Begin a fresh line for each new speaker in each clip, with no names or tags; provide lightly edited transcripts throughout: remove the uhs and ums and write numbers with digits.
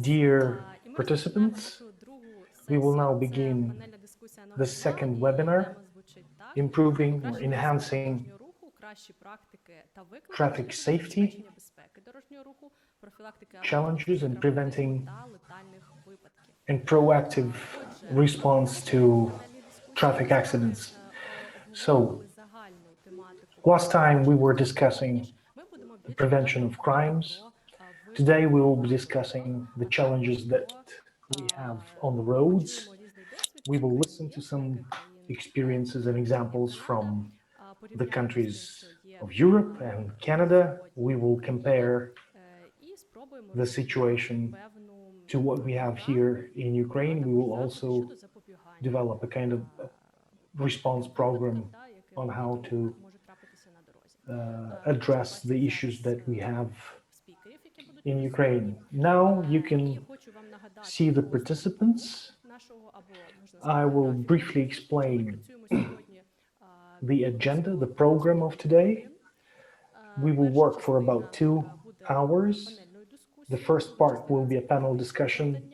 Dear participants, we will now begin the second webinar, Improving or Enhancing Traffic Safety, Challenges in Preventing and Proactive Response to Traffic Accidents. So, last time we were discussing the prevention of crimes. Today we will be discussing the challenges that we have on the roads. We will listen to some experiences and examples from the countries of Europe and Canada. We will compare the situation to what we have here in Ukraine. We will also develop a kind of response program on how to address the issues that we have in Ukraine. Now you can see the participants. I will briefly explain the agenda, the program of today. We will work for about 2 hours. The first part will be a panel discussion.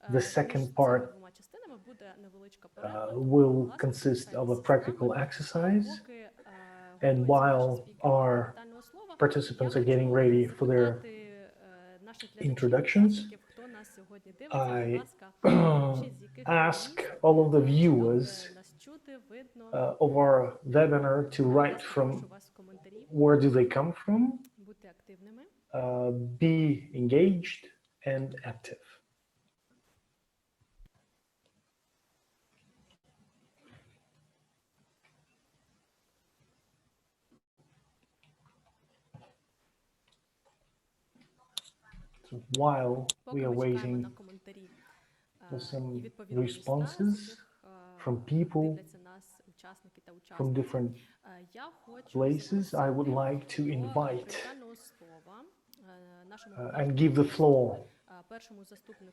The second part will consist of a practical exercise. And while our participants are getting ready for their introductions, I ask all of the viewers of our webinar to write from where do they come from, be engaged and active. So while we are waiting for some responses from people from different places, I would like to invite and give the floor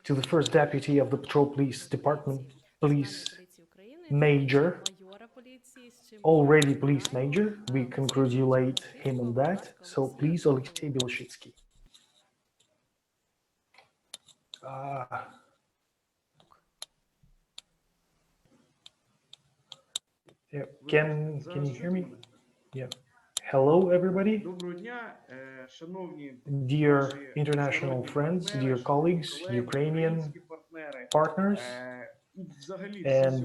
to the first deputy of the Patrol Police Department, Police Major, already Police Major. We congratulate him on that. So please, Olексій Білошицький. Yeah. Can you hear me? Yeah. Hello, everybody. Dear international friends, dear colleagues, Ukrainian partners, and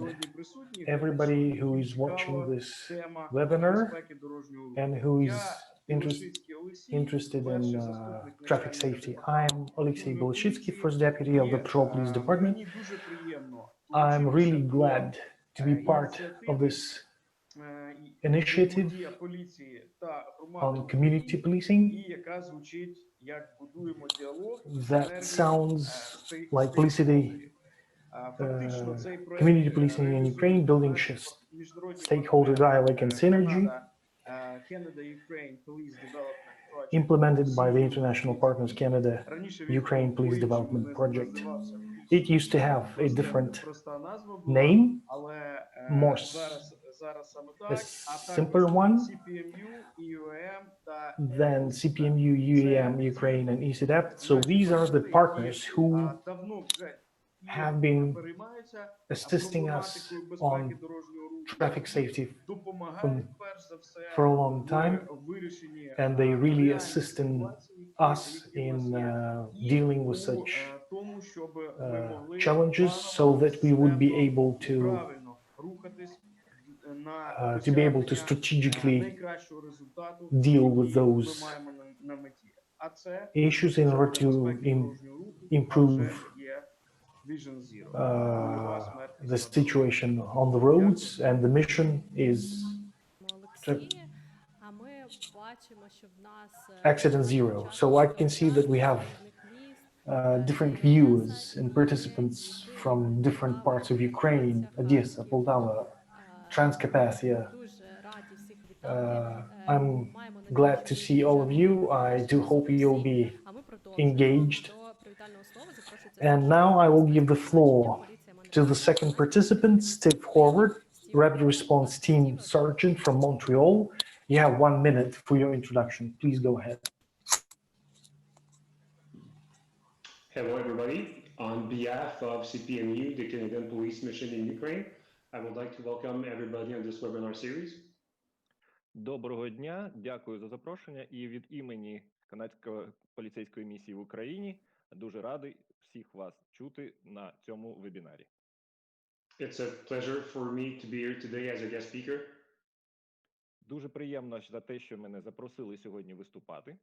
everybody who is watching this webinar and who is interested in traffic safety. I'm Олексій Білошицький, First Deputy of the Patrol Police Department. I'm really glad to be part of this initiative on community policing that sounds like community policing in Ukraine, building stakeholder dialogue and synergy, implemented by the international partners Canada, Ukraine Police Development Project. It used to have a different name, a simpler one than CPMU, UAM, Ukraine, and ECDAP. So these are the partners who have been assisting us on traffic safety for a long time, and they really assist us in dealing with such challenges so that we would be able to strategically deal with those issues in order to improve the situation on the roads, and the mission is accident zero. So I can see that we have different viewers and participants from different parts of Ukraine, Odessa, Poltava, Transcarpathia. I'm glad to see all of you. I do hope you'll be engaged. And now I will give the floor to the second participant, Steve Horvard, Rapid Response Team Sergeant from Montreal. You have 1 minute for your introduction. Please go ahead.
Hello, everybody. On behalf of CPMU, the Canadian Police Mission in Ukraine, I would like to welcome everybody on this webinar series.
Доброго дня, дякую за запрошення. І від імені Канадської поліцейської місії в Україні дуже радий всіх вас чути на цьому вебінарі.
It's a pleasure for me to be here today as a guest speaker.
Дуже приємно за те, що мене запросили сьогодні виступати.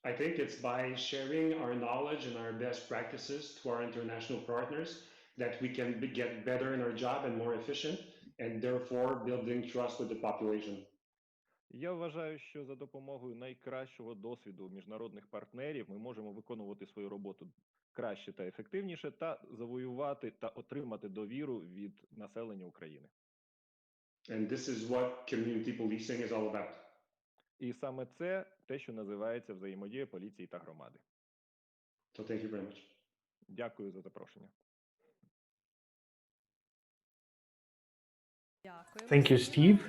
I think it's by sharing our knowledge and our best practices to our international partners that we can get better in our job and more efficient, and therefore building trust with the population.
Я вважаю, що за допомогою найкращого досвіду міжнародних партнерів ми можемо виконувати свою роботу краще та ефективніше та завоювати та отримати довіру від населення України.
And this is what community policing is all about.
І саме це те, що називається взаємодія поліції та громади.
So thank you very much.
Дякую за запрошення.
Thank you, Steve.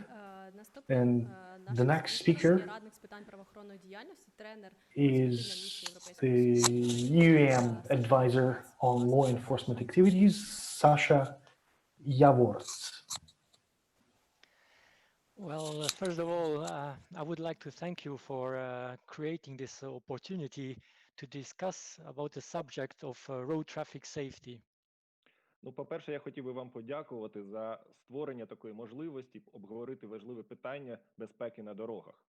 And the next speaker is the UAM advisor on law enforcement activities, Sasha Яворац.
Well, first of all, I would like to thank you for creating this opportunity to discuss about the subject of road traffic safety.
Ну, по-перше, я хотів би вам подякувати за створення такої можливості обговорити важливе питання безпеки на дорогах.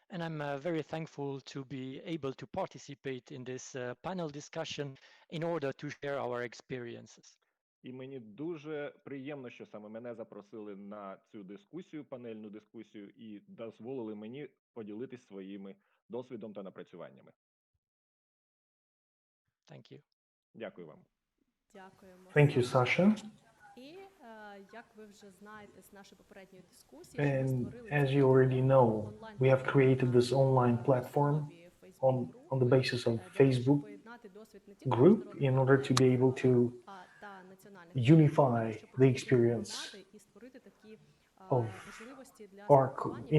And I'm very thankful to be able to participate in this panel discussion in order to share our experiences.
І мені дуже приємно, що саме мене запросили на цю дискусію, панельну дискусію, і дозволили мені поділитись своїми досвідом та напрацюваннями.
Thank you.
Дякую вам.
Дякуємо.
Thank you, Sasha.
І як ви вже знаєте з нашої попередньої дискусії, ми
And
створили
as you already know, we have created this online platform on the basis of Facebook group in order to be able to unify the experience of our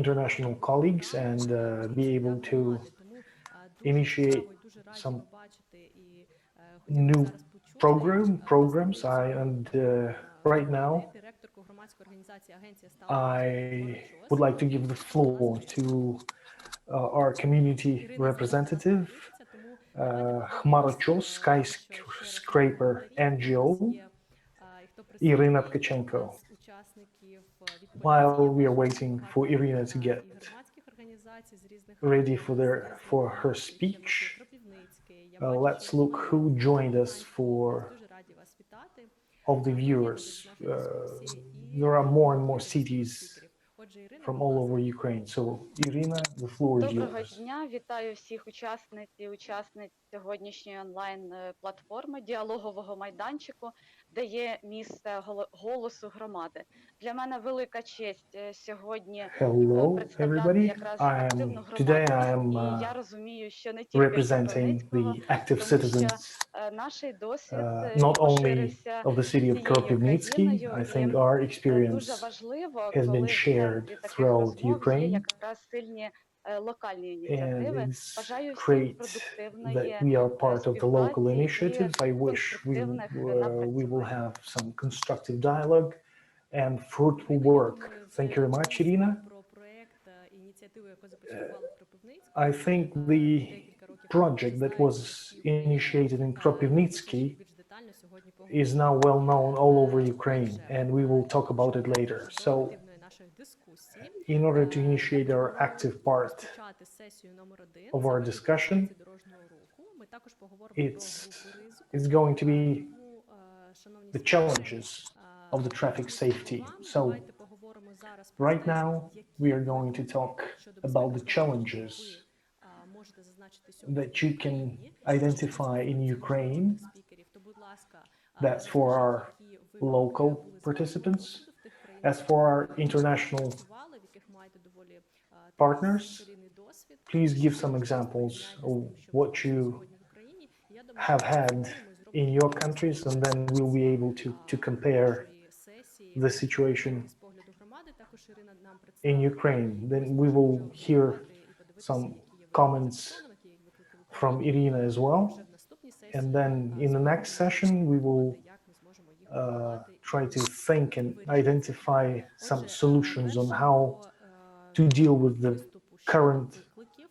international colleagues and be able to initiate some new programs. Right now, I would like to give the floor to our community representative, Хмарочос Skyscraper NGO, Ірина Ткаченко. While we are waiting for Irina to get ready for her speech, let's look who joined us of the viewers. There are more and more cities from all over Ukraine. So, Irina, the floor is yours.
Доброго дня, вітаю всіх учасниць і учасниць сьогоднішньої онлайн-платформи діалогового майданчику, де є місце голосу громади. Для мене велика честь сьогодні представляти якраз активну громаду. І я розумію, що не тільки
representing the active citizens,
наш досвід
not only of the city of Kropivnitsky. I think our experience has been shared throughout Ukraine. And it's great that we are part of the local initiatives. I wish we will have some constructive dialogue and fruitful work. Thank you very much, Irina. I think the project that was initiated in Kropivnitsky is now well known all over Ukraine, and we will talk about it later. So, in order to initiate our active part of our discussion, it's going to be the challenges of the traffic safety. So, right now, we are going to talk about the challenges that you can identify in Ukraine. That's for our local participants. As for our international partners, please give some examples of what you have had in your countries, and then we'll be able to compare the situation in Ukraine. Then we will hear some comments from Iryna as well.
Вже в наступній сесії,
And then in the next session, we will
як ми зможемо їх подолати і
try to think and identify some
Отже,
solutions on
перше
how
по,
to deal with the
виступу щодо
current
викликів,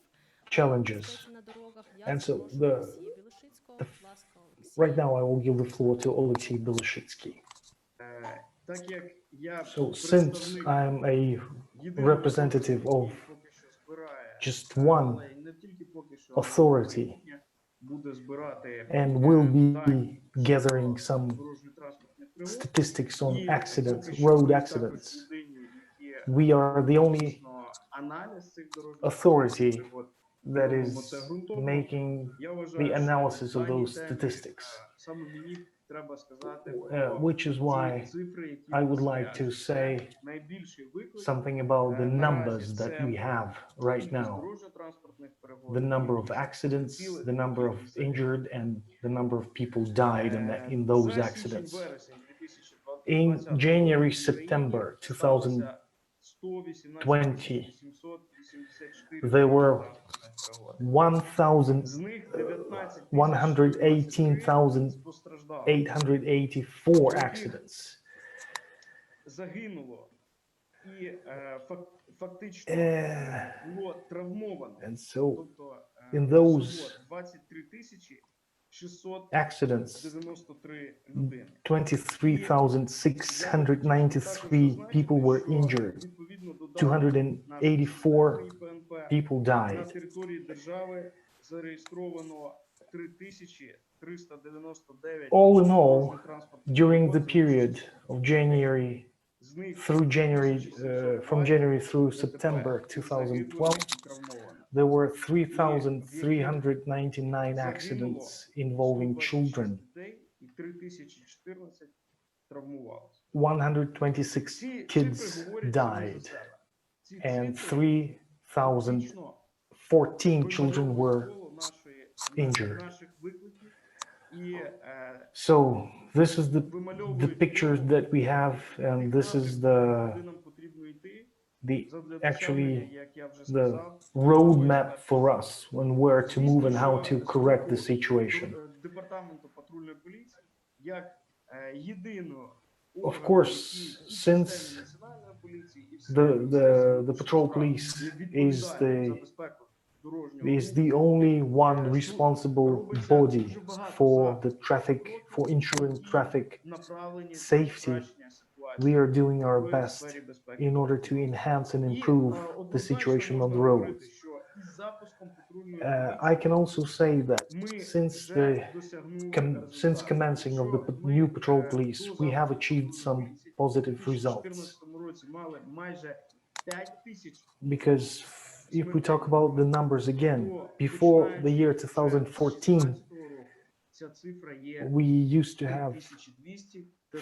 challenges.
безпеці на дорогах. Я
And so
запрошую
the-
Олексія Білошицького. Будь ласка, Олексій.
Right now, I will give the floor to Олексій Білошицький.
Так як я
So since I'm a representative of just one authority
буде збирати
and will be gathering some
дорожньо-транспортних пригод,
statistics on
і
accidents,
поки що
road
також
accidents,
людині, які
we are the only
аналіз цих
authority
дорожньо-транспортних пригод
that
робимо
is
це ґрунтовно.
making
Я вважаю,
the
що
analysis
в
of
даній
those
темі,
statistics,
саме мені треба сказати
which is why
ті цифри, які
I would
ви
like to
знаєте.
say
Найбільший виклик
something about the
наразі
numbers that
це
we have right
кількість
now.
дорожньо-транспортних пригод,
The number of
кількість
accidents,
тіл,
the number of
кількість
injured, and the number of people died in those
За
accidents.
січень-вересень
In
2020
January,
року в
September
Україні сталося
2020,
118
there were
дорожньо-транспортних пригод. З них 19 постраждало.
118,884 accidents.
Загинуло і фактично було травмовано.
And so
Тобто
in those
всього 23
accidents,
693 людини.
23,693 people were injured.
Відповідно до
284
ПНП
people
на
died.
території держави зареєстровано 3399
All in all,
дорожньо-транспортних
during the
пригод.
period of January
З них
through January, from January through
ДТП
September
загиблими
2012,
і травмованими.
there were 3,399 accidents involving children.
Дітей і 3014 травмувалося.
126
Ці
kids
цифри говорять самі за
died,
себе. Ці
and
цифри
3,014
фактично
children were
коло
injured.
наших викликів і
So this is the
вимальовують
pictures that we have, and this is
куди нам потрібно йти задля
actually
досягнення, як я вже
the
сказав,
roadmap for us when where to move and how to correct the situation.
Департаменту патрульної поліції як єдиного
Of course, since the patrol police is the only one responsible body for the traffic, for ensuring traffic safety. We are doing our best in order to enhance and improve the situation on the roads. I can also say that since commencing of the new patrol police, we have achieved some positive results. Because if we talk about the numbers again, before the year 2014, we used to have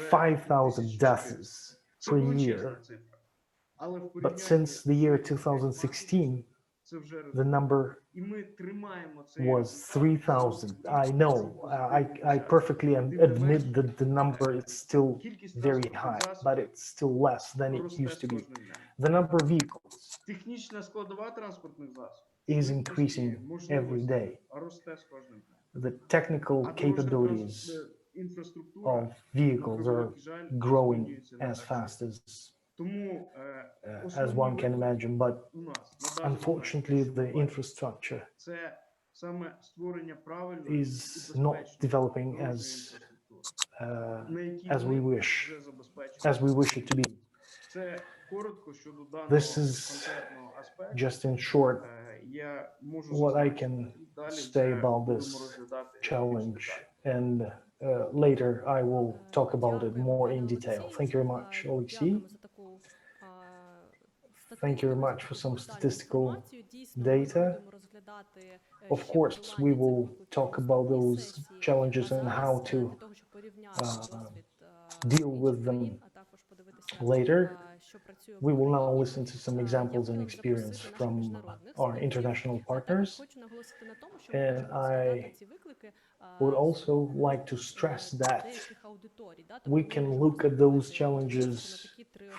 5,000 deaths per year. But since the year 2016, the number was 3,000. I know, I perfectly admit that the number is still very high, but it's still less than it used to be. The number of vehicles
Технічна складова транспортних засобів
is increasing every day.
росте з кожним днем.
The technical capabilities of vehicles are growing as fast
Тому
as one can imagine, but
у нас на даний
unfortunately the
момент
infrastructure
це саме створення правильної
is not developing as we wish, as we wish it to be.
Це коротко щодо даного
This is
конкретного аспекту.
Just in short,
Я можу
what I
зазначити,
can
далі
say
вже
about
будемо
this
розглядати
challenge,
деталі.
and later I will talk about it more in detail. Thank you very much, Олексій. Thank you very much for some statistical data. Of course, we will talk about those challenges and how to deal with them later. We will now listen to some examples and experience from our international partners. And I would also like to stress that we can look at those challenges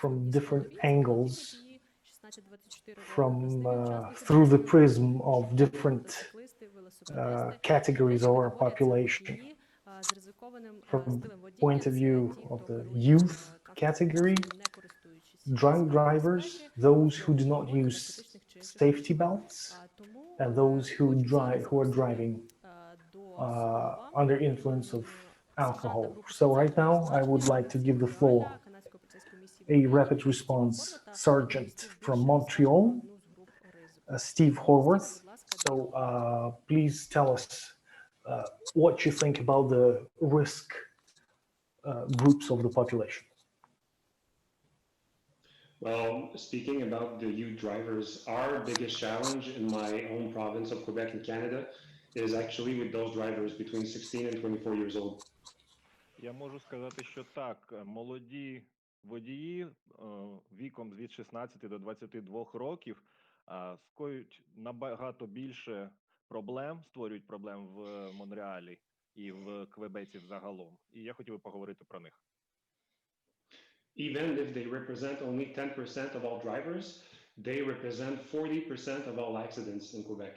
from different angles, from through the prism of different categories of our population. From point of view of the youth category, drunk drivers, those who do not use safety belts, and those who are driving under influence of alcohol. So right now, I would like to give the floor a rapid response sergeant from Montreal, Steve Horvat. So please tell us what you think about the risk groups of the population.
Well, speaking about the youth drivers, our biggest challenge in my own province of Quebec in Canada is actually with those drivers between 16 and 24 years old.
Я можу сказати, що так, молоді водії віком від 16 до 22 років скоюють набагато більше проблем, створюють проблем в Монреалі і в Квебеці загалом. І я хотів би поговорити про них.
Even if they represent only 10% of all drivers, they represent 40% of all accidents in Quebec.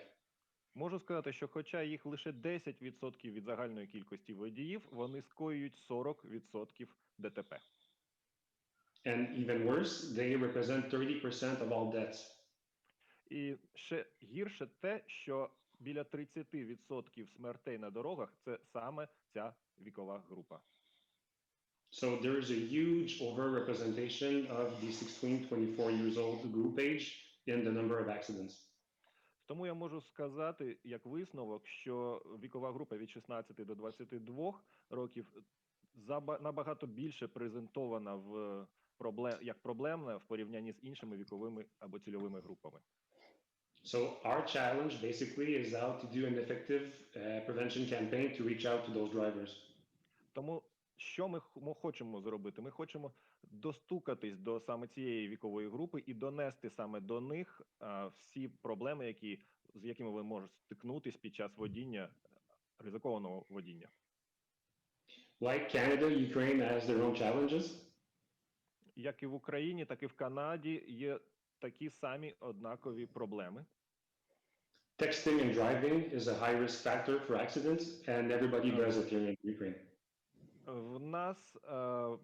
Можу сказати, що хоча їх лише 10% від загальної кількості водіїв, вони скоюють 40% ДТП.
And even worse, they represent 30% of all deaths.
І ще гірше те, що біля 30% смертей на дорогах – це саме ця вікова група.
So there is a huge overrepresentation of the 16-24 years old group age in the number of accidents.
Тому я можу сказати, як висновок, що вікова група від 16 до 22 років набагато більше презентована як проблемна в порівнянні з іншими віковими або цільовими групами.
So our challenge basically is how to do an effective prevention campaign to reach out to those drivers.
Тому що ми хочемо зробити? Ми хочемо достукатись до саме цієї вікової групи і донести саме до них всі проблеми, з якими ви можете стикнутись під час водіння, ризикованого водіння.
Like Canada, Ukraine has their own challenges.
Як і в Україні, так і в Канаді є такі самі однакові проблеми.
Texting and driving is a high risk factor for accidents, and everybody does it here in Ukraine.
В нас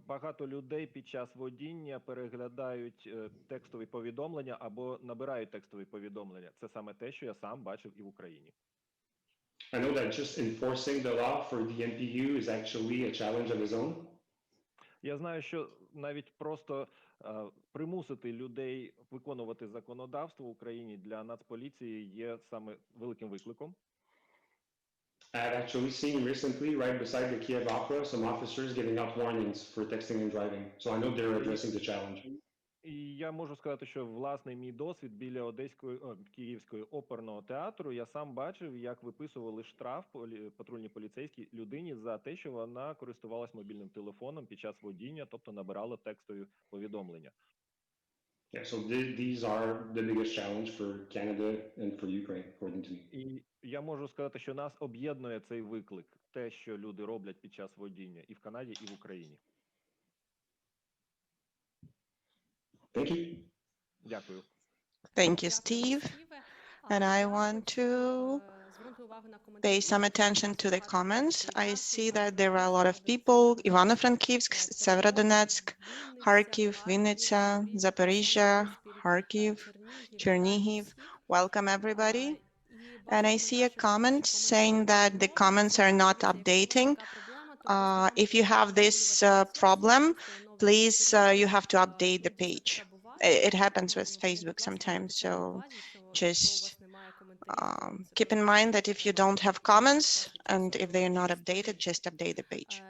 багато людей під час водіння переглядають текстові повідомлення або набирають текстові повідомлення. Це саме те, що я сам бачив і в Україні.
I know that just enforcing the law for the NPU is actually a challenge of its own.
Я знаю, що навіть просто примусити людей виконувати законодавство в Україні для Нацполіції є саме великим викликом.
I've actually seen recently, right beside the Kiev Opera, some officers giving out warnings for texting and driving. So I know they're addressing the challenge.
І я можу сказати, що власний мій досвід біля Київського оперного театру, я сам бачив, як виписували штраф патрульні поліцейські людині за те, що вона користувалась мобільним телефоном під час водіння, тобто набирала текстові повідомлення.
Yeah, so these are the biggest challenge for Canada and for Ukraine, according to me.
І я можу сказати, що нас об'єднує цей виклик, те, що люди роблять під час водіння і в Канаді, і в Україні.
Thank you.
Дякую.
Thank you, Steve. And I want to pay some attention to the comments. I see that there are a lot of people. Ivano-Frankivsk, Severodonetsk, Kharkiv, Vinnytsia, Zaporizhia, Kharkiv, Chernihiv. Welcome, everybody. And I see a comment saying that the comments are not updating. If you have this problem, please, you have to update the page. It happens with Facebook sometimes, so just keep in mind that if you don't have comments and if they are not updated, just update the page.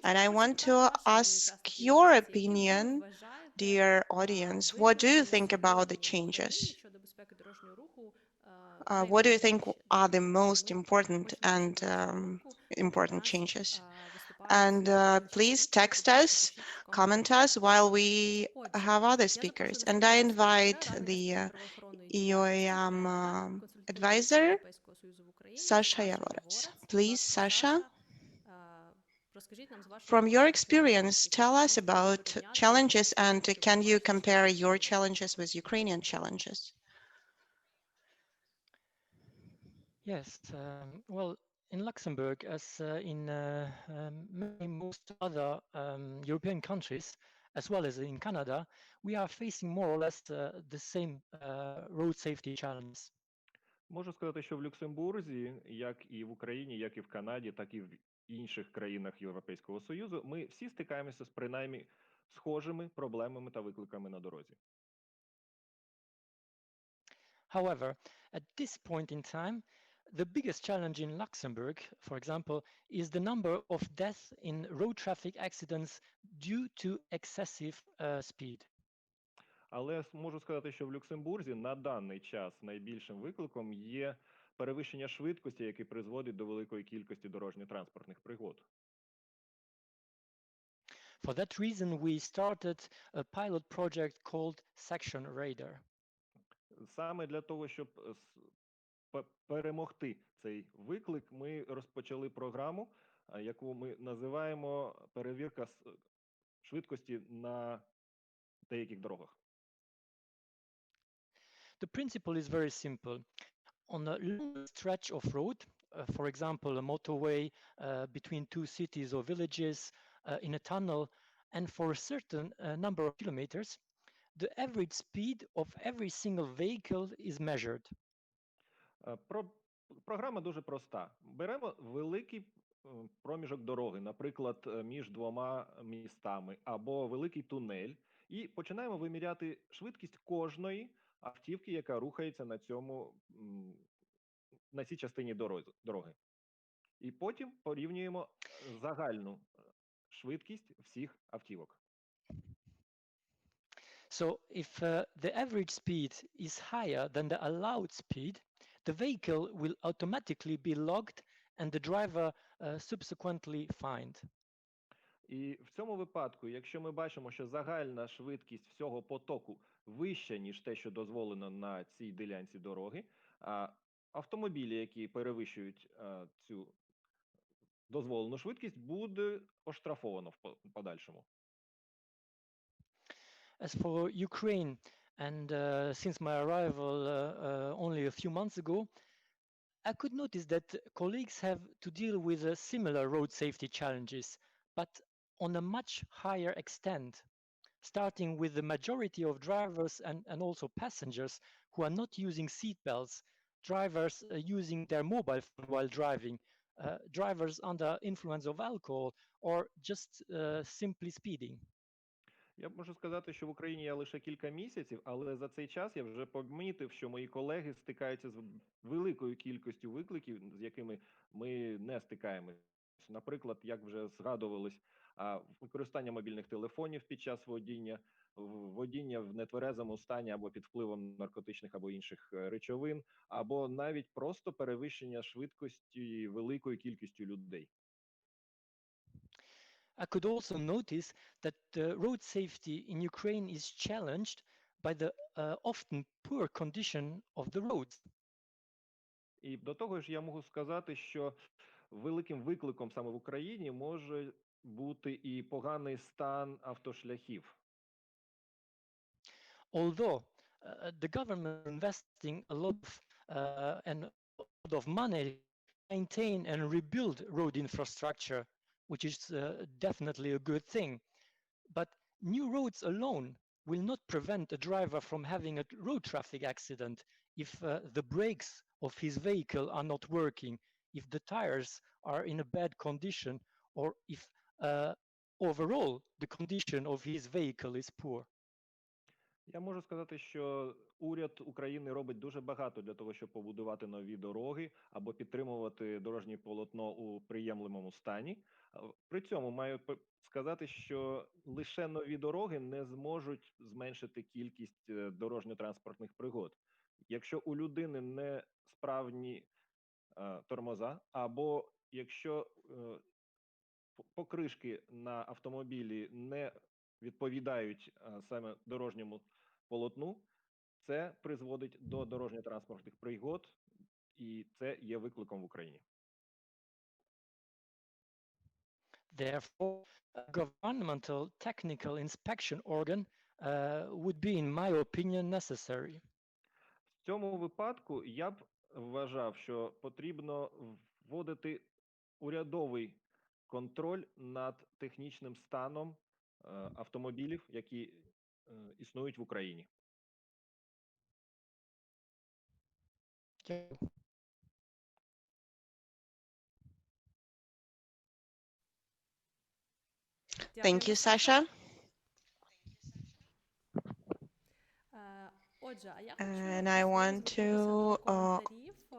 And I want to ask your opinion, dear audience. What do you think about the changes? What do you think are the most important and important changes? And please text us, comment us while we have other speakers. And I invite the EOAM advisor, Sasha Яворац. Please, Sasha, from your experience, tell us about challenges and can you compare your challenges with Ukrainian challenges?
Yes, well, in Luxembourg, as in most other European countries, as well as in Canada, we are facing more or less the same road safety challenges.
Можу сказати, що в Люксембурзі, як і в Україні, як і в Канаді, так і в інших країнах Європейського Союзу, ми всі стикаємося з принаймні схожими проблемами та викликами на дорозі.
However, at this point in time, the biggest challenge in Luxembourg, for example, is the number of deaths in road traffic accidents due to excessive speed.
Але можу сказати, що в Люксембурзі на даний час найбільшим викликом є перевищення швидкості, яке призводить до великої кількості дорожньо-транспортних пригод.
For that reason, we started a pilot project called Section Radar.
Саме для того, щоб перемогти цей виклик, ми розпочали програму, яку ми називаємо перевірка швидкості на деяких дорогах.
The principle is very simple. On a long stretch of road, for example, a motorway between two cities or villages, in a tunnel, and for a certain number of kilometers, the average speed of every single vehicle is measured.
Програма дуже проста. Беремо великий проміжок дороги, наприклад, між двома містами, або великий тунель, і починаємо виміряти швидкість кожної автівки, яка рухається на цій частині дороги. І потім порівнюємо загальну швидкість всіх автівок.
So if the average speed is higher than the allowed speed, the vehicle will automatically be logged and the driver subsequently fined.
І в цьому випадку, якщо ми бачимо, що загальна швидкість всього потоку вища, ніж те, що дозволено на цій ділянці дороги, автомобілі, які перевищують цю дозволену швидкість, буде оштрафовано в подальшому.
As for Ukraine, and since my arrival only a few months ago, I could notice that colleagues have to deal with similar road safety challenges, but on a much higher extent, starting with the majority of drivers and also passengers who are not using seat belts, drivers using their mobile phone while driving, drivers under influence of alcohol, or just simply speeding.
Я можу сказати, що в Україні я лише кілька місяців, але за цей час я вже помітив, що мої колеги стикаються з великою кількістю викликів, з якими ми не стикаємось. Наприклад, як вже згадувалось, використання мобільних телефонів під час водіння в нетверезому стані або під впливом наркотичних або інших речовин, або навіть просто перевищення швидкості великою кількістю людей.
I could also notice that road safety in Ukraine is challenged by the often poor condition of the roads.
І до того ж я можу сказати, що великим викликом саме в Україні може бути і поганий стан автошляхів.
Although the government is investing a lot of money to maintain and rebuild road infrastructure, which is definitely a good thing. But new roads alone will not prevent a driver from having a road traffic accident if the brakes of his vehicle are not working, if the tires are in a bad condition, or if overall the condition of his vehicle is poor.
Я можу сказати, що уряд України робить дуже багато для того, щоб побудувати нові дороги або підтримувати дорожнє полотно у приємному стані. При цьому маю сказати, що лише нові дороги не зможуть зменшити кількість дорожньо-транспортних пригод. Якщо у людини не справні тормоза, або якщо покришки на автомобілі не відповідають саме дорожньому полотну, це призводить до дорожньо-транспортних пригод, і це є викликом в Україні.
Therefore, a governmental technical inspection organ would be, in my opinion, necessary.
В цьому випадку я б вважав, що потрібно вводити урядовий контроль над технічним станом автомобілів, які існують в Україні.
Thank you, Sasha. And I want to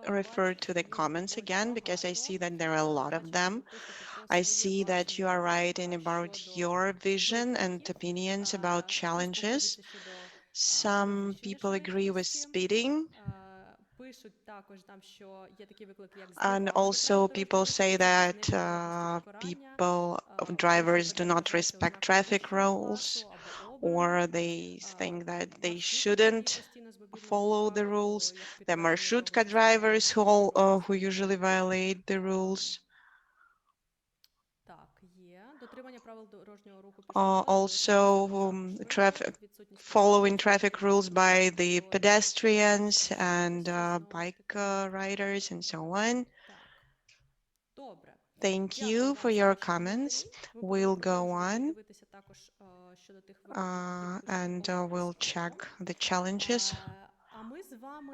refer to the comments again, because I see that there are a lot of them. I see that you are writing about your vision and opinions about challenges. Some people agree with speeding. And also people say that drivers do not respect traffic rules, or they think that they shouldn't follow the rules. The marshrutka drivers who usually violate the rules. Also following traffic rules by the pedestrians and bike riders and so on. Thank you for your comments. We'll go on and we'll check the challenges.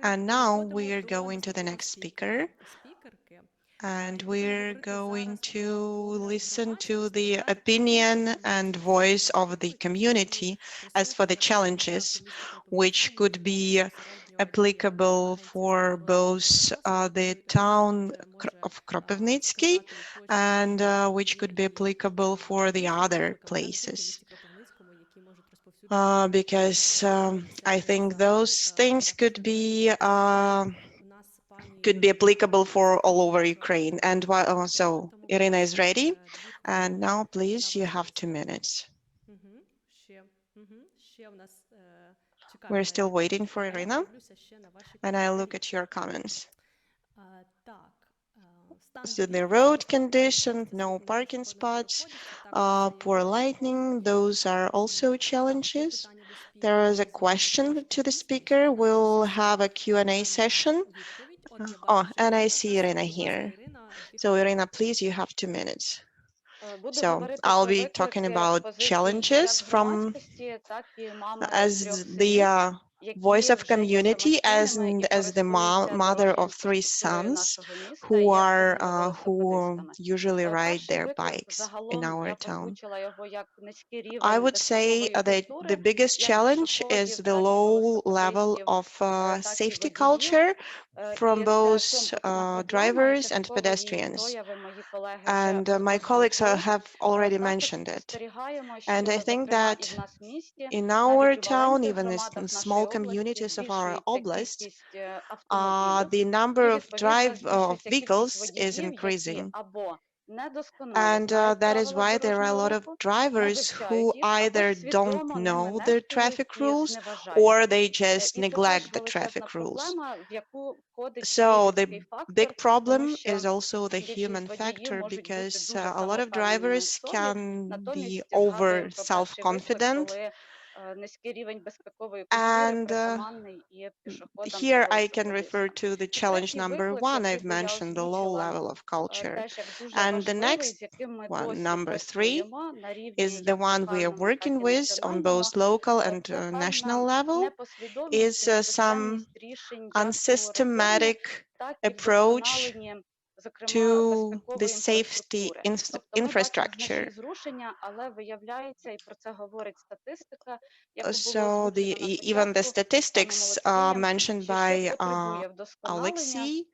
And now we're going to the next speaker. And we're going to listen to the opinion and voice of the community as for the challenges, which could be applicable for both the town of Kropivnitsky and which could be applicable for the other places. Because I think those things could be applicable for all over Ukraine. And so Irina is ready. And now, please, you have 2 minutes. We're still waiting for Irina. And I'll look at your comments. So the road condition, no parking spots, poor lighting, those are also challenges. There is a question to the speaker. We'll have a Q&A session. Oh, and I see Irina here. So Irina, please, you have 2 minutes. So I'll be talking about challenges from as the voice of community, as the mother of 3 sons who usually ride their bikes in our town. I would say that the biggest challenge is the low level of safety culture from both drivers and pedestrians. And my colleagues have already mentioned it. And I think that in our town, even in small communities of our oblast, the number of vehicles is increasing. And that is why there are a lot of drivers who either don't know the traffic rules or they just neglect the traffic rules. So the big problem is also the human factor, because a lot of drivers can be over self-confident. And here I can refer to the challenge number 1. I've mentioned the low level of culture. And the next one, number 3, is the one we are working with on both local and national level, is some unsystematic approach to the safety infrastructure. So even the statistics mentioned by Olексій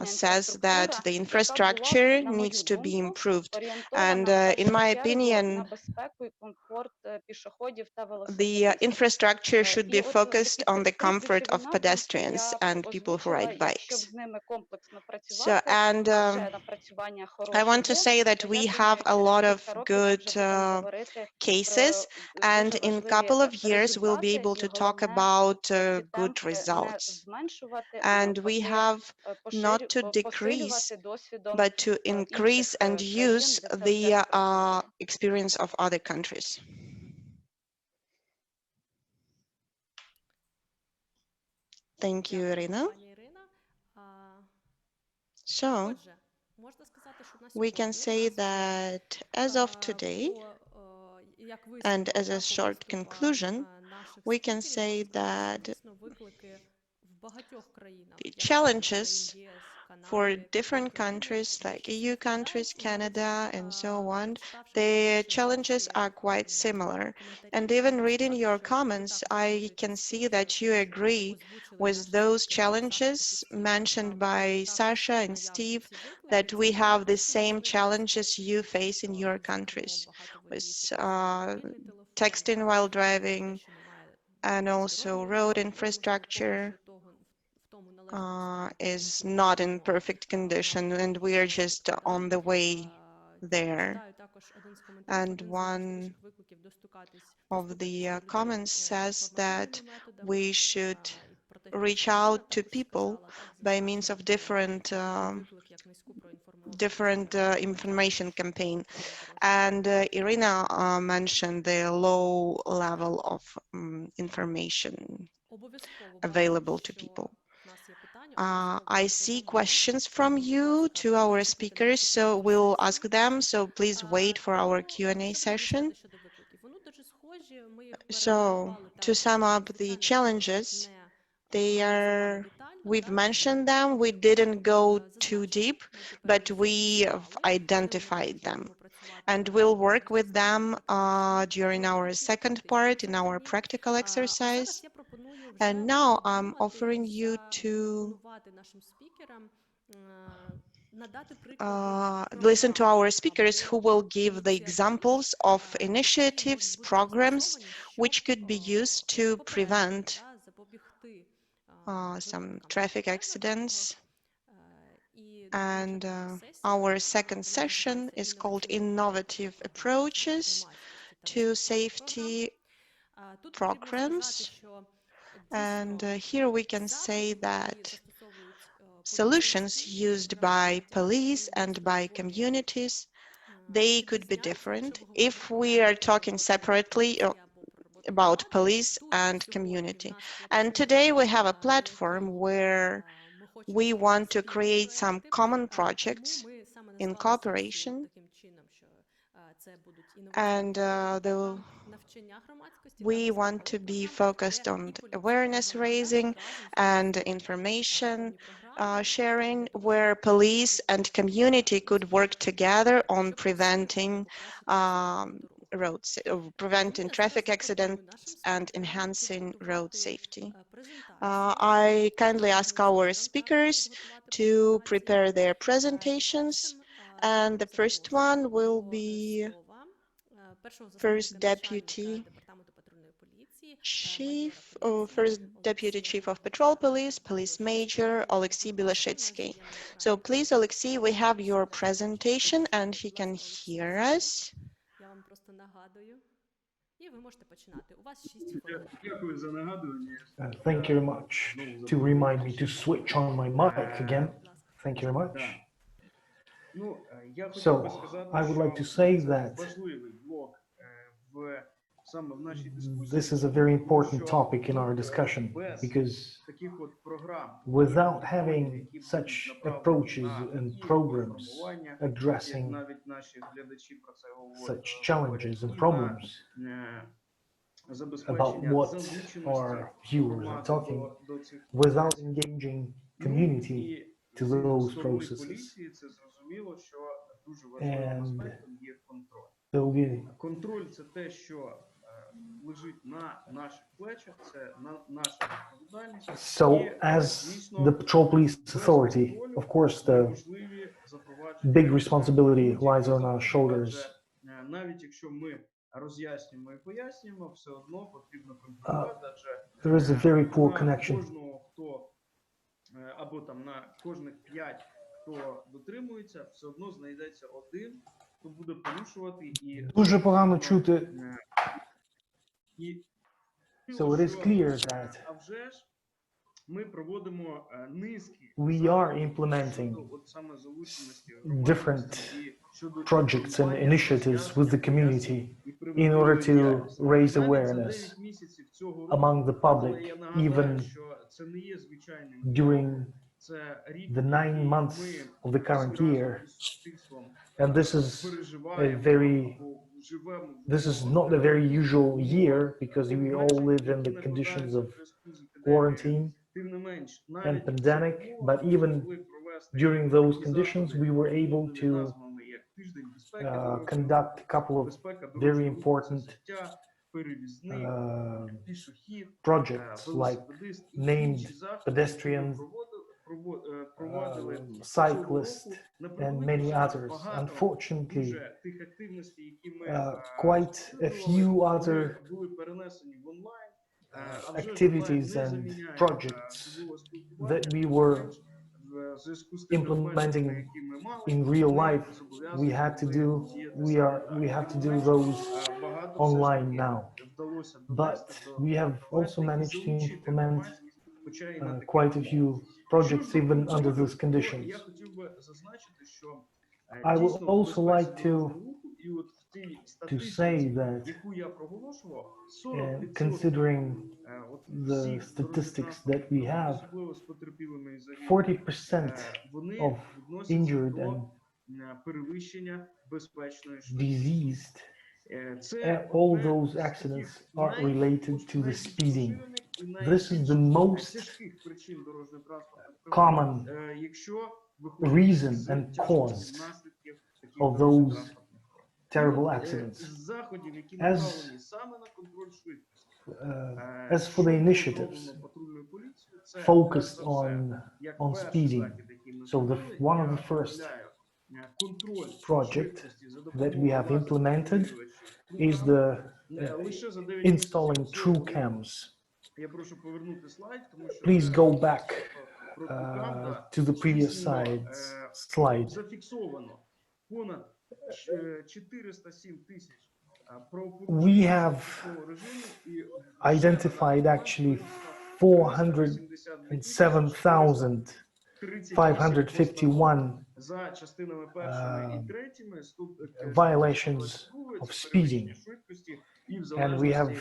says that the infrastructure needs to be improved. And in my opinion, the infrastructure should be focused on the comfort of pedestrians and people who ride bikes. So, and I want to say that we have a lot of good cases, and in a couple of years we'll be able to talk about good results. And we have not to decrease, but to increase and use the experience of other countries. Thank you, Irina. So
Отже, можна сказати, що на
we can
сьогодні
say that as of today,
як
and
висновок,
as a
так, по
short
виступах,
conclusion,
наших
we can
спікерів,
say
можна сказати,
that
дійсно виклики в багатьох країнах,
the
як країн
challenges
ЄС,
for
Канади,
different
України,
countries like
які
EU countries,
співпадають,
Canada, and so on,
прочитавши
the
ваші
challenges are quite similar. And even reading your comments, I can see that you agree with those challenges mentioned by Sasha and Steve, that we have the same challenges you face in your countries with texting while driving and also road infrastructure is not in perfect condition, and we are just on the way there. And one of the comments says that we should reach out to people by means of different information campaign. And Irina mentioned the low level of information available to people. I see questions from you to our speakers, so we'll ask them. So please wait for our Q&A session. So to sum up the challenges, we've mentioned them. We didn't go too deep, but we have identified them. And we'll work with them during our second part in our practical exercise. And now I'm offering you to listen to our speakers who will give the examples of initiatives, programs, which could be used to prevent some traffic accidents. And our second session is called Innovative Approaches to Safety Programs. And here we can say that solutions used by police and by communities, they could be different if we are talking separately about police and community. And today we have a platform where we want to create some common projects in cooperation, and we want to be focused on awareness raising and information sharing, where police and community could work together on preventing traffic accidents and enhancing road safety. I kindly ask our speakers to prepare their presentations, and the first one will be First Deputy Chief of Patrol Police, Police Major Олексій Білошицький. So please, Олексій, we have your presentation and he can hear us.
Я вам просто нагадую. І ви можете починати. У вас 6 хвилин.
Дякую за нагадування.
Thank you very much to remind me to switch on my mic again. Thank you very much. So, I would like to say that this is a very important topic in our discussion, because without having such approaches and programs addressing such challenges and problems about what our viewers are talking, without engaging community to those processes, and there will be
контроль – це те, що лежить на наших плечах, це наша відповідальність.
So, as the Patrol Police Authority, of course, the big responsibility lies on our shoulders.
Навіть якщо ми роз'яснюємо і пояснюємо, все одно потрібно контролювати, адже
there is a very poor connection.
Кожного, хто або там на кожних 5, хто дотримується, все одно знайдеться один, хто буде порушувати і
Дуже погано чути. So it is clear that we are implementing different projects and initiatives with the community in order to raise awareness among the public, even during
Це рік,
the 9 months of the current year,
із суспільством
and this is a
переживаємо
very,
або живемо в
this is
нього.
not a very usual year because we all live in the conditions of quarantine
Тим не менш,
and
навіть в
pandemic,
цих
but
умовах
even
змогли провести
during those
такі
conditions,
заходи,
we were able
умовними
to
назвами, як тиждень безпеки дорожнього
conduct a couple of
безпека
very
дорожнього руху, це
important
життя, перевізник, пішохід,
projects like
велосипедист і
named
інші заходи,
pedestrians,
які ми проводили
cyclists,
цього року. На
and
превеликий
many
жаль,
others.
багато
Unfortunately,
дуже тих активностей, які ми
quite a few other
були перенесені в онлайн, а вже ж
activities
онлайн не
and
заміняє
projects
живого спілкування,
that we were
в зв'язку з тими
implementing
обмеженнями, які ми мали,
in real
ми
life,
зобов'язані
we had to
були
do,
діяти
we
саме
have
так.
to
Тим
do
не
those
менш, багато
online
все ж
now.
таки вдалося
But
донести до
we have also
і
managed to
залучити
implement
громадськість, хоча і на таких
quite a few projects
Що ж до
even under
контролю,
these
то
conditions.
я хотів би зазначити, що
I would
дійсно
also
безпека
like to
дорожнього руху, і от в тій
say
статистиці,
that
яку я проголошував, 40%
considering
от
the
всіх
statistics
дорожньо-транспортних
that we
пригод,
have,
особливо з потерпілими і загиблими,
40%
вони
of
відносяться
injured
до
and
перевищення безпечної швидкості.
diseased,
Це
all
одне
those
з таких
accidents are related to the
найбільш
speeding.
поширених і
This is the
найбільш
most
тяжких причин дорожньо-транспортних пригод.
common
Якщо
reason
з
and
тяжкості
cause
наслідків таких
of those
дорожньо-транспортних пригод.
terrible
І от,
accidents.
з заходів, які
As
направлені саме на контроль швидкості,
as for the
що
initiatives
зроблено патрульною поліцією, це
focused
перш за все, як
on
перший
speeding.
захід, який ми
So
зробили,
one of
я
the first
виділяю контроль
project
швидкості за
that we
допомогою
have
лазерних
implemented
вимірювачів
is
TrueCam.
the
Лише за 9
installing
місяців
true
цього року.
cams.
Я прошу повернути слайд, тому що
Please
це
go back
про TrueCam, да.
to the previous
Здійснено,
slide.
зафіксовано понад 407 тисяч
We
правопорушень
have
швидкого режиму і
identified actually 407,551
за частинами першими і третіми
violations of speeding, and we have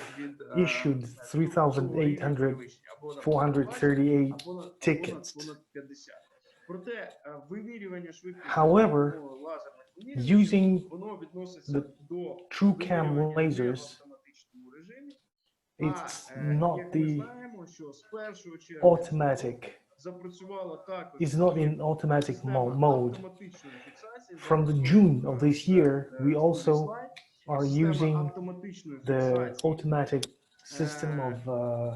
issued 3,438 tickets.
Проте вимірювання швидкості
However,
лазерних вимірювачів,
using
воно відноситься
the
до
TrueCam
вимірювання не в
lasers,
автоматичному режимі.
it's
Як
not
ми
the
знаємо, що з 1 червня
automatic,
запрацювала також
it's not in automatic
система
mode.
автоматичної фіксації.
From the June of this year, we also are
Система
using
автоматичної
the
фіксації
automatic system of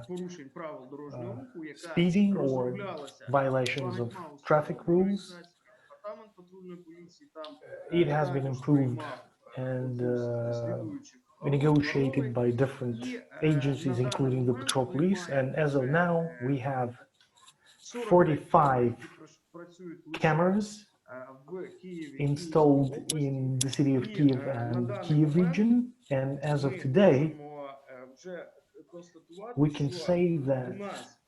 порушень правил дорожнього руху, яка
speeding or
розроблялася
violations of
багатьма
traffic
установами
rules.
організації. Департамент патрульної поліції там
It has been
також
improved
приймав
and
слідуючих
negotiated by
обслуговувань.
different
І,
agencies,
на
including
даний
the
момент
patrol
ми
police. And
маємо
as of
вже,
now, we have
45 камер,
45
які працюють лише
cameras
в Києві,
installed
Київській
in the city of
І,
Kiev
на
and
даний
Kiev
момент
region. And as of
ми
today,
можемо вже констатувати,
we can
що
say
у
that
нас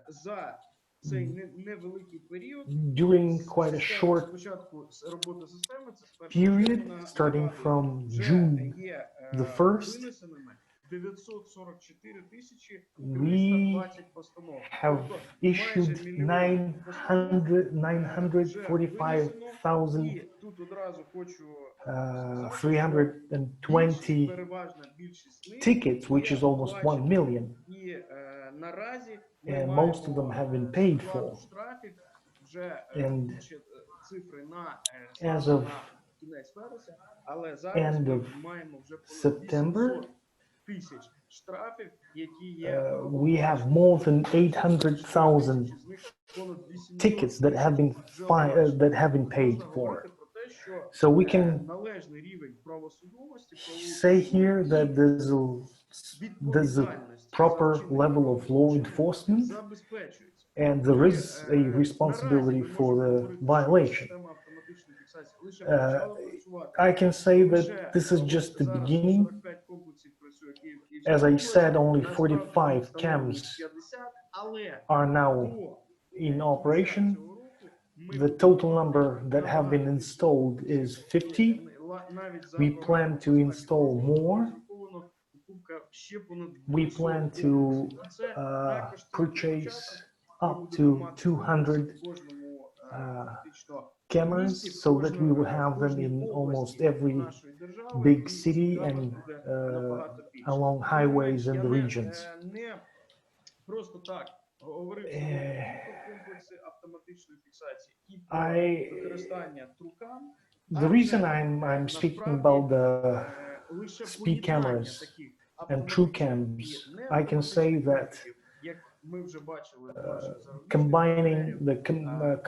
за цей невеликий період
during quite a
система
short
спочатку роботи системи, це з 1
period,
червня,
starting
нагадую,
from
вже
June
є
the 1st,
винесеними 944 тисячі
we
320 постанов.
have
Тобто
issued
майже мільйон постанов вже
945,000
і тут одразу хочу
320
переважна більшість них
tickets, which
є
is almost 1
оплачені.
million,
І наразі ми
and
маємо
most of them have been paid
сплату
for.
штрафів, вже
And
ще цифри на
as
станом
of
на кінець вересня, але зараз
end
ми
of
маємо вже понад
September,
800 тисяч штрафів, які є
we have more than 800,000
з них понад 800
tickets that have been that have been paid
Можна
for.
говорити про те, що
So we can
належний рівень правосудовості,
say here that there's a proper level of law enforcement,
забезпечується.
and there is a responsibility for the violation. I can say that this is just the beginning. As I said, only 45 cams are now in operation. The total number that have been installed is 50. We plan to install more. We plan to purchase up to 200 cameras so that we will have them in almost every big city and along highways in the regions.
Просто так говорив комплекси автоматичної фіксації і використання трукам.
The reason I'm speaking about the speed cameras and true cams, I can say that combining the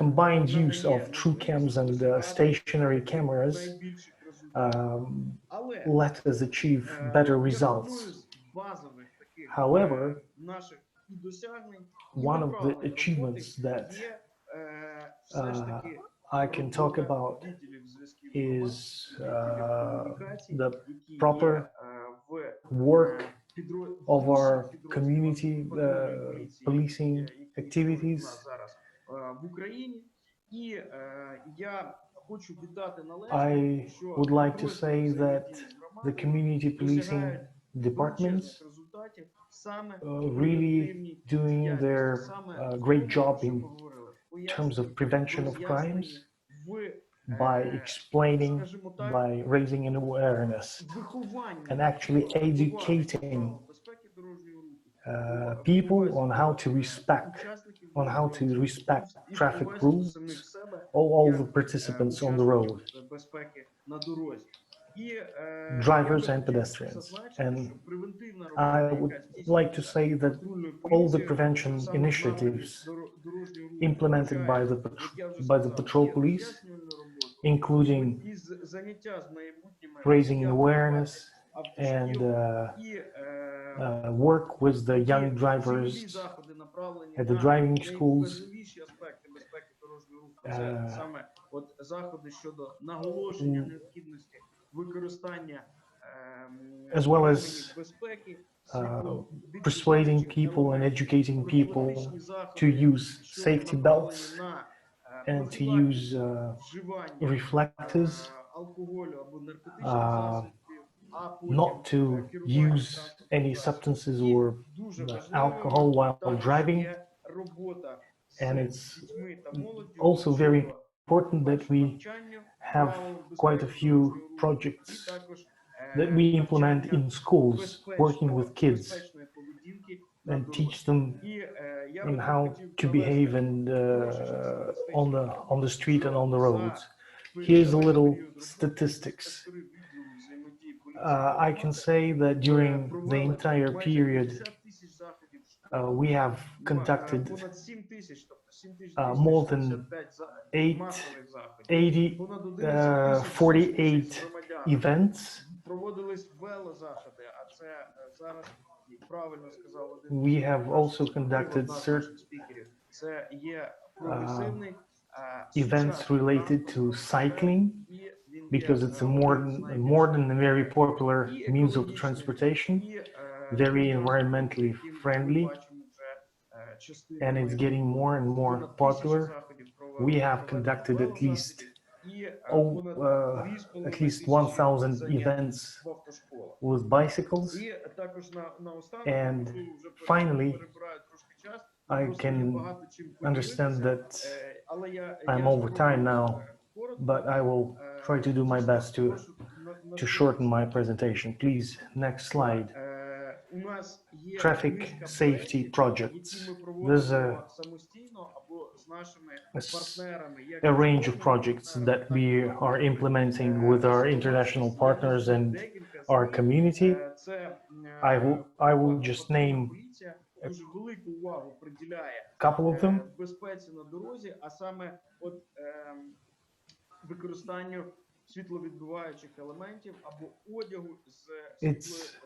combined use of true cams and stationary cameras let us achieve better results. However, one of the achievements that I can talk about is the proper work of our community policing activities. I would like to say that the community policing departments really doing their great job in terms of prevention of crimes by explaining, by raising an awareness and actually educating people on how to respect traffic rules, all the participants on the road, drivers and pedestrians. And I would like to say that all the prevention initiatives implemented by the patrol police, including raising awareness and work with the young drivers at the driving schools, as well as persuading people and educating people to use safety belts and to use reflectors, not to use any substances or alcohol while driving. And it's also very important that we have quite a few projects that we implement in schools, working with kids and teach them on how to behave and on the street and on the roads. Here's a little statistics. I can say that during the entire period, we have conducted more than 48 events. We have also conducted certain events related to cycling, because it's a modern and very popular means of transportation, very environmentally friendly, and it's getting more and more popular. We have conducted at least 1,000 events with bicycles. And finally, I can understand that I'm over time now, but I will try to do my best to shorten my presentation. Please, next slide. Traffic safety projects. There's a range of projects that we are implementing with our international partners and our community. I will just name a couple of them. It's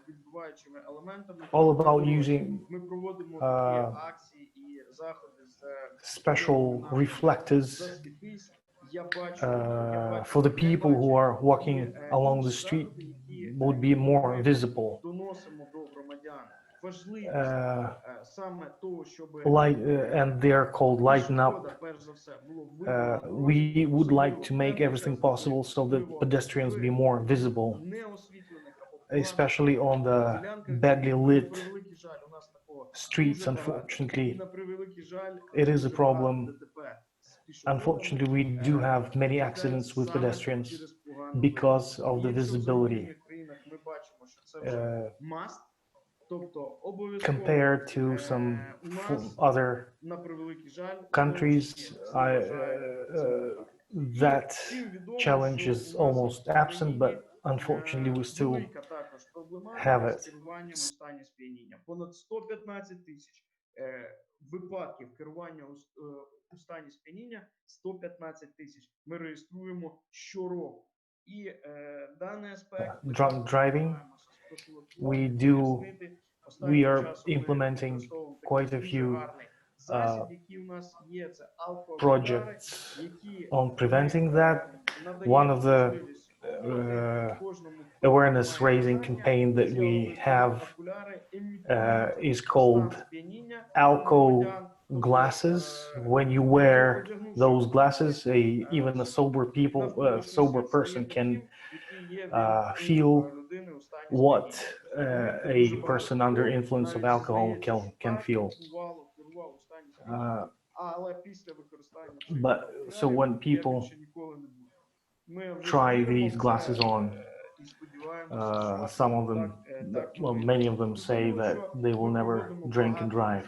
all about using special reflectors for the people who are walking along the street would be more visible. And they are called lighten up. We would like to make everything possible so that pedestrians be more visible, especially on the badly lit streets,
дуже багато. І
unfortunately,
на превеликий жаль,
it is a
дуже багато
problem.
ДТП з пішоходами,
Unfortunately, we do have many accidents with
саме
pedestrians
через погану
because of
І
the
якщо в
visibility
зарубіжних країнах ми бачимо, що це вже must, тобто обов'язково
compared to some
у нас,
other
на превеликий жаль,
countries.
всі вважають це не так.
That
Всім відомо,
challenge
що
is
у нас
almost
в
absent, but
Україні,
unfortunately we still
велика також проблематика
have
з
it.
керуванням у стані сп'яніння. Понад 115 тисяч випадків керування у стані сп'яніння, 115 тисяч ми реєструємо щороку. І даний аспект
drunk driving, we are implementing quite a few projects on preventing that. One of the awareness raising campaign that we have is called alcohol glasses. When you wear those glasses, even a sober person can feel what a person under influence of alcohol can feel. But so when people try these glasses on, some of them, well, many of them say that they will never drink and drive.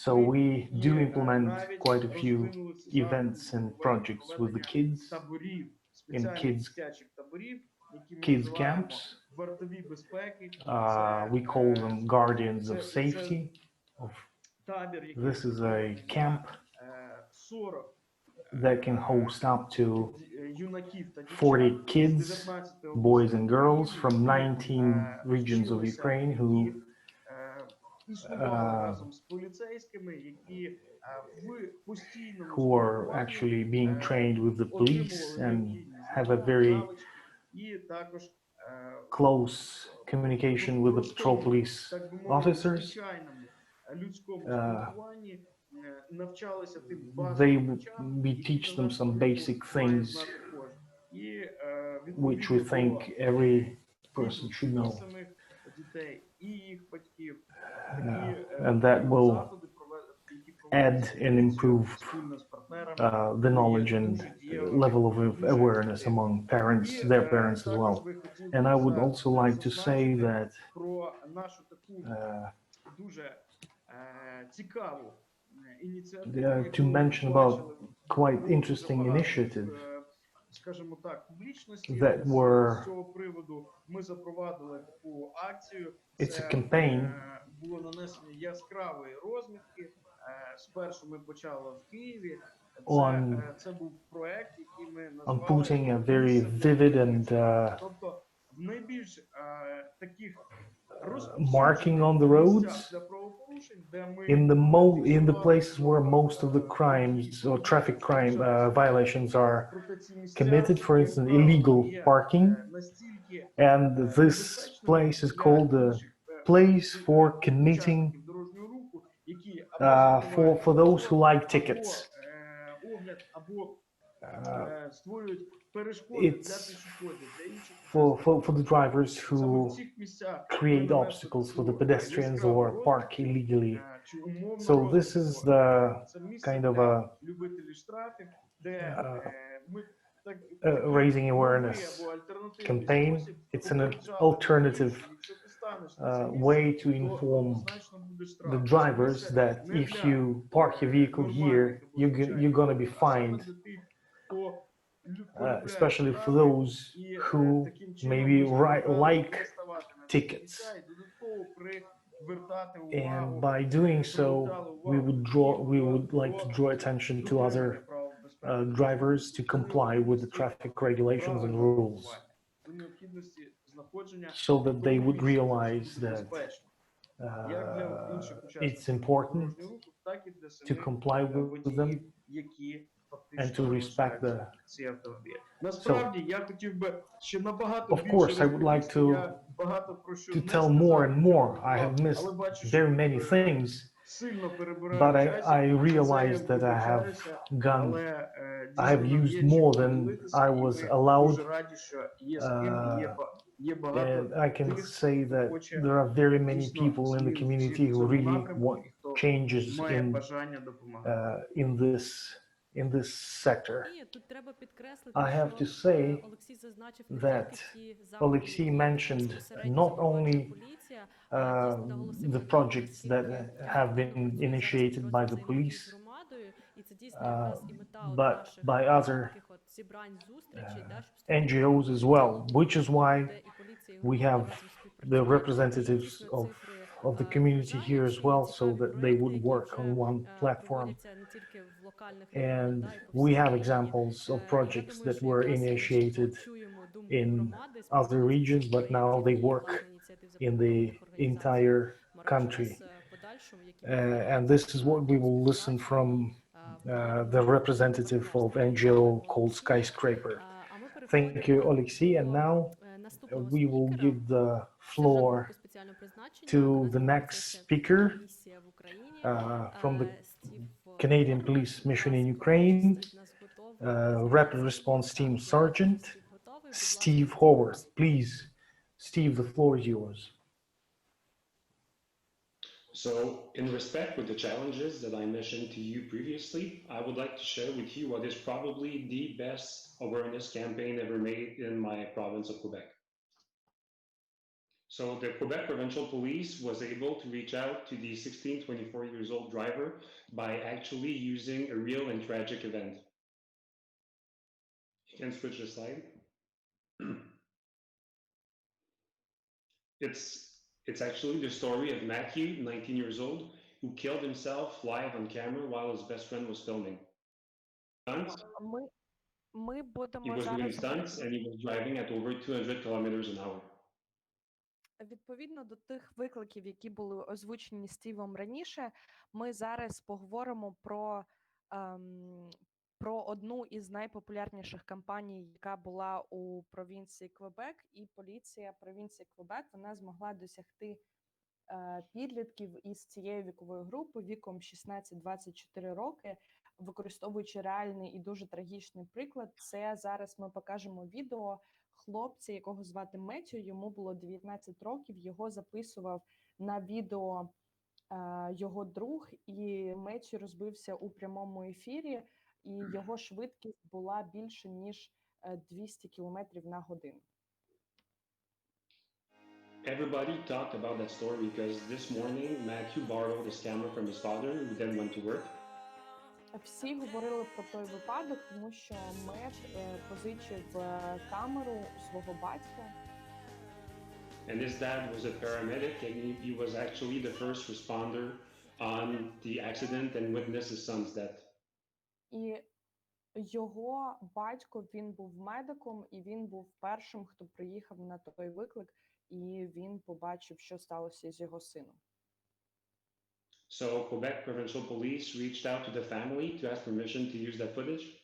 So we do implement quite a few events and projects with the kids in kids camps. We call them guardians of safety. This is a camp that can host up to 40 kids, boys and girls from 19 regions of Ukraine who are actually being trained with the police and have a very close communication with the patrol police officers. We teach them some basic things which we think every person should know. And that will add and improve the knowledge and level of awareness among parents, their parents as well. And I would also like to say that to mention about quite interesting initiative that were, it's a campaign on putting a very vivid and marking on the roads in the places where most of the crimes or traffic crime violations are committed, for instance illegal parking, and this place is called the place for committing for those who like tickets. It's for the drivers who create obstacles for the pedestrians or park illegally. So this is the kind of a raising awareness campaign. It's an alternative way to inform the drivers that if you park your vehicle here, you're going to be fined. Especially for those who maybe like tickets. And by doing so, we would like to draw attention to other drivers to comply with the traffic regulations and rules, so that they would realize that it's important to comply with them and to respect the. So, of course, I would like to tell more and more. I have missed very many things,
сильно перебираю
But
в часі.
I
За це я
realized that I have
вибачаюся,
gone,
але
I have
дійсно нам
used
є чим
more than
поділитися,
I
і
was
ми
allowed.
дуже раді, що є з ким, є
And
багато
I can
тих,
say
хто
that
хоче
there are very many
дійсно
people in the
змін
community
в
who
цьому
really
напрямку
want
і хто
changes
має бажання допомагати.
in this sector.
І тут треба підкреслити,
I have
що
to say
Олексій зазначив не
that
тільки ті заходи,
Олексій
які
mentioned
безпосередньо
not
запроваджує
only
поліція, а дійсно наголосив
the
на тому,
projects
наскільки
that have been
ефективно працює зараз
initiated by
підрозділ
the
взаємодії
police,
з громадою, і це дійсно якраз і мета от
but
наших
by other
таких от зібрань, зустрічей, да, щоб створити
NGOs as well, which is why
де і поліція, і
we
громада
have
разом
the
співпрацюють. І
representatives
дійсно
of
цифри
the community here as
вражаючі,
well, so
цікаві
that they
проекти,
would
які
work
вже
on one platform.
проводяться не тільки в локальних регіонах,
And
да, і по
we
всій
have
країні.
examples of
Я
projects
думаю,
that
що
were
якраз ми
initiated
почуємо думку
in
громади з
other
приводу
regions,
цих
but now
проєктів
they
і,
work
власне, ініціатив
in the
закордонних організацій.
entire
Ми раді
country.
вас в подальшому, які
And this is what we will listen from the representative of NGO called Skyscraper. Thank you, Олексій. And now we will give the floor to the next speaker from the Canadian Police Mission in Ukraine, Rapid Response Team Sergeant, Steve Horwat. Please, Steve, the floor is yours.
So, in respect with the challenges that I mentioned to you previously, I would like to share with you what is probably the best awareness campaign ever made in my province of Quebec. So the Quebec Provincial Police was able to reach out to the 16-24 years old driver by actually using a real and tragic event. You can switch the slide. It's actually the story of Matthew, 19 years old, who killed himself live on camera while his best friend was filming. Stunts.
Ми
He
будемо
was doing
зараз
stunts and he was driving at over 200 kilometers an hour.
відповідно до тих викликів, які були озвучені Стівом раніше. Ми зараз поговоримо про одну із найпопулярніших кампаній, яка була у провінції Квебек, і поліція провінції Квебек, вона змогла досягти підлітків із цієї вікової групи віком 16-24 роки, використовуючи реальний і дуже трагічний приклад. Це зараз ми покажемо відео хлопця, якого звати Меттю, йому було 19 років, його записував на відео його друг, і Меттю розбився у прямому ефірі, і його швидкість була більше, ніж 200 км на годину.
Everybody talked about that story because this morning Matthew borrowed his camera from his father, who then went to work.
Всі говорили про той випадок, тому що Мет позичив камеру у свого батька.
And his dad was a paramedic, and he was actually the first responder on the accident and witnessed his son's death.
І його батько, він був медиком, і він був першим, хто приїхав на той виклик, і він побачив, що сталося з його сином.
So Quebec Provincial Police reached out to the family to ask permission to use that footage.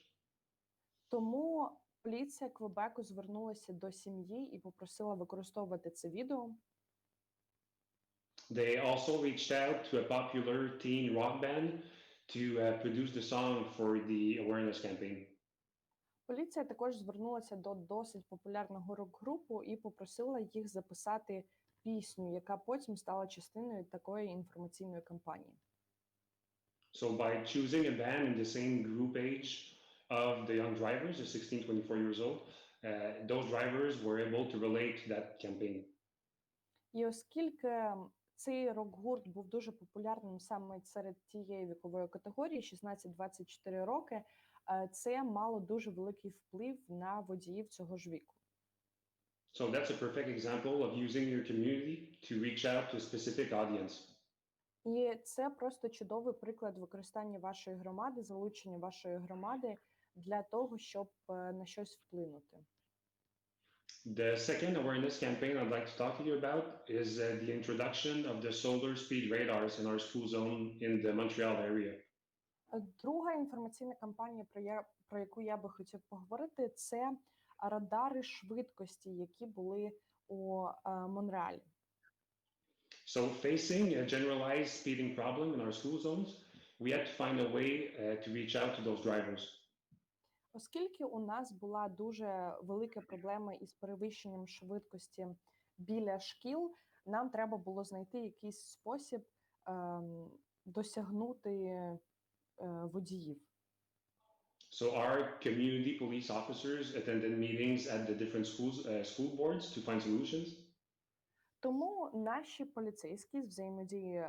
Тому поліція Квебеку звернулася до сім'ї і попросила використовувати це відео.
They also reached out to a popular teen rock band to produce the song for the awareness campaign.
Поліція також звернулася до досить популярного рок-групу і попросила їх записати пісню, яка потім стала частиною такої інформаційної кампанії.
So by choosing a band in the same group age of the young drivers, the 16-24 years old, those drivers were able to relate to that campaign.
І оскільки цей рок-гурт був дуже популярним саме серед тієї вікової категорії, 16-24 роки, це мало дуже великий вплив на водіїв цього ж віку.
So that's a perfect example of using your community to reach out to a specific audience.
І це просто чудовий приклад використання вашої громади, залучення вашої громади для того, щоб на щось вплинути.
The second awareness campaign I'd like to talk to you about is the introduction of the solar speed radars in our school zone in the Montreal area.
Друга інформаційна кампанія, про яку я би хотів поговорити, це радари швидкості, які були у Монреалі.
So facing a generalized speeding problem in our school zones, we had to find a way to reach out to those drivers.
Оскільки у нас була дуже велика проблема із перевищенням швидкості біля шкіл, нам треба було знайти якийсь спосіб досягнути водіїв.
So our community police officers attended meetings at the different school boards to find solutions.
Тому наші поліцейські з взаємодії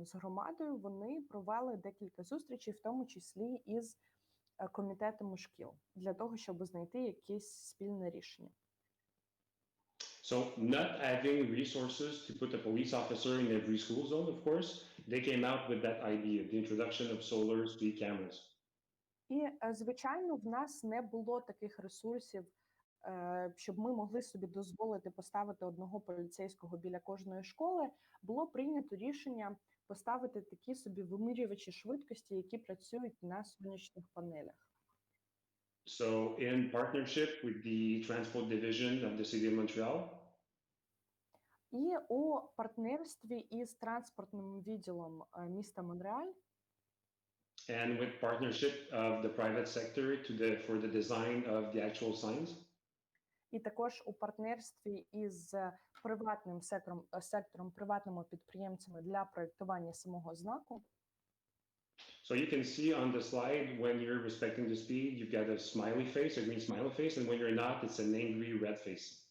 з громадою, вони провели декілька зустрічей, в тому числі із комітетами шкіл, для того, щоб знайти якесь спільне рішення.
So not having resources to put a police officer in every school zone, of course, they came out with that idea, the introduction of solar speed cameras.
І, звичайно, в нас не було таких ресурсів, щоб ми могли собі дозволити поставити одного поліцейського біля кожної школи. Було прийнято рішення поставити такі собі вимірювачі швидкості, які працюють на сонячних панелях.
So in partnership with the transport division of the city of Montreal,
І у партнерстві із транспортним відділом міста Монреаль
and with partnership of the private sector for the design of the actual signs,
і також у партнерстві із приватним сектором приватними підприємцями для проєктування самого знаку.
so you can see on the slide when you're respecting the speed, you've got a smiley face, a green smiley face, and when you're not, it's an angry red face.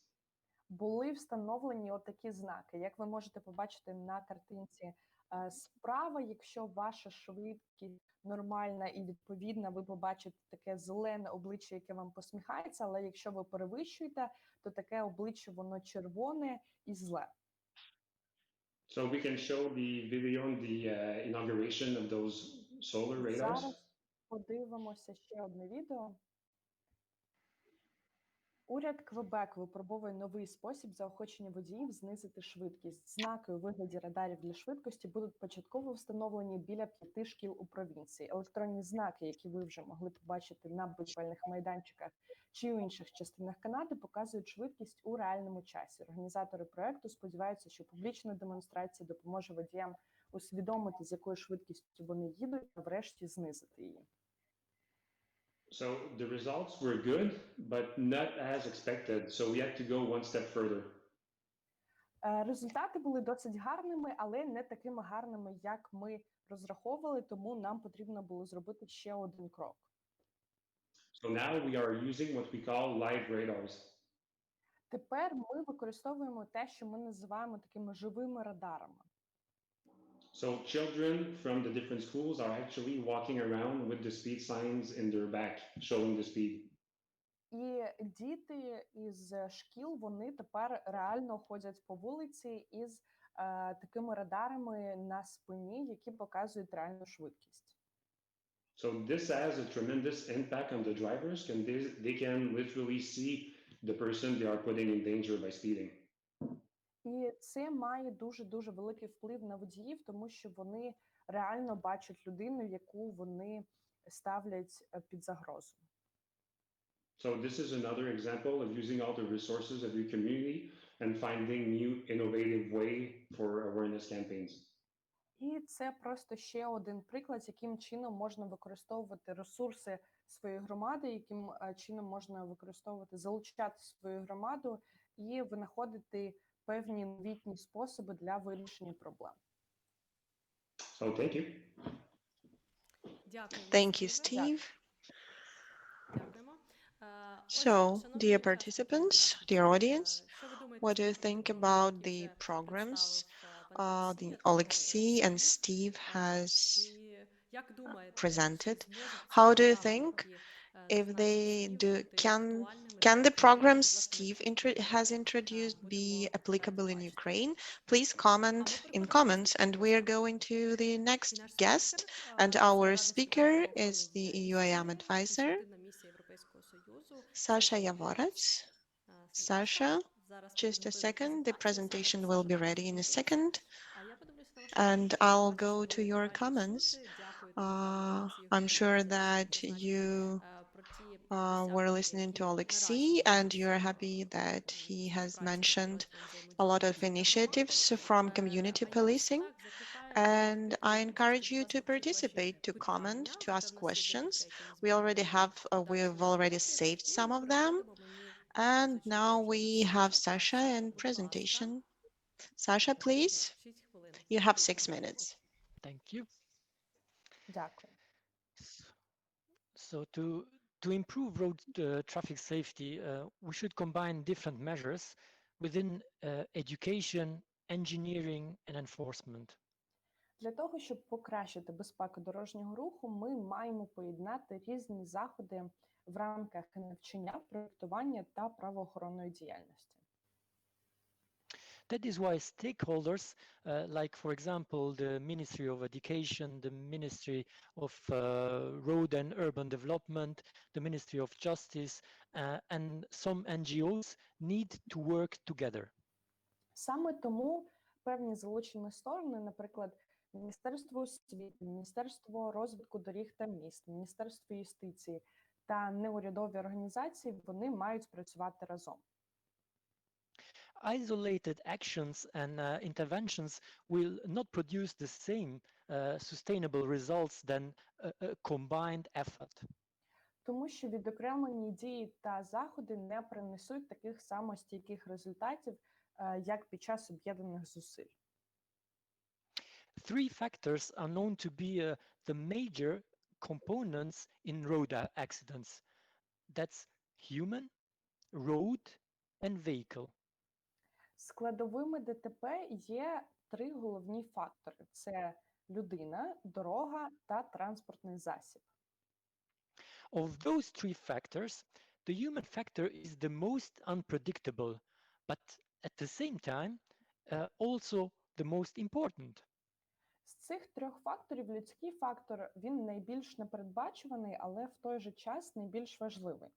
Були встановлені отакі знаки. Як ви можете побачити на картинці справа, якщо ваша швидкість нормальна і відповідна, ви побачите таке зелене обличчя, яке вам посміхається, але якщо ви перевищуєте, то таке обличчя, воно червоне і зле.
So we can show the video on the inauguration of those solar radars.
Зараз подивимося ще одне відео. Уряд Квебек випробовує новий спосіб заохочення водіїв знизити швидкість. Знаки у вигляді радарів для швидкості будуть початково встановлені біля 5 шкіл у провінції. Електронні знаки, які ви вже могли побачити на будівельних майданчиках чи у інших частинах Канади, показують швидкість у реальному часі. Організатори проекту сподіваються, що публічна демонстрація допоможе водіям усвідомити, з якою швидкістю вони їдуть, та врешті знизити її.
So the results were good, but not as expected. So we had to go one step further.
Результати були досить гарними, але не такими гарними, як ми розраховували, тому нам потрібно було зробити ще один крок.
So now we are using what we call live radars.
Тепер ми використовуємо те, що ми називаємо такими живими радарами.
So children from the different schools are actually walking around with the speed signs in their back, showing the speed.
І діти із шкіл, вони тепер реально ходять по вулиці із такими радарами на спині, які показують реальну швидкість.
So this has a tremendous impact on the drivers, and they can literally see the person they are putting in danger by speeding.
І це має дуже-дуже великий вплив на водіїв, тому що вони реально бачать людину, яку вони ставлять під загрозу.
So this is another example of using all the resources of your community and finding new innovative way for awareness campaigns.
І це просто ще один приклад, яким чином можна використовувати ресурси своєї громади, яким чином можна використовувати, залучати свою громаду і винаходити певні новітні способи для вирішення проблем.
So thank you.
Дякуємо,
Thank you,
Стіве.
Steve.
Дякуємо.
So,
Шановні
dear
учасники,
participants, dear audience,
що ви думаєте
what do you
про
think
програми,
about
які
the
вже
programs
представив
the
пан
Олексій and Steve has
І як думаєте,
presented?
чи зможуть ці
How do you
програми,
think
які
if
зараз
they
існують,
do,
бути
can
актуальними
the
для
programs
власне,
Steve
яких
has
ми,
introduced be
будемо
applicable in
бачити?
Ukraine? Please comment in comments, and we are going to the
І
next
наш
guest,
спікер,
and
це
our
радник
speaker
правоохоронних
is the
дій
EUAM
Місії,
advisor,
Консультативна місія Європейського Союзу,
Sasha
Яворац.
Яворац.
Саша,
Sasha,
зараз
just a
презентуємо
second, the
презентацію,
presentation
зараз
will be
Саша
ready in a
презентується.
second,
А я подивлюся на ваші
and
коментарі,
I'll
бачу,
go
що
to
ви
your
раді
comments.
чути. Дякую тобі, пане Олексію,
I'm
за
sure
ваші
that
зазначення
you
про ті
We're listening to Олексій, and you're happy that he has mentioned a lot of initiatives from community policing. And I encourage you to participate, to comment, to ask questions. We've already saved some of them. And now we have Sasha and presentation. Sasha, please. You have 6 minutes.
Thank you.
Дякую.
So to improve road traffic safety, we should combine different measures within education, engineering, and enforcement.
Для того, щоб покращити безпеку дорожнього руху, ми маємо поєднати різні заходи в рамках навчання, проєктування та правоохоронної діяльності.
That is why stakeholders, like for example, the Ministry of Education, the Ministry of Road and Urban Development, the Ministry of Justice, and some NGOs need to work together.
Саме тому певні залучені сторони, наприклад, Міністерство освіти, Міністерство розвитку доріг та міст, Міністерство юстиції та неурядові організації, вони мають працювати разом.
Isolated actions and interventions will not produce the same sustainable results than a combined effort.
Тому що відокремлені дії та заходи не принесуть таких самостійких результатів, як під час об'єднаних зусиль.
Three factors are known to be the major components in road accidents. That's human, road, and vehicle.
Складовими ДТП є 3 головні фактори. Це людина, дорога та транспортний засіб.
Of those three factors, the human factor is the most unpredictable, but at the same time, also the most important.
З цих 3 факторів людський фактор, він найбільш непередбачуваний, але в той же час найбільш важливий.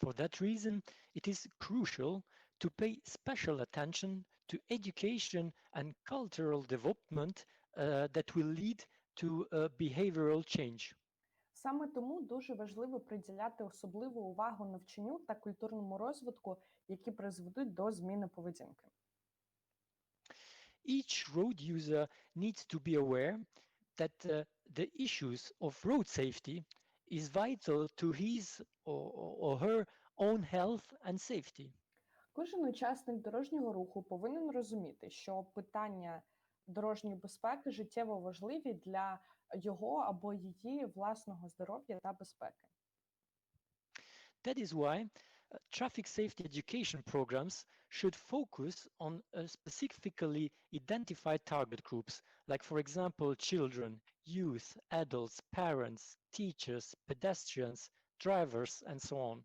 For that reason, it is crucial to pay special attention to education and cultural development that will lead to behavioral change.
Саме тому дуже важливо приділяти особливу увагу навчанню та культурному розвитку, які призведуть до зміни поведінки.
Each road user needs to be aware that the issues of road safety is vital to his or her own health and safety.
Кожен учасник дорожнього руху повинен розуміти, що питання дорожньої безпеки життєво важливі для його або її власного здоров'я та безпеки.
That is why traffic safety education programs should focus on specifically identified target groups, like for example, children, youth, adults, parents, teachers, pedestrians, drivers, and so on.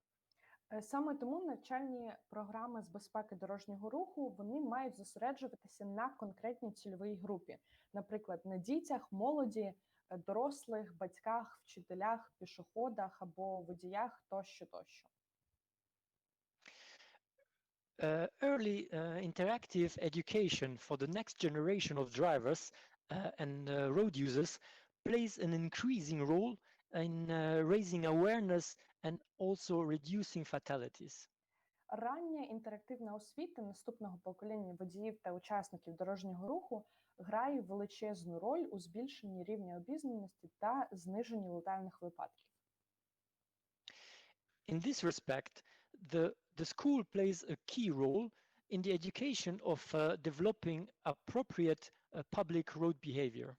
Саме тому навчальні програми з безпеки дорожнього руху, вони мають зосереджуватися на конкретній цільовій групі. Наприклад, на дітях, молоді, дорослих, батьках, вчителях, пішоходах або водіях тощо.
Early interactive education for the next generation of drivers and road users plays an increasing role in raising awareness and also reducing fatalities.
Рання інтерактивна освіта наступного покоління водіїв та учасників дорожнього руху грає величезну роль у збільшенні рівня обізнаності та зниженні летальних випадків.
In this respect, the school plays a key role in the education of developing appropriate public road behavior.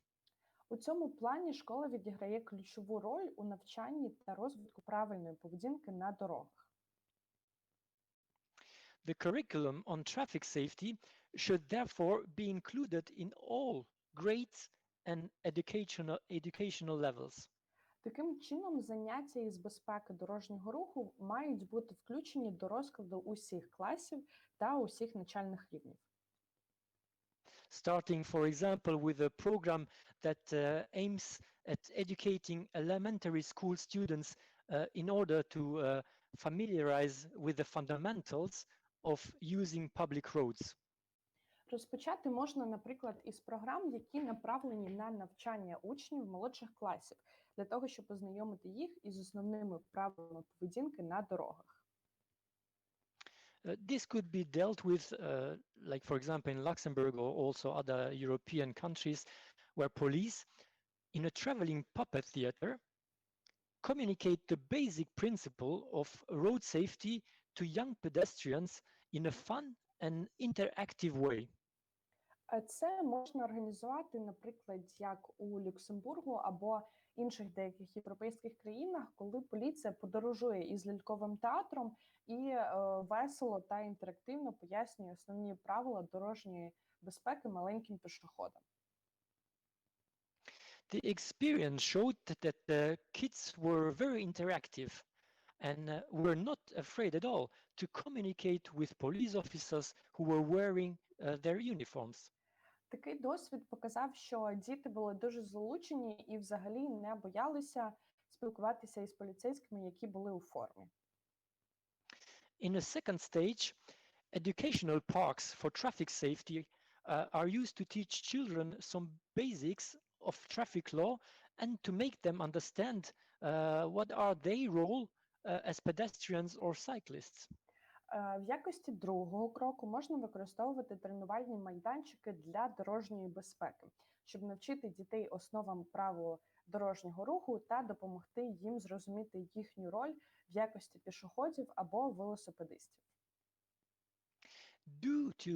У цьому плані школа відіграє ключову роль у навчанні та розвитку правильної поведінки на дорогах.
The curriculum on traffic safety should therefore be included in all grades and educational levels.
Таким чином, заняття із безпеки дорожнього руху мають бути включені до розкладу усіх класів та усіх навчальних рівнів.
Starting, for example, with a program that aims at educating elementary school students in order to familiarize with the fundamentals of using public roads.
Розпочати можна, наприклад, із програм, які направлені на навчання учнів молодших класів. для того, щоб ознайомити їх із основними правилами поведінки на дорогах.
This could be dealt with, like for example in Luxembourg or also other European countries, where police in a traveling puppet theater communicate the basic principle of road safety to young pedestrians in a fun and interactive way.
Це можна організувати, наприклад, як у Люксембургу або інших деяких європейських країнах, коли поліція подорожує із ляльковим театром і весело та інтерактивно пояснює основні правила дорожньої безпеки маленьким пішоходам.
The experience showed that the kids were very interactive and were not afraid at all to communicate with police officers who were wearing their uniforms.
Такий досвід показав, що діти були дуже залучені і взагалі не боялися спілкуватися із поліцейськими, які були у формі.
In a second stage, educational parks for traffic safety are used to teach children some basics of traffic law and to make them understand what are their role as pedestrians or cyclists.
В якості другого кроку можна використовувати тренувальні майданчики для дорожньої безпеки, щоб навчити дітей основам правил дорожнього руху та допомогти їм зрозуміти їхню роль в якості пішоходів або велосипедистів.
Due to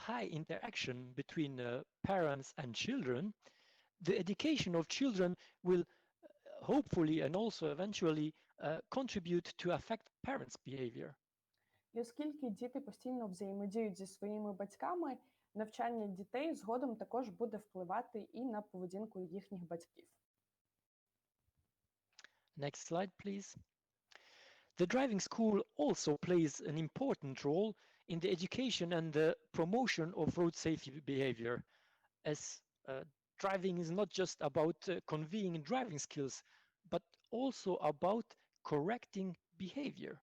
high interaction between parents and children, the education of children will hopefully and also eventually contribute to affect parents' behavior.
І оскільки діти постійно взаємодіють зі своїми батьками, навчання дітей згодом також буде впливати і на поведінку їхніх батьків.
Next slide, please. The driving school also plays an important role in the education and the promotion of road safety behavior, as driving is not just about conveying driving skills, but also about correcting behavior.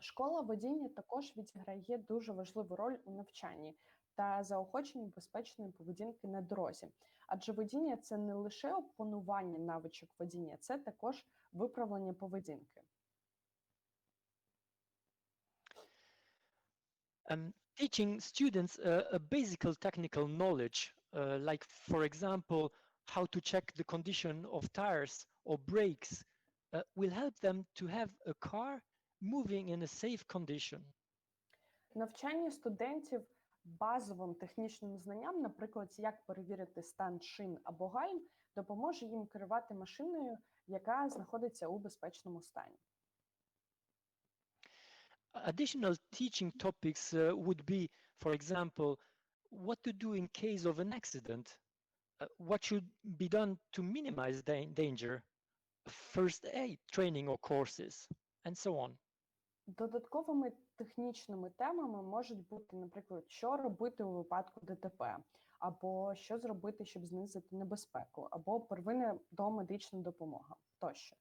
Школа водіння також відіграє дуже важливу роль у навчанні та заохоченні безпечної поведінки на дорозі. Адже водіння – це не лише опанування навичок водіння, це також виправлення поведінки.
Teaching students a basic technical knowledge, like for example, how to check the condition of tires or brakes, will help them to have a car moving in a safe condition.
Навчання студентів базовим технічним знанням, наприклад, як перевірити стан шин або гальм, допоможе їм керувати машиною, яка знаходиться у безпечному стані.
Additional teaching topics would be, for example, what to do in case of an accident, what should be done to minimize danger, first aid training or courses, and so on.
Додатковими технічними темами можуть бути, наприклад, що робити у випадку ДТП, або що зробити, щоб знизити небезпеку, або первинна домедична допомога, тощо.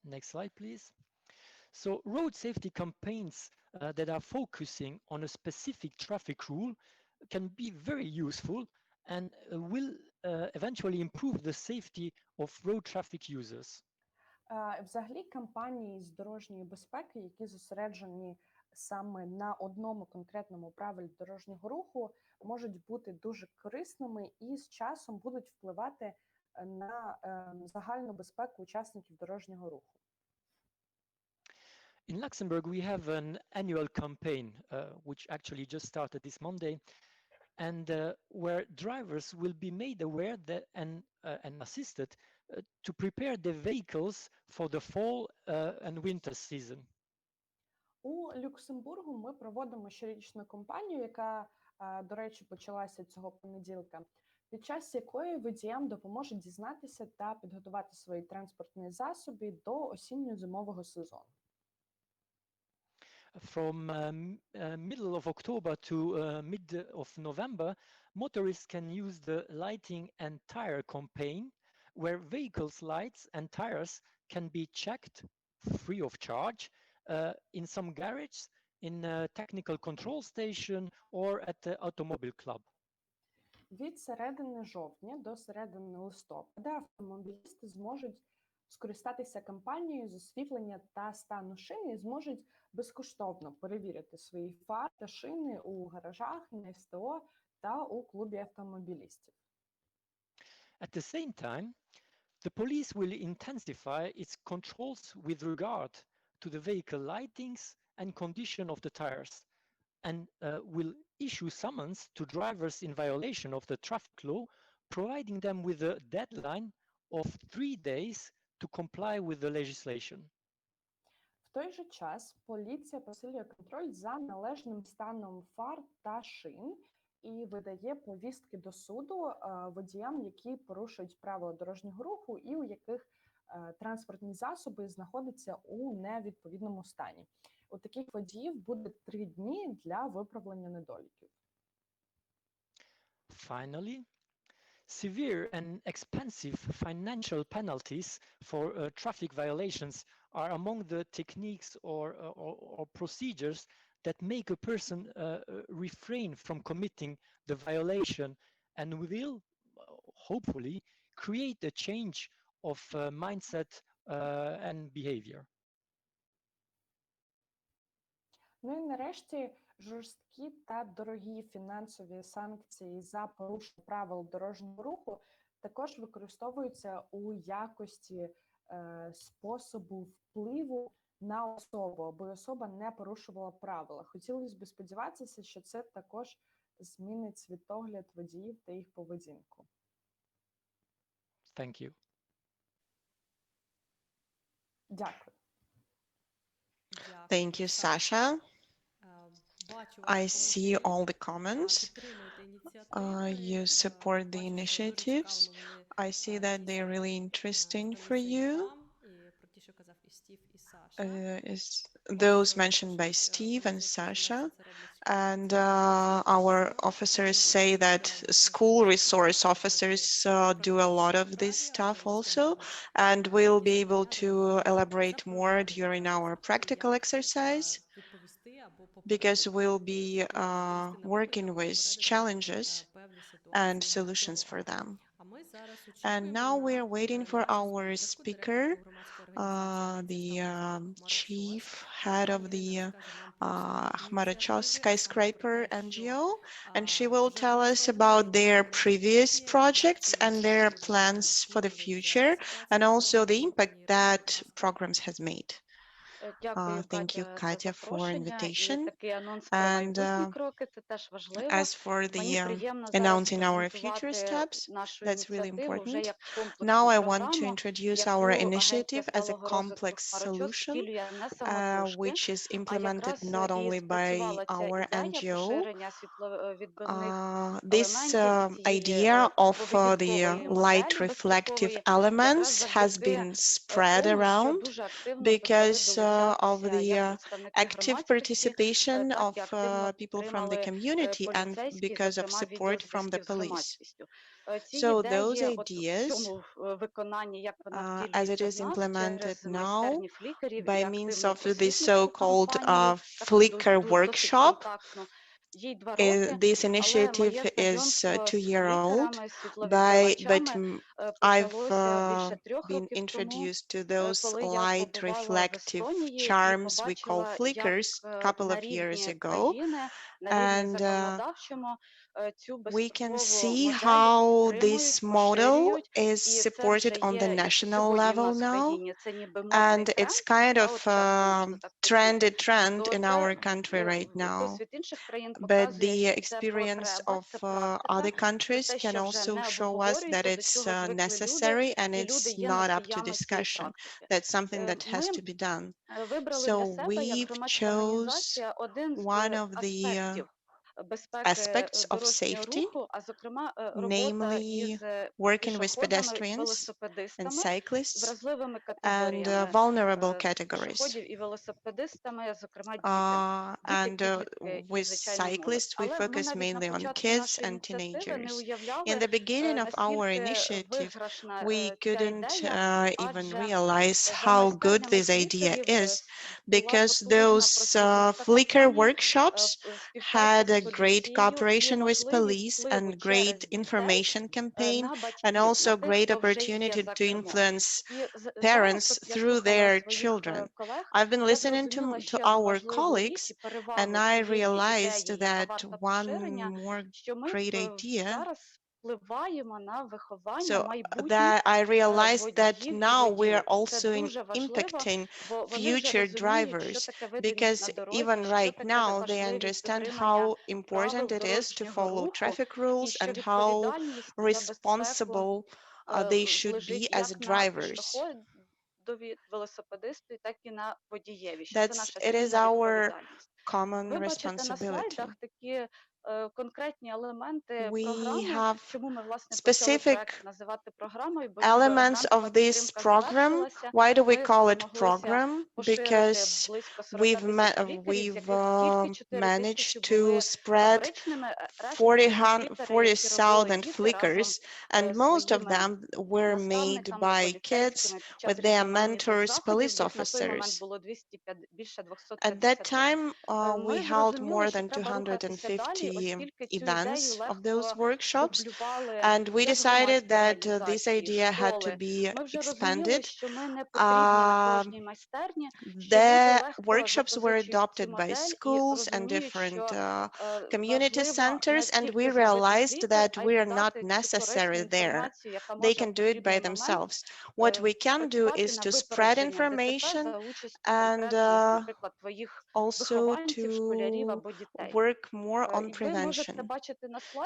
Next slide, please. So road safety campaigns that are focusing on a specific traffic rule can be very useful and will eventually improve the safety of road traffic users.
Взагалі, кампанії з дорожньої безпеки, які зосереджені саме на одному конкретному правилі дорожнього руху, можуть бути дуже корисними і з часом будуть впливати на загальну безпеку учасників дорожнього руху.
In Luxembourg, we have an annual campaign, which actually just started this Monday, and where drivers will be made aware that and assisted to prepare their vehicles for the fall and winter season.
У Люксембургу ми проводимо щорічну кампанію, яка, до речі, почалася цього понеділка, під час якої водіям допоможе дізнатися та підготувати свої транспортні засоби до осінньо-зимового сезону.
From middle of October to mid of November, motorists can use the lighting and tire campaign, where vehicles' lights and tires can be checked free of charge in some garage, in a technical control station, or at the automobile club.
Від середини жовтня до середини листопада автомобілісти зможуть скористатися кампанією з освітлення та стану шини і зможуть безкоштовно перевірити свої фари та шини у гаражах, на СТО та у клубі автомобілістів.
At the same time, the police will intensify its controls with regard to the vehicle lightings and condition of the tires, and will issue summons to drivers in violation of the traffic law, providing them with a deadline of 3 days to comply with the legislation.
В той же час поліція посилює контроль за належним станом фар та шин і видає повістки до суду водіям, які порушують правила дорожнього руху і у яких транспортні засоби знаходяться у невідповідному стані. У таких водіїв буде 3 дні для виправлення недоліків.
Finally, severe and expensive financial penalties for traffic violations are among the techniques or procedures that make a person refrain from committing the violation and will hopefully create a change of mindset and behavior.
Ну і нарешті жорсткі та дорогі фінансові санкції за порушення правил дорожнього руху також використовуються у якості способу впливу на особу, аби особа не порушувала правила. Хотілося б сподіватися, що це також змінить світогляд водіїв та їх поведінку.
Thank you.
Дякую.
Thank you, Sasha. I see all the comments. You support the initiatives. I see that they're really interesting for you. Those mentioned by Steve and Sasha. And our officers say that school resource officers do a lot of this stuff also, and we'll be able to elaborate more during our practical exercise, because we'll be working with challenges and solutions for them. And now we're waiting for our speaker, the chief head of the Хмарочос Skyscraper NGO, and she will tell us about their previous projects and their plans for the future, and also the impact that programs has made. Thank you, Katya, for invitation. And as for the announcing our future steps, that's really important. Now I want to introduce our initiative as a complex solution, which is implemented not only by our NGO. This idea of the light reflective elements has been spread around because of the active participation of people from the community and because of support from the police. So those ideas, as it is implemented now by means of the so-called Flickr workshop, this initiative is 2-year-old, but I've been introduced to those light reflective charms we call flickers a couple of years ago, and we can see how this model is supported on the national level now, and it's kind of a trend in our country right now. But the experience of other countries can also show us that it's necessary and it's not up to discussion. That's something that has to be done. So we've chose one of the aspects of safety, namely working with pedestrians and cyclists and vulnerable categories. And with cyclists, we focus mainly on kids and teenagers. In the beginning of our initiative, we couldn't even realize how good this idea is, because those Flickr workshops had a great cooperation with police and great information campaign, and also great opportunity to influence parents through their children. I've been listening to our colleagues, and I realized that one more great idea. So that I realized that now we are also impacting future drivers, because even right now they understand how important it is to follow traffic rules and how responsible they should be as drivers. It is our common responsibility. We have specific elements of this program. Why do we call it program? Because we've managed to spread 40,000 flickers, and most of them were made by kids with their mentors, police officers. At that time, we held more than 250 events of those workshops, and we decided that this idea had to be expanded. The workshops were adopted by schools and different community centers, and we realized that we are not necessary there. They can do it by themselves. What we can do is to spread information and also to work more on prevention.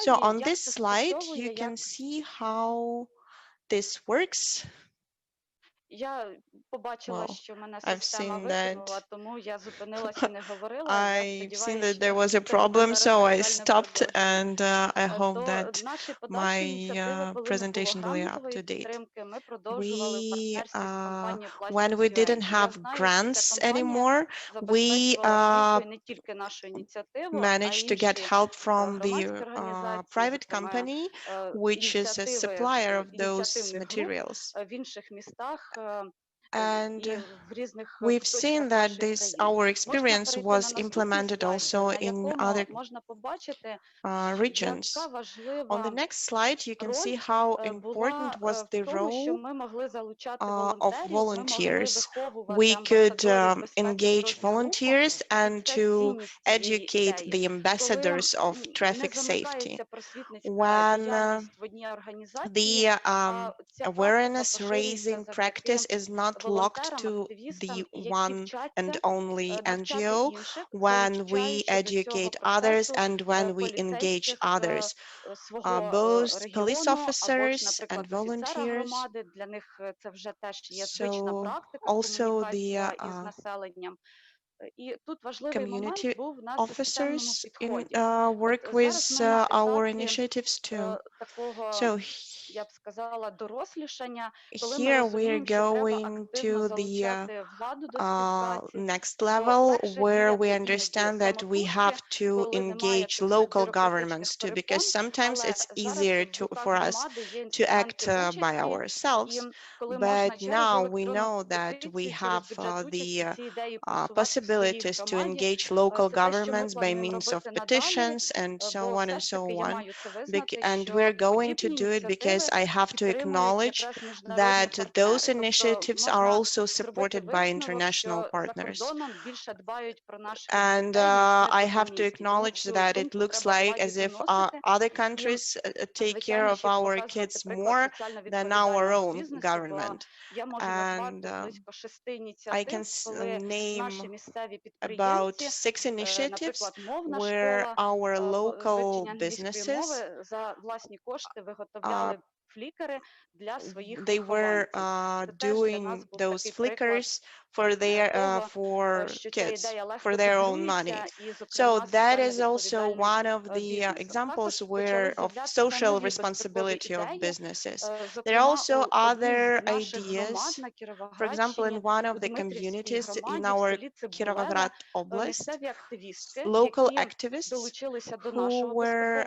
So on this slide, you can see how this works. Well, I've seen that there was a problem, so I stopped, and I hope that my presentation will be up to date. When we didn't have grants anymore, we managed to get help from the private company, which is a supplier of those materials. And we've seen that our experience was implemented also in other regions. On the next slide, you can see how important was the role of volunteers. We could engage volunteers and to educate the ambassadors of traffic safety. When the awareness raising practice is not locked to the one and only NGO, when we educate others and when we engage others, both police officers and volunteers, so also the community officers work with our initiatives too. So here we're going to the next level, where we understand that we have to engage local governments too, because sometimes it's easier for us to act by ourselves. But now we know that we have the possibilities to engage local governments by means of petitions and so on and so on. And we're going to do it because I have to acknowledge that those initiatives are also supported by international partners. And I have to acknowledge that it looks like as if other countries take care of our kids more than our own government. And I can name about 6 initiatives where our local businesses they were doing those flickers for kids, for their own money. So that is also one of the examples of social responsibility of businesses. There are also other ideas. For example, in one of the communities in our Kirovohrad Oblast, local activists who were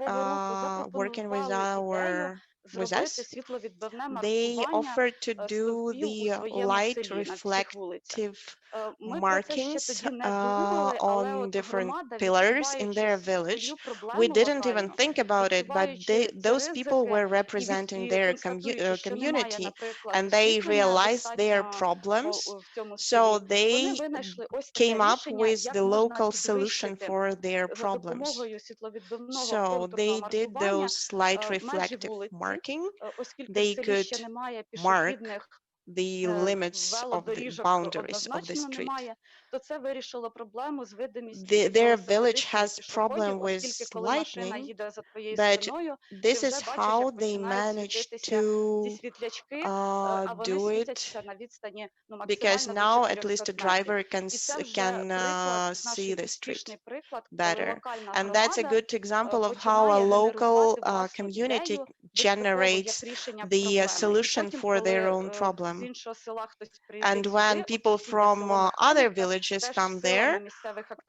working with our with
зробити
us.
світловідбивне
They
маркування
offered to do
стовпів у
the
своєму
light
селі на всіх вулицях.
reflective
Ми про це ще
markings
тоді не думали, але
on
от
different
громада,
pillars in
відчуваючи
their village.
свою
We
проблему
didn't even
локальну,
think about it, but
відчуваючи ці
those people
ризики
were
і
representing
і
their
констатуючи, що немає,
community,
наприклад,
and they
освітлення
realized their
достатньо
problems.
в цьому
So
селі,
they
вони винайшли ось таке
came up
рішення,
with
як
the
можна
local solution
підвищити
for their
за
problems.
допомогою світловідбивного
So
контурного
they did
маркування
those light
межі
reflective
вулиці,
marking.
оскільки в
They
селі ще
could
немає
mark
пішохідних
the limits of the
велодоріжок,
boundaries of the
однозначно
street.
немає, то це вирішило проблему з видимістю
Their village
велосипедистів і
has problem
пішоходів, оскільки
with
коли машина
lightning,
їде за твоєю
but
спиною,
this
ти
is
вже бачиш,
how
як
they
починають
managed
світитися ці
to
світлячки, а вони
do it,
світяться на відстані
because
максимально
now
вище
at least
300
the
метрів.
driver can
І це вже
can
приклад,
see
наш
the street
успішний приклад, коли
better.
локальна
And that's a
громада
good example of how a
починає
local
генерувати власну
community
ідею безстроково як
generates
рішення
the
проблеми. І
solution
потім,
for their
коли
own
з
problem.
іншого села хтось
And
приїздить
when
сюди,
people
сусіднє
from
село
other
Михайлівка
villages
теж
come
силами
there,
місцевих активістів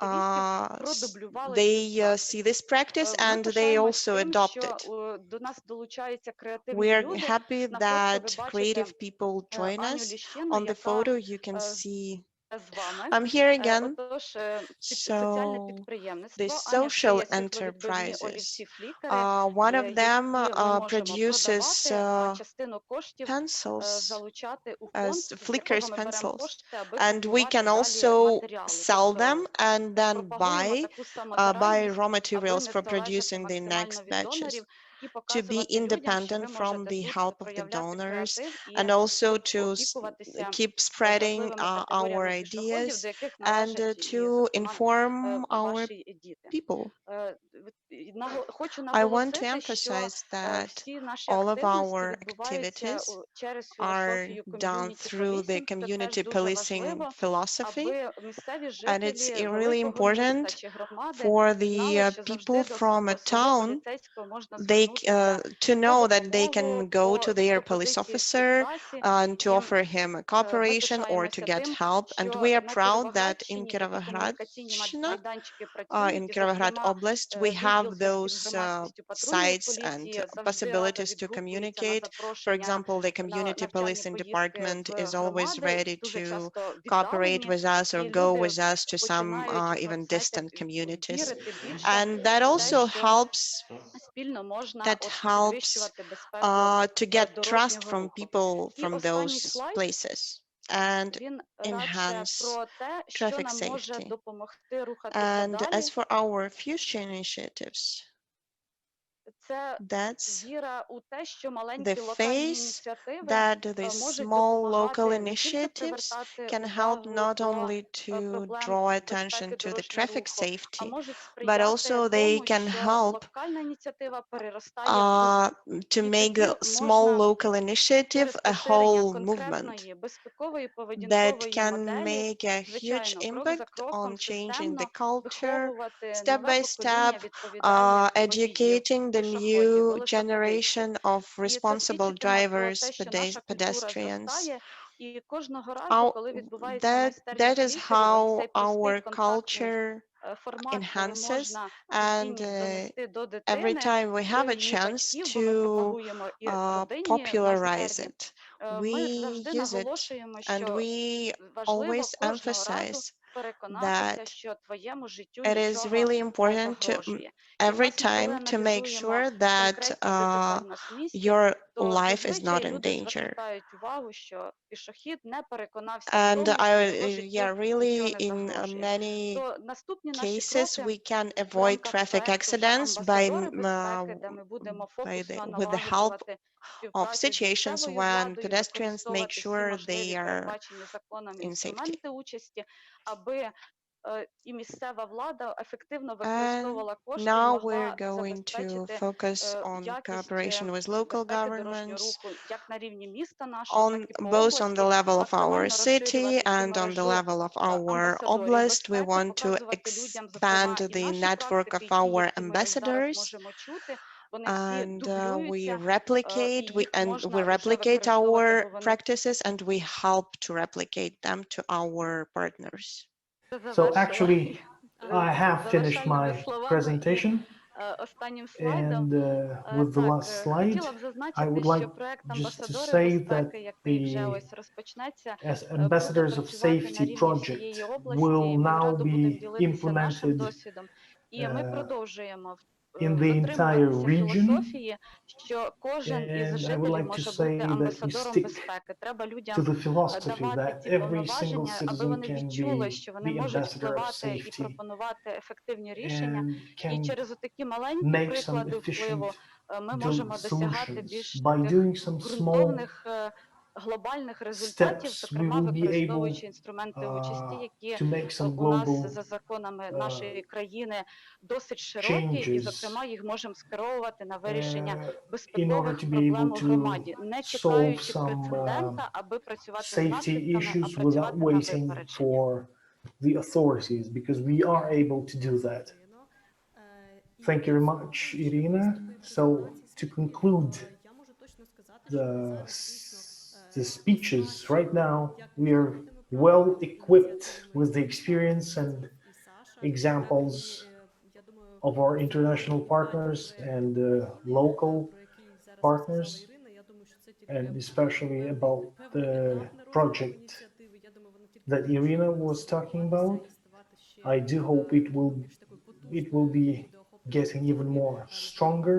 they
продублювали цю
see
практику.
this practice
Ми
and they
пишаємось
also
тим,
adopt
що
it.
до нас долучаються креативні
We're
люди.
happy
На фото ви
that
бачите
creative people join
Аню
us.
Ліщину,
On the
яка
photo, you can see
з вами.
I'm here again.
Отож, соціальне
So
підприємництво.
the
Аня шиє
social
світловідбивні
enterprises,
олівці флікери,
one of them
які ми можемо
produces
продавати, а частину коштів
pencils
залучати у фонд,
as
з
flickers
якого ми беремо
pencils,
кошти, аби
and we
купувати
can
далі
also
матеріали.
sell them
Тобто
and then
пропагуємо
buy
таку самодорадність,
raw
аби
materials
не
for
залежати
producing the
максимально
next
від
batches,
донорів і
to be
показувати людям, що ви
independent from
можете
the
тут
help of the
проявляти
donors,
креатив і
and also to
опікуватися
keep spreading
вразливими
our
категоріями пішоходів,
ideas
до яких
and
належать і,
to
зокрема,
inform our
ваші діти.
people.
Хочу
I want to
наголосити, що
emphasize that
всі наші
all of
активності
our
відбуваються
activities
через
are
філософію
done
community
through the
policing. Це теж
community
дуже
policing
важливо,
philosophy,
аби місцеві
and it's
жителі
really
великого міста
important
чи громади
for the
знали, що
people
завжди
from a
до свого
town
поліцейського можна
they
звернутися
to
по
know that they can
допомогу,
go to
по
their police
пропозиції
officer
співпраці.
and to
І
offer him a
ми
cooperation or to
пишаємося
get
тим,
help. And
що
we are
на
proud that in
Кіровоградщині такі комунікаційні
Kировогradщина,
майданчики працюють,
in
і,
Kirovohrad
зокрема,
Oblast, we
відділ
have
зв'язків
those
з громадськістю патрульної
sites and
поліції завжди радо
possibilities to
відгукується на
communicate. For
запрошення
example, the
на
community
навчальні
policing
поїздки
department
в
is always
громади,
ready
дуже
to
часто
cooperate
віддалені,
with us or
і
go
люди
with us to some
починають,
even
знаєте,
distant communities.
вірити більше
And that
в те,
also
що
helps
спільно можна
that
от
helps
підвищувати безпеку
to get trust
дорожнього
from
руху.
people
І
from
останній
those
слайд,
places and
він радше
enhance
про те, що
traffic
нам може
safety.
допомогти рухатися
And
далі.
as for our future initiatives,
Це
that's
віра у те, що
the
маленькі локальні
phase
ініціативи
that the
можуть
small local
допомагати не тільки
initiatives
привертати
can help
увагу
not
до
only to
проблем
draw
безпеки
attention to the
дорожнього
traffic
руху, а
safety,
можуть
but
сприяти
also they
тому,
can
що
help
локальна ініціатива переростає в групу.
to
І
make
тоді
a small
можна
local initiative
через
a
поширення
whole movement
конкретної безпекової
that
поведінкової
can
моделі,
make a huge
звичайно, крок за
impact
кроком,
on changing
системно
the culture,
виховувати
step
нове
by
покоління
step,
відповідальних водіїв,
educating the
пішоходів,
new
велосипедистів.
generation of
І це
responsible
свідчитиме про
drivers,
те, що наша культура
pedestrians.
зростає, і кожного разу, коли відбувається
That
майстерність
is
лідерів, ось
how
цей простий
our
контактний
culture
формат, коли
enhances,
можна цю
and
цінність донести до
every
дитини,
time we
до
have a
її
chance
батьків, бо ми
to
пропагуємо і родинні
popularize
майстерні,
it,
ми
we
завжди
use it,
наголошуємо,
and
що
we
важливо
always
кожного разу
emphasize
переконатися,
that
що твоєму життю
it is
нічого
really
не
important to
загрожує. І,
every
власне, коли
time to make
аналізуємо
sure that
конкретні ДТП в нас в місті,
your
то
life is
зазвичай
not in
люди
danger.
звертають увагу, що пішохід не переконався в
And
тому, що його
yeah,
життю
really,
нічого не
in
загрожує.
many
То наступні наші
cases,
кроки
we can
в
avoid
рамках
traffic
проекту вже
accidents by,
амбасадори безпеки, де ми будемо фокусно
with the help
налагоджувати
of
співпрацю з
situations
місцевою
when
владою,
pedestrians make
використовувати всі
sure
можливі
they are
передбачені законом
in safety.
інструменти участі, аби і місцева влада ефективно
And
використовувала кошти і
now
могла
we're going to
забезпечити
focus on
якість
cooperation with local
безпеки дорожнього
governments,
руху як на рівні міста нашого, так і по
both on the
області,
level of our
максимально
city
розширювати цю
and on the
мережу
level of our
амбасадорів
oblast. We
безпеки,
want to
показувати людям, зокрема,
expand
і
the
наші
network of
практики, і ті,
our
які ми зараз
ambassadors,
можемо чути, вони всі
and
дублюються,
we replicate,
і їх
we
можна вже
replicate
використовувати,
our
бо вони
practices, and we help to replicate them to our partners.
So actually, I have finished
завершальними
my
словами.
presentation.
останнім слайдом.
With the last slide,
Хотіла б
I
зазначити,
would
що
like
проект
just to
амбасадори
say
безпеки,
that
який вже
the
ось розпочнеться,
as
буде
Ambassadors of
працювати на
Safety
рівні всієї
project
області,
will
і ми
now
радо будемо
be
ділитися нашим
implemented
досвідом. І ми продовжуємо
in the entire
дотримуватися
region.
філософії, що кожен із
And I would
жителів
like to
може
say
бути
that we
амбасадором
stick
безпеки. Треба
to
людям
the philosophy
давати
that
ті
every single
повноваження, аби
citizen
вони
can
відчули,
be
що вони
the
можуть
ambassador of
впливати і
safety
пропонувати ефективні рішення.
and
І
can
через такі маленькі
make some
приклади впливу
efficient
ми можемо досягати
solutions.
більш
By
таких
doing some small
ґрунтовних глобальних результатів,
steps, we
зокрема
will be able
використовуючи інструменти участі, які
to make some
у нас
global
за законами нашої країни досить широкі, і,
changes
зокрема, їх можемо скеровувати на вирішення
in order
безпекових
to be
проблем
able
у
to
громаді, не
solve
чекаючи
some
прецедента, аби працювати з
safety
наслідками, а
issues without
працювати на
waiting
випередження.
for the authorities, because we are able to do that. Thank you very much, Irina. So to conclude the speeches, right now we are well equipped with the experience and examples of our international partners and local partners, and especially about the project that Irina was talking about. I do hope it will be getting even more stronger,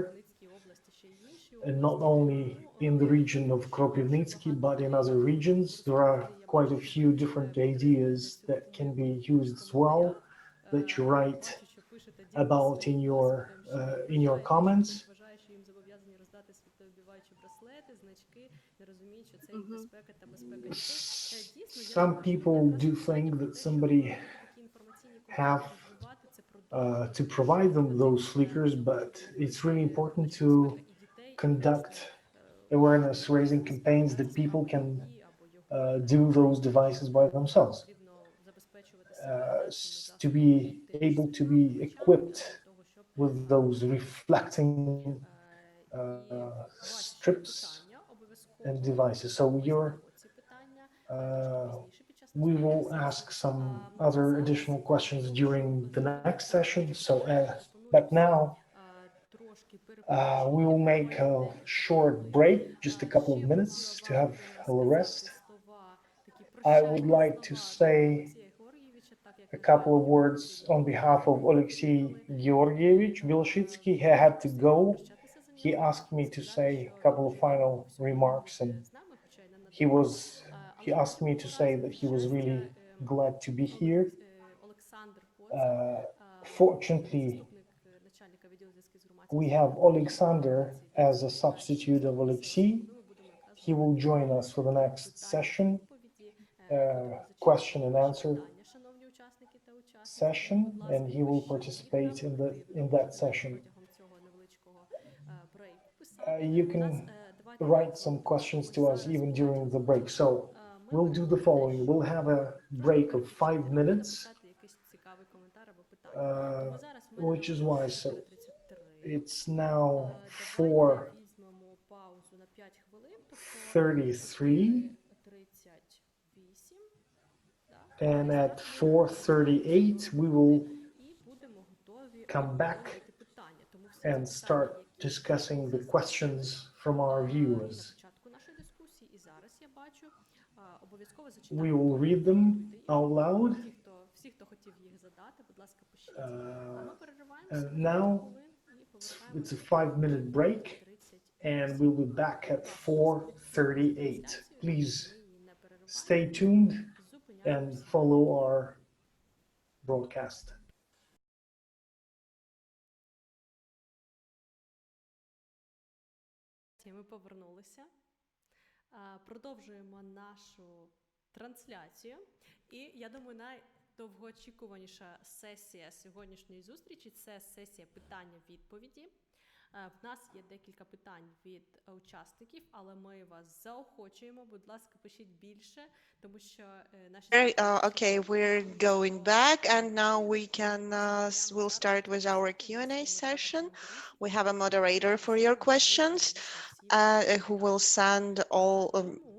and not only in the region of Kropivnitsky, but in other regions. There are quite a few different ideas that can be used as well, that you write about in your comments. Some people do think that somebody have to provide them those flickers, but it's really important to conduct awareness raising campaigns that people can do those devices by themselves. To be able to be equipped with those reflecting strips and devices. So we will ask some other additional questions during the next session. So, but now we will make a short break, just a couple of minutes to have a rest. I would like to say a couple of words on behalf of Olексій Georgievich Білошицький. He had to go. He asked me to say a couple of final remarks, and he asked me to say that he was really glad to be here. Fortunately, we have Alexander as a substitute of Олексій. He will join us for the next session, question and answer session, and he will participate in that session. You can write some questions to us even during the break. So we'll do the following. We'll have a break of 5 minutes, which is why. So it's now 4:33, and at 4:38 we will come back and start discussing the questions from our viewers. We will read them out loud. And now it's a 5-minute break, and we'll be back at 4:38. Please stay tuned and follow our broadcast.
Ми повернулися. Продовжуємо нашу трансляцію. І я думаю, найдовгоочікуваніша сесія сьогоднішньої зустрічі – це сесія питання-відповіді. В нас є декілька питань від учасників, але ми вас заохочуємо. Будь ласка, пишіть більше, тому що наші...
Okay, we're going back, and now we'll start with our Q&A session. We have a moderator for your questions, who will send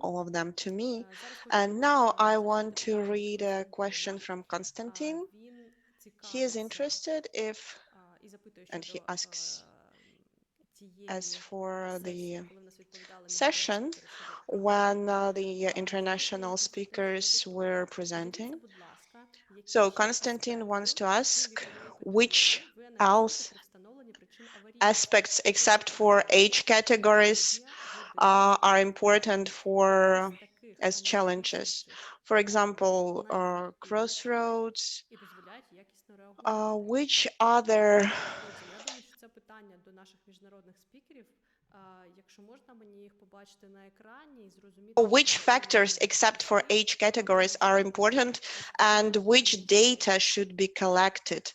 all of them to me. And now I want to read a question from Konstantin. He is interested if And he asks, as for the session when the international speakers were presenting. So Konstantin wants to ask which else aspects except for age categories are important for as challenges. For example, crossroads, which other
Отже, я думаю, що це питання до наших міжнародних спікерів. Якщо можна мені їх побачити на екрані і зрозуміти,
which factors except for age categories are important and which data should be collected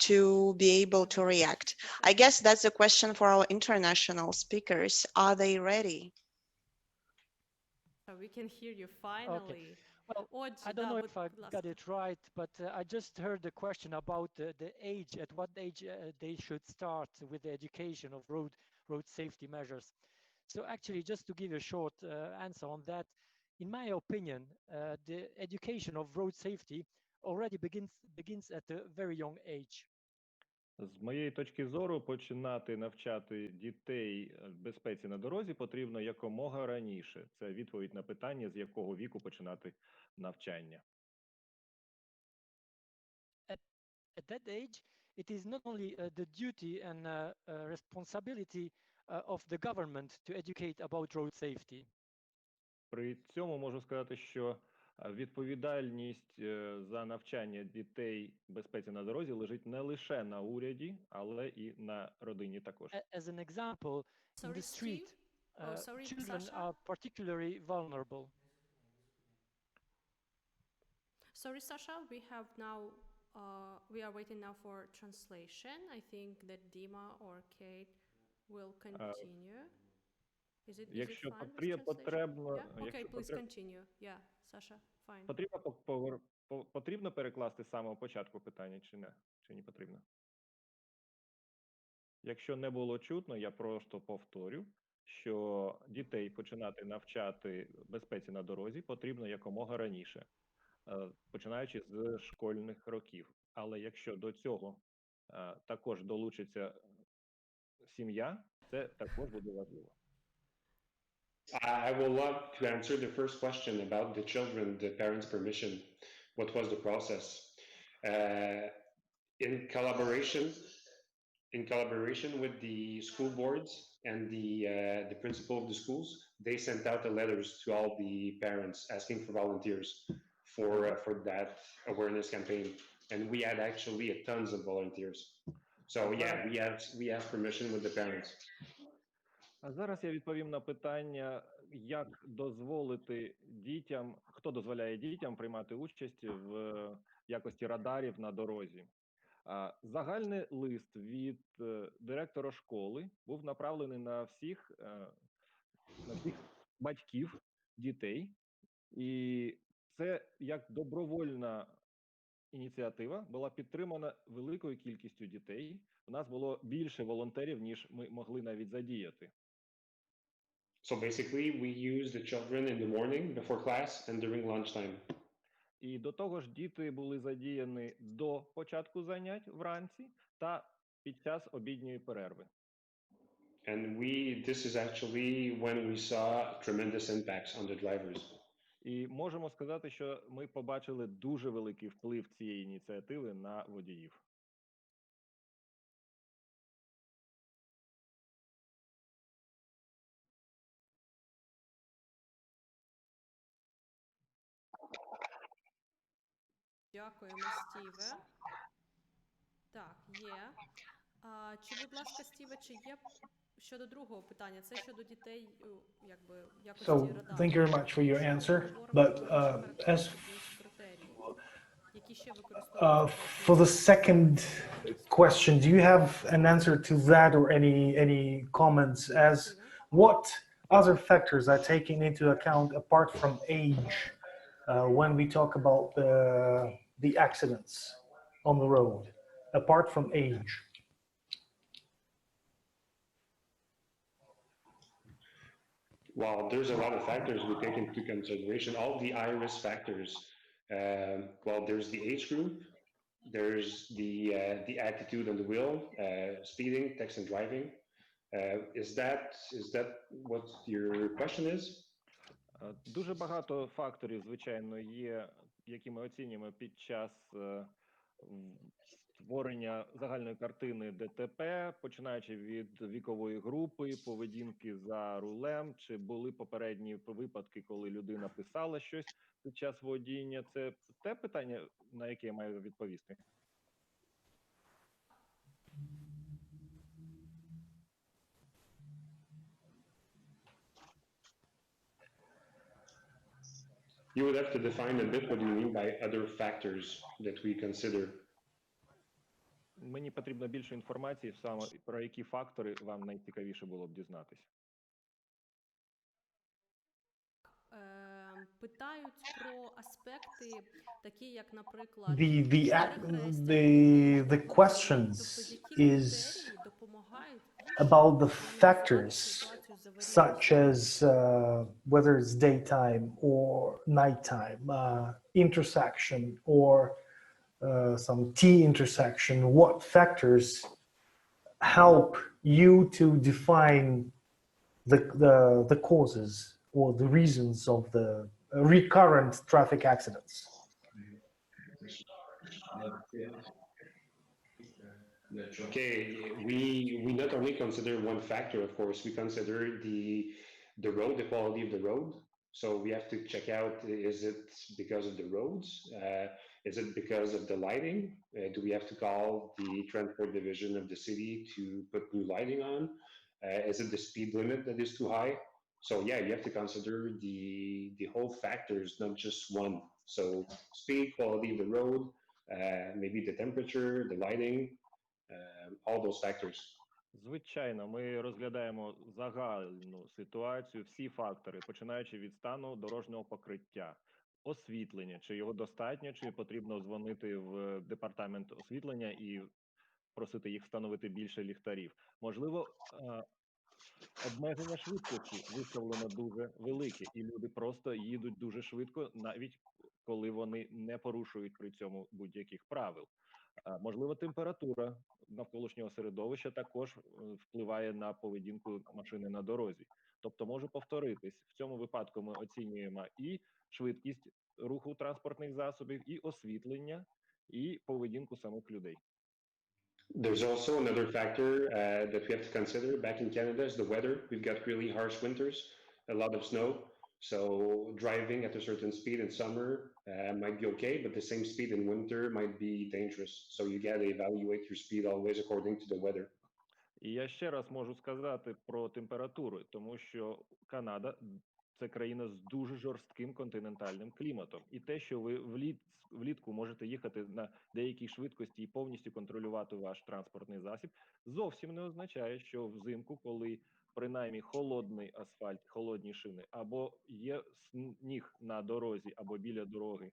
to be able to react. I guess that's a question for our international speakers. Are they ready?
we can hear you finally.
Okay. Well,
Отже,
I don't know if I
будь ласка.
got it right, but I just heard the question about the age, at what age they should start with the education of road safety measures. So actually, just to give a short answer on that, in my opinion, the education of road safety already begins at a very young age.
З моєї точки зору, починати навчати дітей безпеці на дорозі потрібно якомога раніше. Це відповідь на питання, з якого віку починати навчання.
At that age, it is not only the duty and responsibility of the government to educate about road safety.
При цьому можу сказати, що відповідальність за навчання дітей безпеці на дорозі лежить не лише на уряді, але і на родині також.
As an example, in the street, children are particularly vulnerable.
Sorry, Sasha, we are waiting now for translation. I think that Dima or Kate will continue.
Якщо потрібно...
Okay, please continue. Yeah, Sasha, fine.
Потрібно перекласти з самого початку питання, чи не потрібно? Якщо не було чутно, я просто повторю, що дітей починати навчати безпеці на дорозі потрібно якомога раніше, починаючи з школьних років. Але якщо до цього також долучиться сім'я, це також буде важливо.
I would love to answer the first question about the children, the parents' permission. What was the process? In collaboration with the school boards and the principal of the schools, they sent out the letters to all the parents asking for volunteers for that awareness campaign, and we had actually tons of volunteers. So yeah, we asked permission with the parents.
А зараз я відповім на питання, як дозволити дітям, хто дозволяє дітям приймати участь в якості радарів на дорозі. Загальний лист від директора школи був направлений на всіх батьків дітей, і це як добровольна ініціатива була підтримана великою кількістю дітей. У нас було більше волонтерів, ніж ми могли навіть задіяти.
So basically, we use the children in the morning before class and during lunchtime.
І до того ж, діти були задіяні до початку занять вранці та під час обідньої перерви.
And this is actually when we saw tremendous impacts on the drivers.
І можемо сказати, що ми побачили дуже великий вплив цієї ініціативи на водіїв.
Дякуємо, Стіве. Так, є. Чи, будь ласка, Стіве, чи є щодо другого питання? Це щодо дітей, якби, якості
So,
радару.
thank you very much for your answer. But as for the second question, do you have an answer to that or any comments as what other factors are taken into account apart from age when we talk about the accidents on the road, apart from age?
Well, there's a lot of factors we take into consideration. All the high-risk factors. Well, there's the age group. there's the attitude on the wheel, speeding, text and driving. Is that what your question is?
Дуже багато факторів, звичайно, є, які ми оцінюємо під час створення загальної картини ДТП, починаючи від вікової групи, поведінки за рулем, чи були попередні випадки, коли людина писала щось під час водіння. Це те питання, на яке я маю відповісти?
You would have to define a bit what you mean by other factors that we consider.
Мені потрібно більше інформації саме про які фактори вам найцікавіше було б дізнатися.
Питають про аспекти, такі як, наприклад,
The questions is about the factors such as whether it's daytime or nighttime, intersection or some T intersection. What factors help you to define the causes or the reasons of the recurrent traffic accidents?
Okay, we not only consider one factor, of course, we consider the road, the quality of the road. So we have to check out, is it because of the roads? Is it because of the lighting? Do we have to call the transport division of the city to put new lighting on? Is it the speed limit that is too high? So yeah, you have to consider the whole factors, not just one. So speed, quality of the road, maybe the temperature, the lighting, all those factors.
Звичайно, ми розглядаємо загальну ситуацію, всі фактори, починаючи від стану дорожнього покриття, освітлення, чи його достатньо, чи потрібно дзвонити в департамент освітлення і просити їх встановити більше ліхтарів. Можливо, обмеження швидкості виставлено дуже велике, і люди просто їдуть дуже швидко, навіть коли вони не порушують при цьому будь-яких правил. Можливо, температура навколишнього середовища також впливає на поведінку машини на дорозі. Тобто, можу повторитись, в цьому випадку ми оцінюємо і швидкість руху транспортних засобів, і освітлення, і поведінку самих людей.
There's also another factor that we have to consider back in Canada is the weather. We've got really harsh winters, a lot of snow. So driving at a certain speed in summer might be okay, but the same speed in winter might be dangerous. So you got to evaluate your speed always according to the weather.
І я ще раз можу сказати про температуру, тому що Канада – це країна з дуже жорстким континентальним кліматом. І те, що ви влітку можете їхати на деякій швидкості і повністю контролювати ваш транспортний засіб, зовсім не означає, що взимку, коли принаймні холодний асфальт, холодні шини, або є сніг на дорозі, або біля дороги,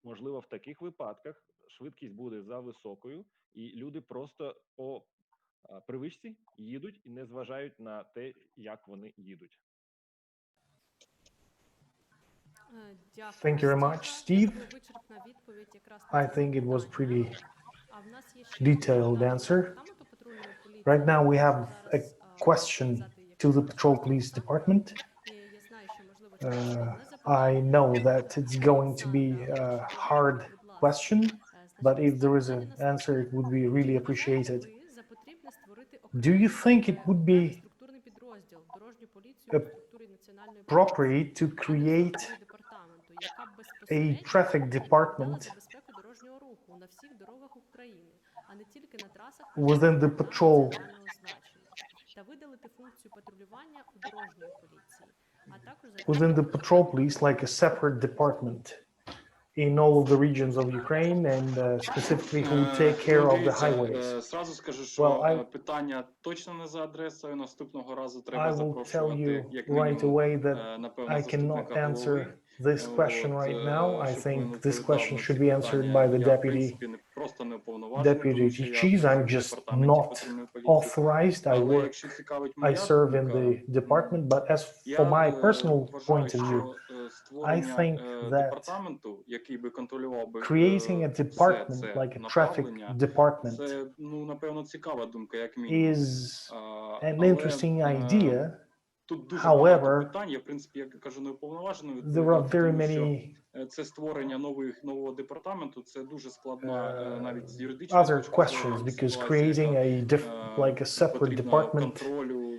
можливо, в таких випадках швидкість буде за високою, і люди просто по привичці їдуть і не зважають на те, як вони їдуть.
Thank you very much, Steve. I think it was pretty detailed answer. Right now we have a question to the Patrol Police Department. I know that it's going to be a hard question, but if there is an answer, it would be really appreciated. Do you think it would be appropriate to create a traffic department within the patrol police, like a separate department in all of the regions of Ukraine and specifically who take care of the highways?
Зразу скажу, що питання точно не за адресою. Наступного разу треба запрошувати як мінімум,
I cannot answer this question right now. I think this question should be answered by the deputy chief. I'm just not authorized. I serve in the department, but as for my personal point of view,
створення
think that
департаменту, який би контролював би
creating a
все
department,
це
like a traffic
направлення,
department,
це, ну, напевно, цікава думка, як мінімум.
is an
Але
interesting idea.
тут дуже багато
However,
питань. Я, в принципі, як кажу, не уповноважений
there are
відповідати,
very
тому що
many
це створення нового департаменту, це дуже складна навіть з юридичної
other
точки
questions,
зору
because
ситуація,
creating
яка,
a like a separate
потрібно
department
контролю,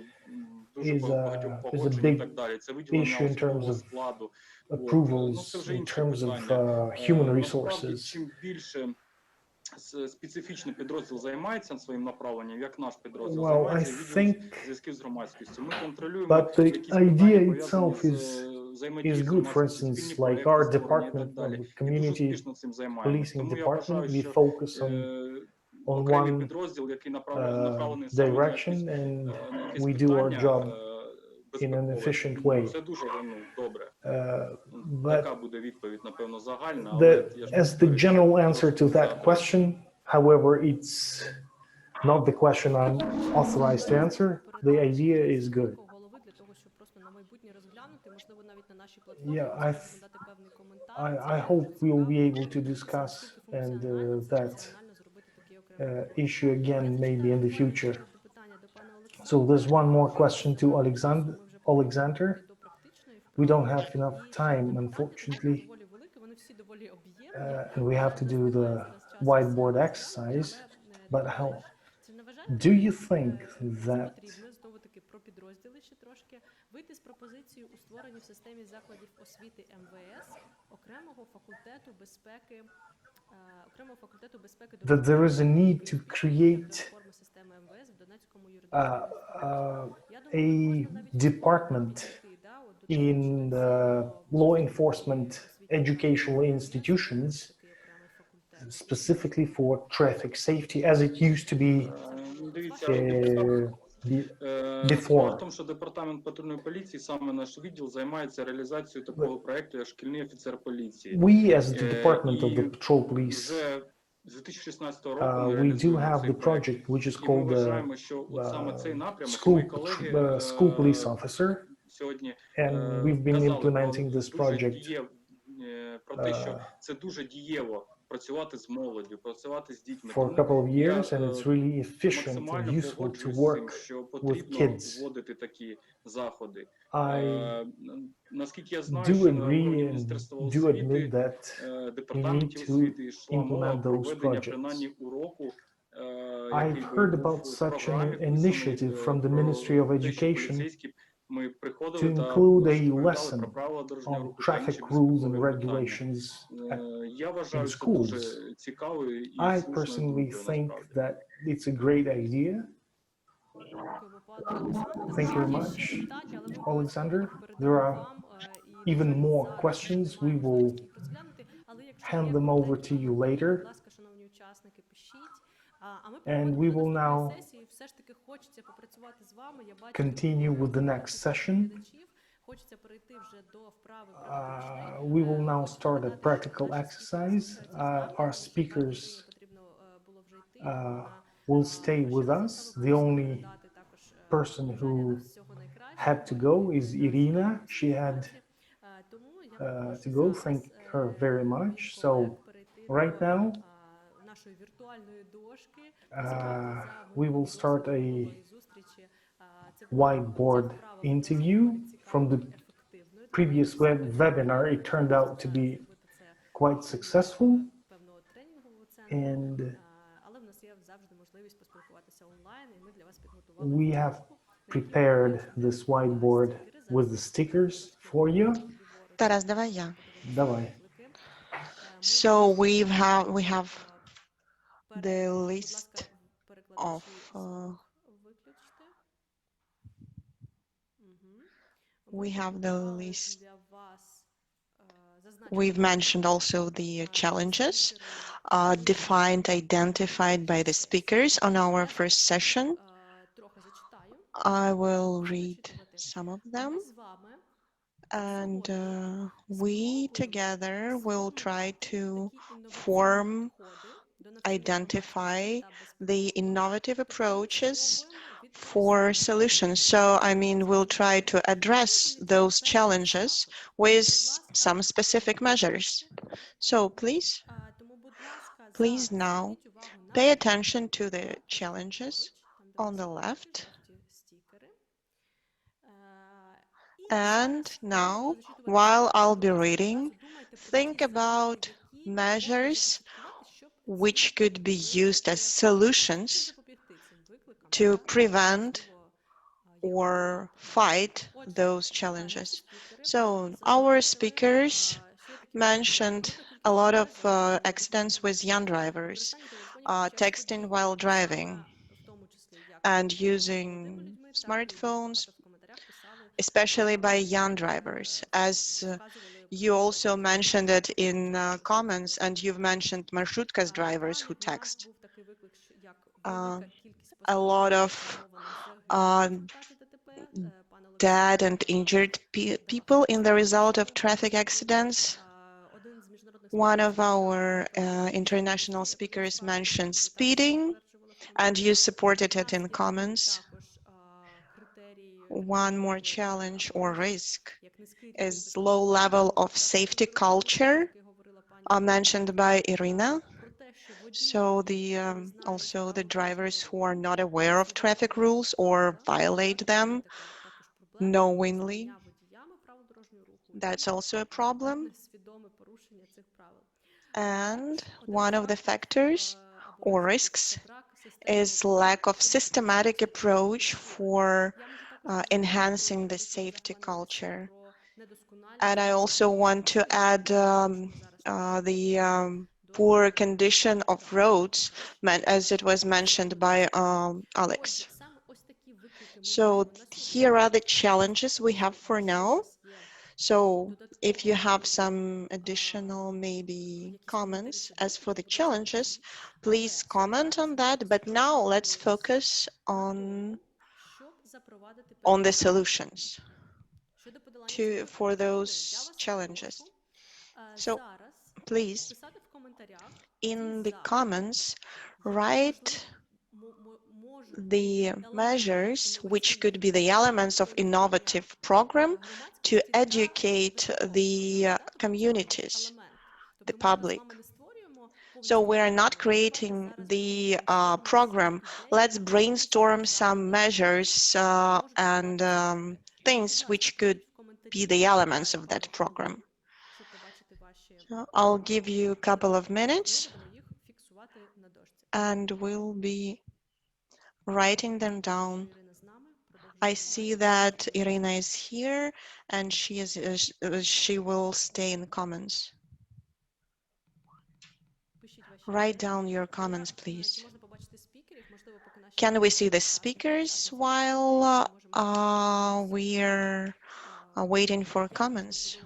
дуже
is
багатьох
a
погоджень і
big
так далі. Це виділення
issue in terms
особового
of
складу. Ну,
approvals,
це вже
in
інше
terms of
питання.
human
Насправді,
resources.
чим більше специфічний підрозділ займається своїм направленням, як наш підрозділ
Well, I
займається відділом зв'язків з громадськістю. Ми контролюємо
But the
якісь
idea
питання,
itself
пов'язані з взаємодією
is
з
good. For
громадськістю,
instance,
спільні
like
проекти
our
створення і так
department,
далі.
of
І дуже
community
успішно цим займаємось.
policing
Тому я
department,
вважаю,
we
що
focus on
окремий
one
підрозділ, який направлений саме на
direction,
якісь
and
якесь
we do our
питання
job in an
безпекове.
efficient way.
Це дуже добре.
But
Така буде відповідь, напевно, загальна, але я ж
as the
повторюю,
general answer to
за
that
адресою.
question, however, it's not the question I'm authorized to answer. The idea is good.
Голови для того, щоб просто на майбутнє розглянути, можливо, навіть на нашій платформі
Yeah,
можна дати певний коментар.
I hope we'll be able to discuss and that issue again maybe in the future. So there's one more question to Alexander. We don't have enough time, unfortunately, and we have to do the whiteboard exercise. But how do you think that
про підрозділи ще трошки вийти з пропозицією у створенні в системі закладів освіти МВС окремого факультету безпеки
that there is a need to create
системи МВС в Донецькому юридичному
a department in the law enforcement educational institutions specifically for traffic safety as it used to be
Справа в тому, що департамент патрульної поліції, саме наш відділ, займається реалізацією такого проекту, як шкільний офіцер поліції.
We as the department of the patrol police,
вже з 2016 року
we do have the project which is called
вважаємо, що от саме цей напрямок,
school police officer,
сьогодні
and we've been implementing this project
про те, що це дуже дієво працювати з молоддю, працювати з дітьми.
for a couple of years, and it's really efficient and useful to work with kids.
Вводити такі заходи.
I
Наскільки я знаю,
do
що на
agree
уровні
and
Міністерства
do
освіти,
admit that we need
департаментів
to
освіти йшла мова
implement
про
those
проведення
projects.
принаймні уроку,
I've heard about such an initiative from the Ministry of Education to include a lesson on traffic rules and regulations in schools. I personally think that it's a great idea. Thank you very much, Alexander. There are even more questions. We will hand them over to you later. And we will now continue with the next session. We will now start a practical exercise. Our speakers will stay with us. The only person who had to go is Irina. She had to go. Thank her very much. So right now, we will start a whiteboard interview. From the previous webinar, it turned out to be quite successful, and we have prepared this whiteboard with the stickers for you.
Тарас, давай я.
Давай.
So we have the list of we've mentioned also the challenges defined, identified by the speakers on our first session. I will read some of them, and we together will try to identify the innovative approaches for solutions. So, I mean, we'll try to address those challenges with some specific measures. So please now pay attention to the challenges on the left. And now, while I'll be reading, think about measures which could be used as solutions to prevent or fight those challenges. So our speakers mentioned a lot of accidents with young drivers, texting while driving, and using smartphones, especially by young drivers. As you also mentioned it in comments, and you've mentioned marshrutkas drivers who text. A lot of dead and injured people in the result of traffic accidents. One of our international speakers mentioned speeding, and you supported it in comments. One more challenge or risk is low level of safety culture, mentioned by Irina. So also the drivers who are not aware of traffic rules or violate them knowingly, that's also a problem. And one of the factors or risks is lack of systematic approach for enhancing the safety culture. And I also want to add the poor condition of roads, as it was mentioned by Alex. So here are the challenges we have for now. So if you have some additional maybe comments as for the challenges, please comment on that. But now let's focus on the solutions for those challenges. So please, in the comments, write the measures which could be the elements of innovative program to educate the communities, the public. So we are not creating the program. Let's brainstorm some measures and things which could be the elements of that program. So I'll give you a couple of minutes and we'll be writing them down. I see that Irina is here and she will stay in the comments. Write down your comments, please. Can we see the speakers while we're waiting for comments?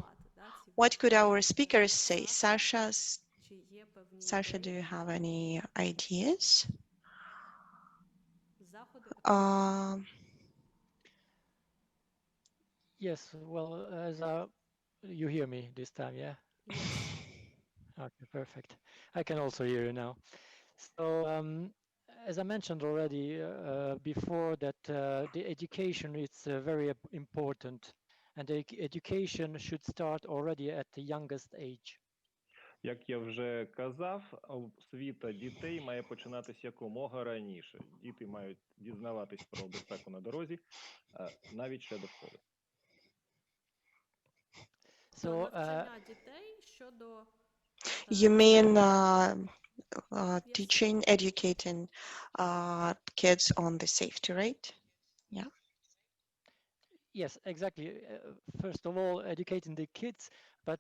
What could our speakers say? Sasha, do you have any ideas?
Yes, well, as you hear me this time, yeah?
Yes.
Okay, perfect. I can also hear you now. So, as I mentioned already before, that the education is very important, and the education should start already at the youngest age.
Як я вже казав, освіта дітей має починатися якомога раніше. Діти мають дізнаватись про безпеку на дорозі, навіть ще до школи.
So, навчання дітей щодо
You mean teaching, educating kids on the safety, right? Yeah.
Yes, exactly. First of all, educating the kids, but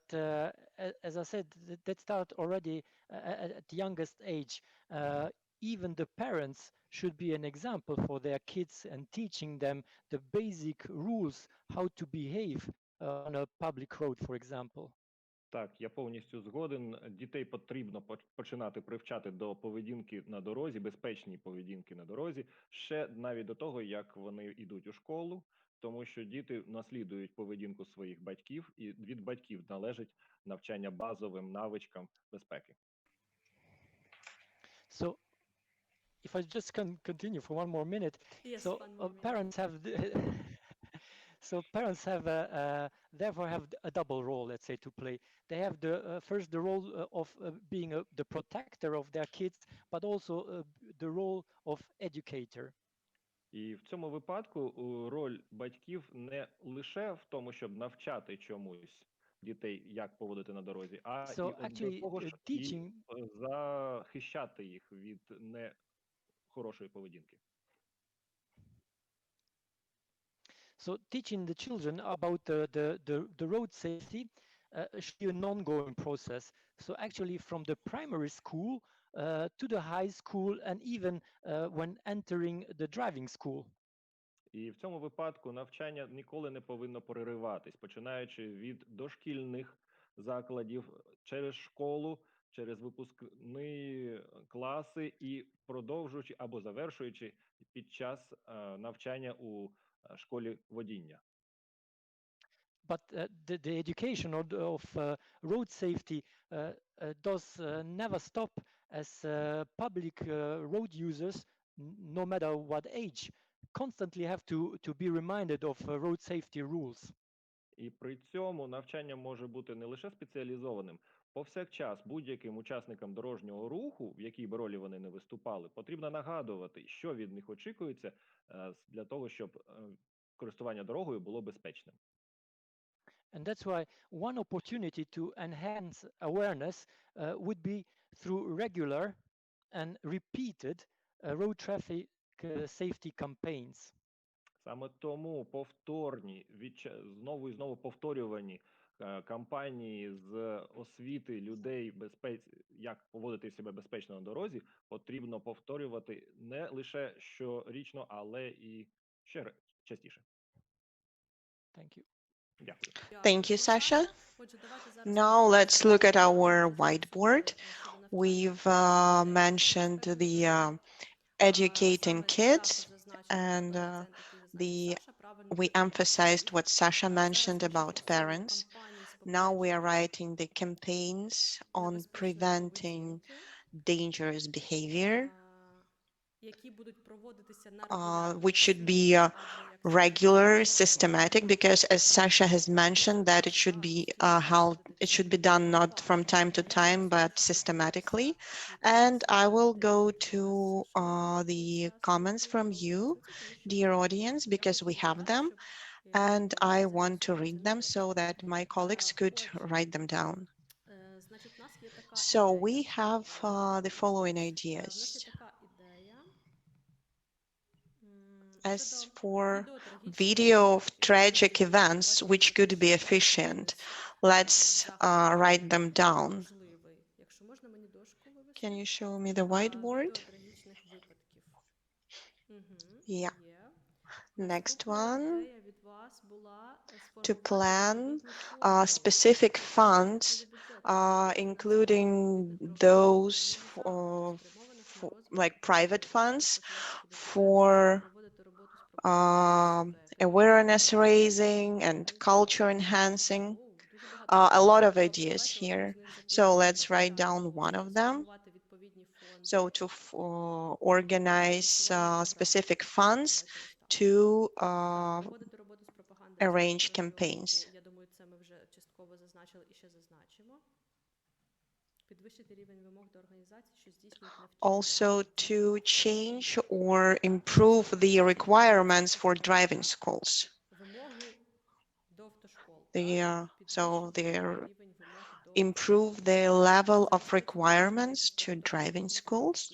as I said, that start already at the youngest age. Even the parents should be an example for their kids and teaching them the basic rules how to behave on a public road, for example.
Так, я повністю згоден. Дітей потрібно починати привчати до поведінки на дорозі, безпечній поведінки на дорозі, ще навіть до того, як вони йдуть у школу, тому що діти наслідують поведінку своїх батьків, і від батьків належить навчання базовим навичкам безпеки.
So if I just can continue for one more minute.
Yes,
So
one more minute.
parents have so parents have therefore have a double role, let's say, to play. They have the first the role of being the protector of their kids, but also the role of educator.
І в цьому випадку роль батьків не лише в тому, щоб навчати чомусь дітей, як поводити на дорозі, а
So
і от до
actually,
того ж і
teaching
захищати їх від нехорошої поведінки.
So teaching the children about the road safety should be an ongoing process. So actually from the primary school to the high school and even when entering the driving school.
І в цьому випадку навчання ніколи не повинно перериватись, починаючи від дошкільних закладів, через школу, через випускні класи і продовжуючи або завершуючи під час навчання у школі водіння.
But the education of road safety does never stop as public road users, no matter what age, constantly have to be reminded of road safety rules.
І при цьому навчання може бути не лише спеціалізованим. Повсякчас будь-яким учасникам дорожнього руху, в якій би ролі вони не виступали, потрібно нагадувати, що від них очікується для того, щоб користування дорогою було безпечним.
And that's why one opportunity to enhance awareness would be through regular and repeated road traffic safety campaigns.
Саме тому повторні, знову і знову повторювані кампанії з освіти людей, як поводити себе безпечно на дорозі, потрібно повторювати не лише щорічно, але і ще частіше.
Thank you.
Дякую.
Thank you, Sasha. Now let's look at our whiteboard. We've mentioned the educating kids, and we emphasized what Sasha mentioned about parents. Now we are writing the campaigns on preventing dangerous behavior, which should be regular, systematic, because as Sasha has mentioned, that it should be done not from time to time, but systematically. And I will go to the comments from you, dear audience, because we have them, and I want to read them so that my colleagues could write them down. So we have the following ideas. As for video of tragic events which could be efficient, let's write them down. Can you show me the whiteboard? Yeah. Next one, to plan specific funds, including those like private funds for awareness raising and culture enhancing. A lot of ideas here. So let's write down one of them. So to organize specific funds to arrange campaigns. Also to change or improve the requirements for driving schools. Improve the level of requirements to driving schools.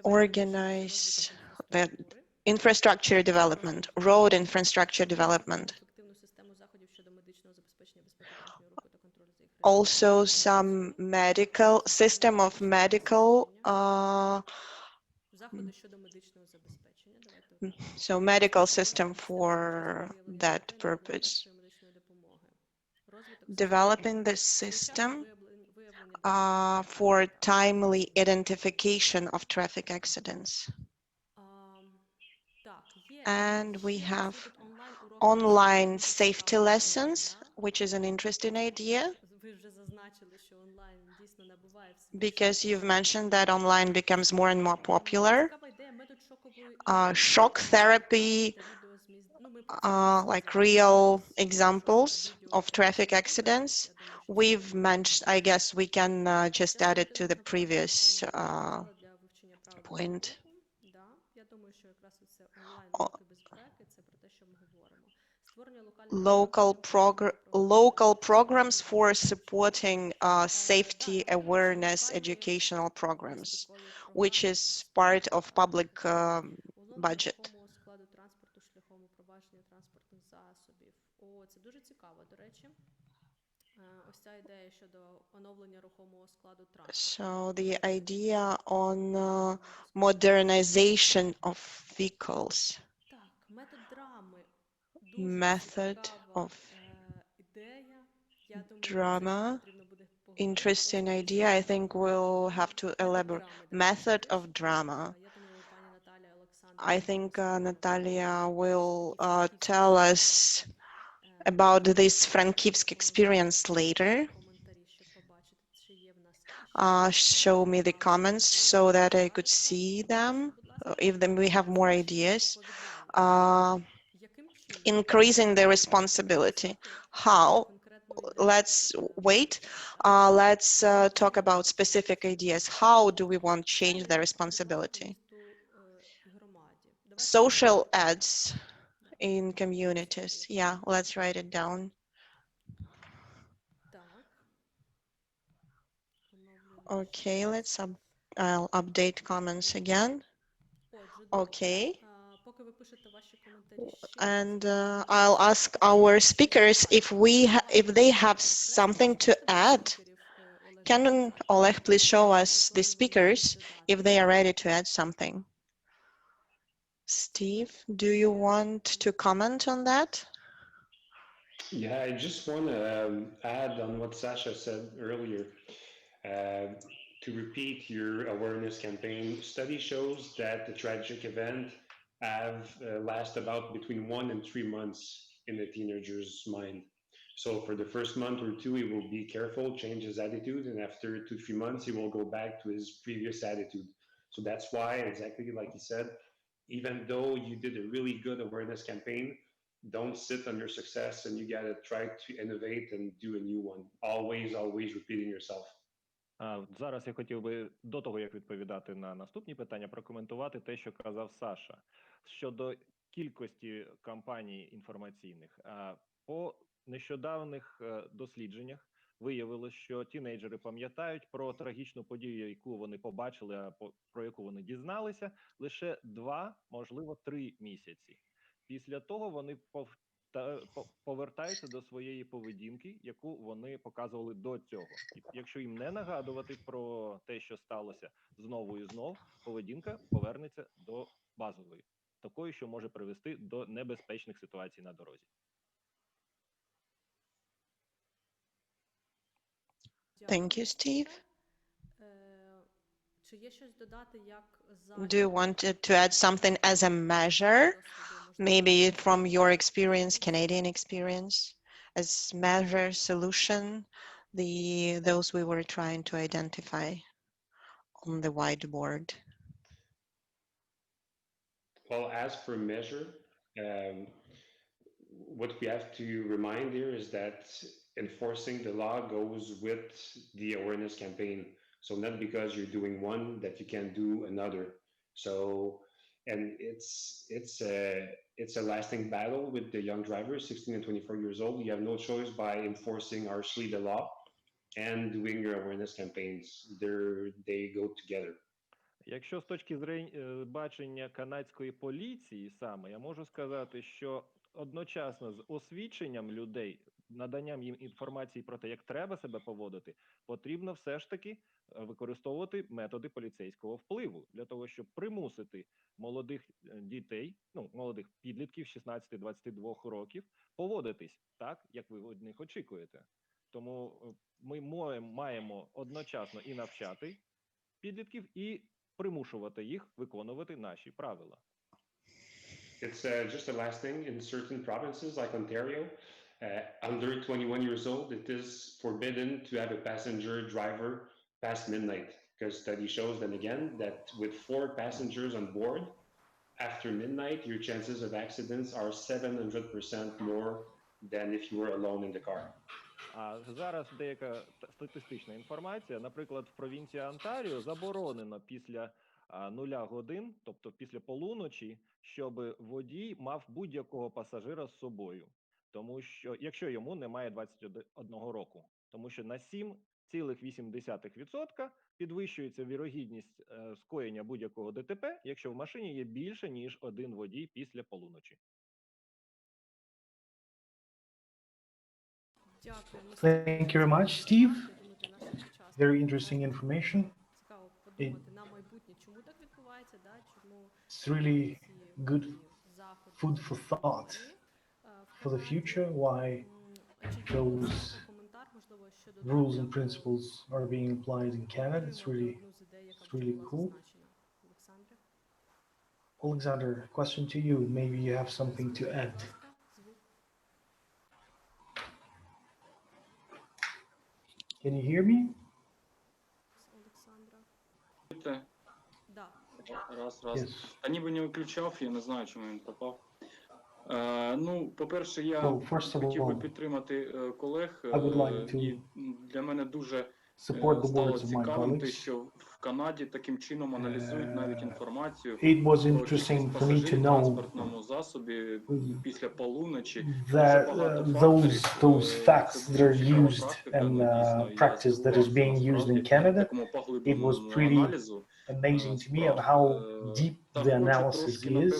Organize the infrastructure development, road infrastructure development. Also some medical system of medical medical system for that purpose. Developing the system for timely identification of traffic accidents. And we have online safety lessons, which is an interesting idea.
ви вже зазначили, що онлайн дійсно набуває
because you've mentioned that online becomes more and more popular.
Цікава ідея метод шокової
Shock therapy, like real examples of traffic accidents. We've mentioned, I guess we can just add it to the previous point.
Я думаю, що якраз оце онлайн уроки безпеки, це про те, що ми говоримо. Створення
Local programs for supporting safety awareness educational programs, which is part of public budget.
Складу транспорту шляхом упровадження транспортних засобів. О, це дуже цікаво, до речі. Ось ця ідея щодо оновлення рухомого складу транспорту.
So the idea on modernization of vehicles.
Так, метод драми.
Method of drama. Interesting idea. I think we'll have to elaborate. Method of drama. I think Natalia will tell us about this Frankivsk experience later. Show me the comments so that I could see them, if we have more ideas. Increasing the responsibility. How? Let's wait. Let's talk about specific ideas. How do we want to change the responsibility? Social ads in communities. Yeah, let's write it down. Okay, I'll update comments again. Okay. And I'll ask our speakers if they have something to add. Can Oleg please show us the speakers if they are ready to add something? Steve, do you want to comment on that?
Yeah, I just want to add on what Sasha said earlier. To repeat your awareness campaign, study shows that the tragic event have last about between 1 and 3 months in the teenager's mind. So for the first month or two, he will be careful, change his attitude, and after 2-3 months, he will go back to his previous attitude. So that's why, exactly like he said, even though you did a really good awareness campaign, don't sit on your success, and you got to try to innovate and do a new one. Always repeating yourself.
Зараз я хотів би, до того, як відповідати на наступні питання, прокоментувати те, що казав Саша. Щодо кількості кампаній інформаційних. По нещодавних дослідженнях виявилось, що тінейджери пам'ятають про трагічну подію, яку вони побачили, про яку вони дізналися, лише 2, можливо, 3 місяці. Після того вони повертаються до своєї поведінки, яку вони показували до цього. Якщо їм не нагадувати про те, що сталося знову і знов, поведінка повернеться до базової, такої, що може привести до небезпечних ситуацій на дорозі.
Thank you, Steve.
Чи є щось додати, як
Do you want to add something as a measure? Maybe from your experience, Canadian experience, as measure, solution, those we were trying to identify on the whiteboard.
Well, as for measure, what we have to remind here is that enforcing the law goes with the awareness campaign. So not because you're doing one that you can do another. So, and it's a lasting battle with the young drivers, 16 and 24 years old. You have no choice by enforcing harshly the law and doing your awareness campaigns. They go together.
Якщо з точки бачення канадської поліції саме, я можу сказати, що одночасно з освіченням людей, наданням їм інформації про те, як треба себе поводити, потрібно все ж таки використовувати методи поліцейського впливу для того, щоб примусити молодих дітей, молодих підлітків 16-22 років поводитись так, як ви від них очікуєте. Тому ми маємо одночасно і навчати підлітків, і примушувати їх виконувати наші правила.
It's just a last thing. In certain provinces like Ontario, Under 21 years old, it is forbidden to have a passenger driver past midnight, because study shows then again that with 4 passengers on board, after midnight, your chances of accidents are 700% more than if you were alone in the car.
А зараз деяка статистична інформація. Наприклад, в провінції Онтаріо заборонено після 0 годин, тобто після полуночі, щоб водій мав будь-якого пасажира з собою. Тому що, якщо йому немає 21 року. Тому що на 7,8% підвищується вірогідність скоєння будь-якого ДТП, якщо в машині є більше, ніж один водій після полуночі.
Thank you very much, Steve. Very interesting information. It's really good food for thought for the future, why those rules and principles are being applied in Canada. It's really cool. Alexander, question to you. Maybe you have something to add. Can you hear me?
Раз.
Yes.
Та ніби не виключав, я не знаю, чому він пропав. Ну, по-перше, я хотів би підтримати колег. І для мене дуже стало цікавим те, що в Канаді таким чином аналізують навіть інформацію про кількість пасажирів в транспортному засобі після полуночі.
Those facts that are used and practice that is being used in Canada, it was pretty amazing to me and how deep the analysis is.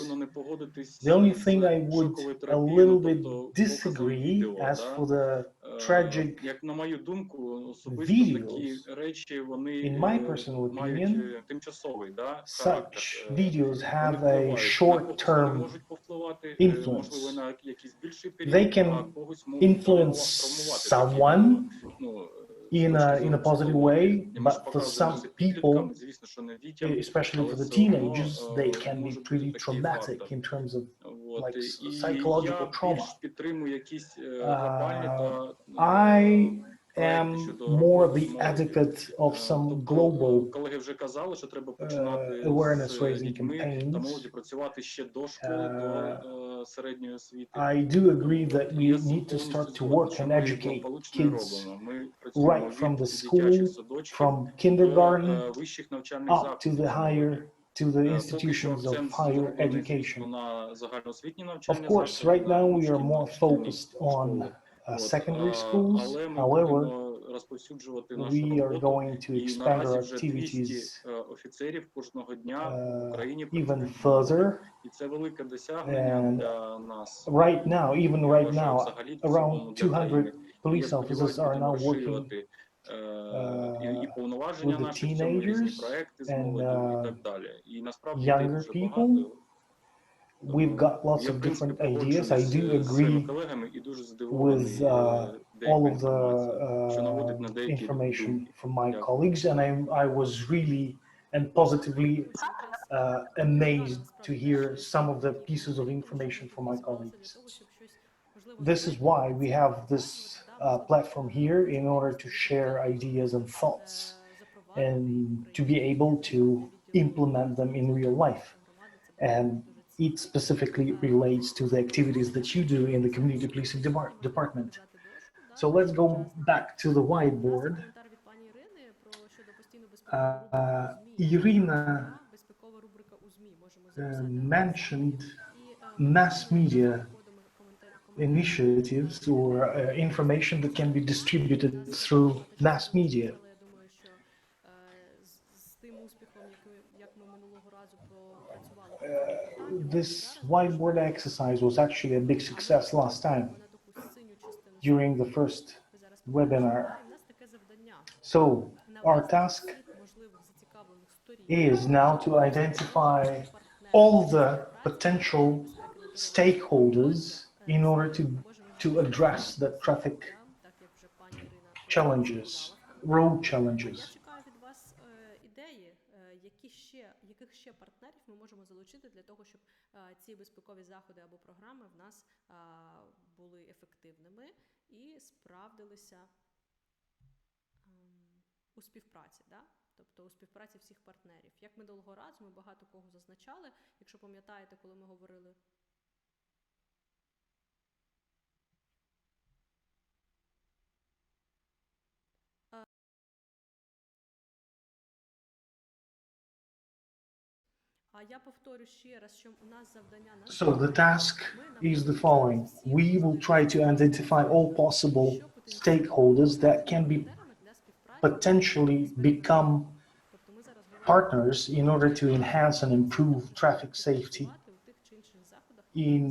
The only thing I would a little bit disagree as for the tragic videos, in my personal opinion, such videos have a short-term influence. They can influence someone in a positive way, but for some people, especially for the teenagers, they can be pretty traumatic in terms of like psychological trauma. I am more the advocate of some global awareness-raising campaigns. I do agree that we need to start to work and educate kids right from the school, from kindergarten up to the institutions of higher education. Of course, right now we are more focused on secondary schools. However, we are going to expand our activities even further. And right now, around 200 police officers are now working with the teenagers and younger people. We've got lots of different ideas. I do agree with all of the information from my colleagues, and I was really and positively amazed to hear some of the pieces of information from my colleagues. This is why we have this platform here, in order to share ideas and thoughts and to be able to implement them in real life. And it specifically relates to the activities that you do in the community policing department. So let's go back to the whiteboard. Irina mentioned mass media initiatives or information that can be distributed through mass media. This whiteboard exercise was actually a big success last time during the first webinar. So our task is now to identify all the potential stakeholders in order to address the traffic challenges, road challenges.
Яких ще партнерів ми можемо залучити для того, щоб ці безпекові заходи або програми в нас були ефективними і справдилися у співпраці, да? Тобто у співпраці всіх партнерів. Як минулого разу ми багато кого зазначали, якщо пам'ятаєте, коли ми говорили я повторю ще раз, що у нас завдання
So the task is the following. We will try to identify all possible stakeholders that can be potentially become partners in order to enhance and improve traffic safety in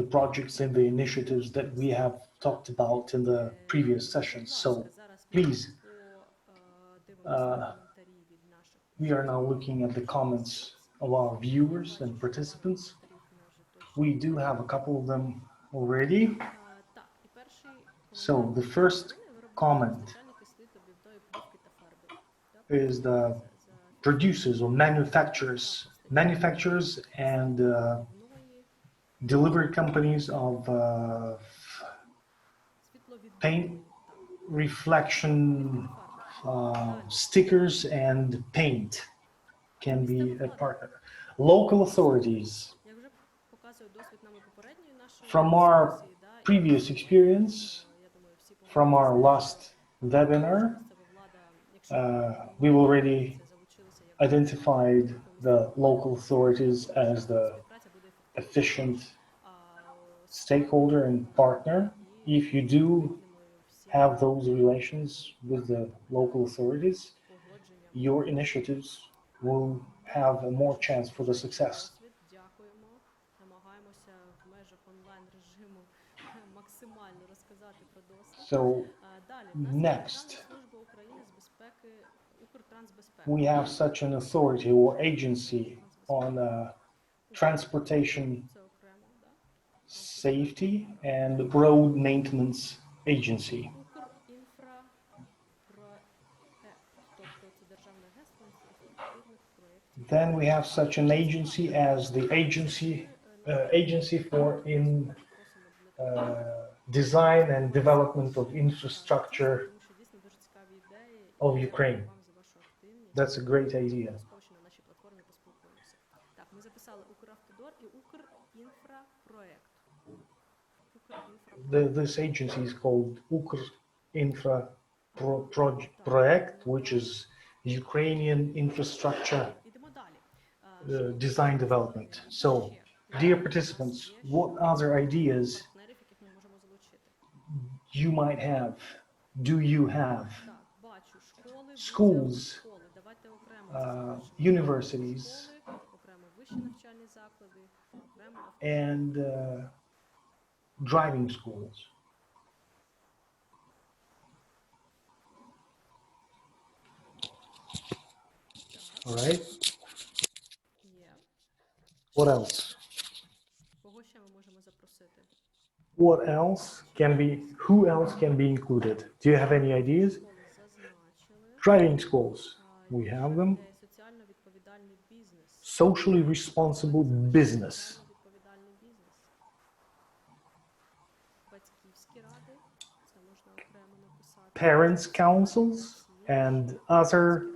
the projects and the initiatives that we have talked about in the previous sessions. So please, we are now looking at the comments of our viewers and participants. We do have a couple of them already. So the first comment is the producers or manufacturers and delivery companies of paint reflection stickers and paint can be a partner. Local authorities. From our previous experience, from our last webinar, we've already identified the local authorities as the efficient stakeholder and partner. If you do have those relations with the local authorities, your initiatives will have a more chance for the success. So next, we have such an authority or agency on transportation safety and road maintenance agency. Then we have such an agency as the agency for design and development of infrastructure of Ukraine. That's a great idea. This agency is called Укрінфрапроект, which is Ukrainian infrastructure design development. So, dear participants, what other ideas you might have? Do you have? Schools, universities, and driving schools. All right. What else? What else can be? Who else can be included? Do you have any ideas? Driving schools. We have them. Socially responsible business. Parents' councils and other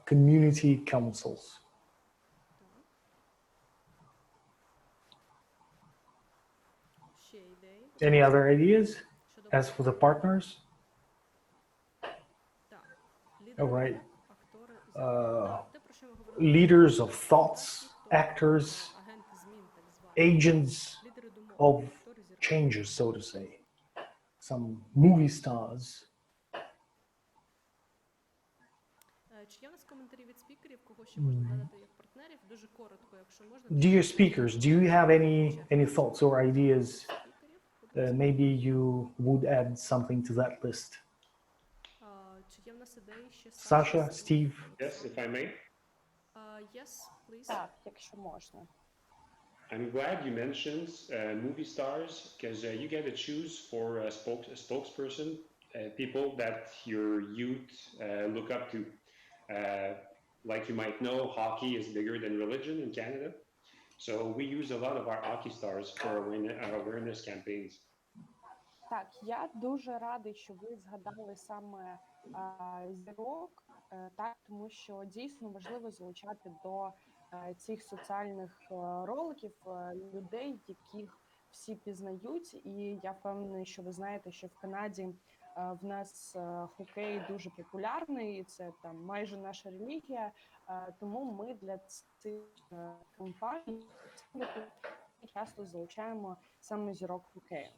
community councils. Any other ideas as for the partners? All right. Leaders of thoughts, actors, agents of changes, so to say. Some movie stars. Dear speakers, do you have any thoughts or ideas? Maybe you would add something to that list. Sasha, Steve.
Yes, if I may.
Yes, please.
Так, якщо можна.
I'm glad you mentioned movie stars, because you get to choose for a spokesperson, people that your youth look up to. Like you might know, hockey is bigger than religion in Canada. So we use a lot of our hockey stars for awareness campaigns.
Так, я дуже радий, що ви згадали саме зірок, так, тому що дійсно важливо залучати до цих соціальних роликів людей, яких всі пізнають. І я впевнена, що ви знаєте, що в Канаді в нас хокей дуже популярний, і це там майже наша релігія. Тому ми для цих кампаній часто залучаємо саме зірок хокею.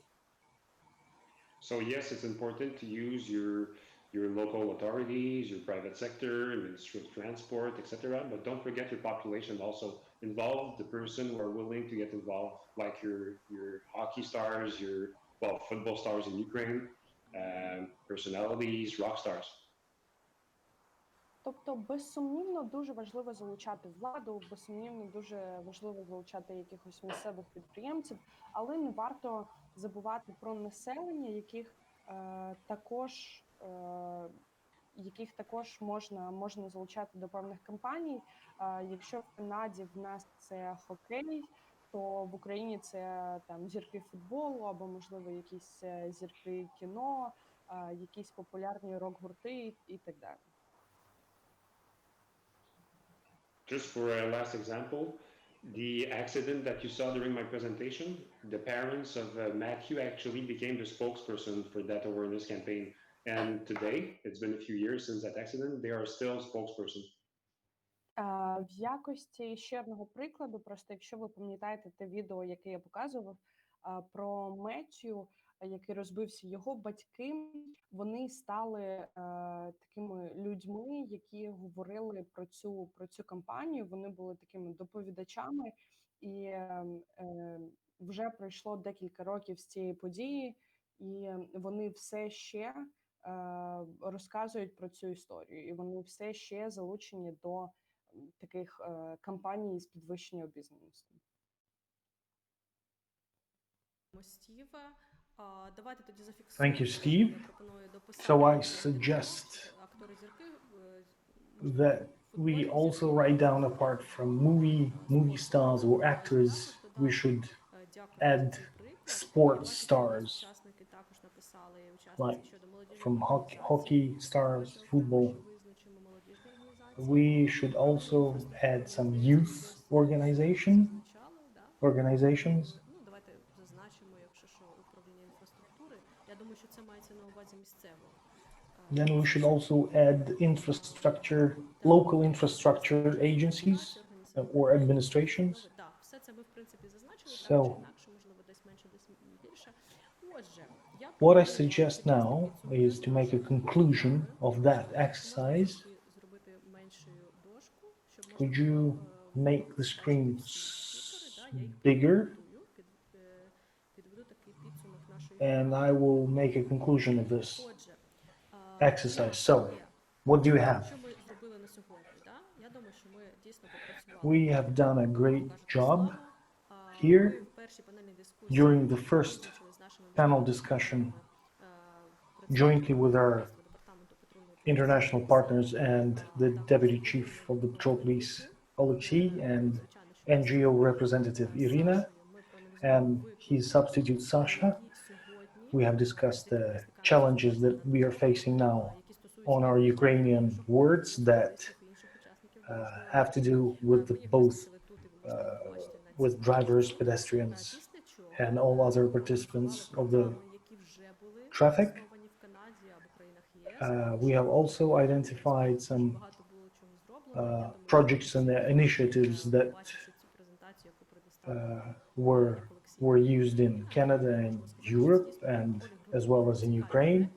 So yes, it's important to use your local authorities, your private sector, Ministry of Transport, etc. But don't forget your population also. Involve the person who are willing to get involved, like your hockey stars, your football stars in Ukraine, personalities, rock stars.
Тобто, безсумнівно, дуже важливо залучати владу, безсумнівно, дуже важливо залучати якихось місцевих підприємців, але не варто забувати про населення, яких також можна залучати до певних кампаній. Якщо в Канаді в нас це хокей, то в Україні це там зірки футболу або, можливо, якісь зірки кіно, якісь популярні рок-гурти і так далі.
Just for a last example, the accident that you saw during my presentation, the parents of Matthew actually became the spokesperson for that awareness campaign. And today, it's been a few years since that accident, they are still spokesperson.
В якості ще одного прикладу, просто якщо ви пам'ятаєте те відео, яке я показував про Меттю, який розбився, його батьки, вони стали такими людьми, які говорили про цю кампанію, вони були такими доповідачами, і вже пройшло декілька років з цієї події, і вони все ще розказують про цю історію, і вони все ще залучені до таких кампаній з підвищення обізнаності.
Thank you, Steve. So I suggest that we also write down, apart from movie stars or actors, we should add sports stars, like from hockey stars, football. We should also add some youth organizations. Then we should also add local infrastructure agencies or administrations. So what I suggest now is to make a conclusion of that exercise. Could you make the screen bigger? And I will make a conclusion of this exercise. So, what do you have? We have done a great job here. During the first panel discussion, jointly with our international partners and the Deputy Chief of the Patrol Police, Olексій, and NGO representative Ірина, and his substitute Sasha, we have discussed the challenges that we are facing now on our Ukrainian words that have to do with with drivers, pedestrians, and all other participants of the traffic. We have also identified some projects and initiatives that were used in Canada and Europe, and as well as in Ukraine.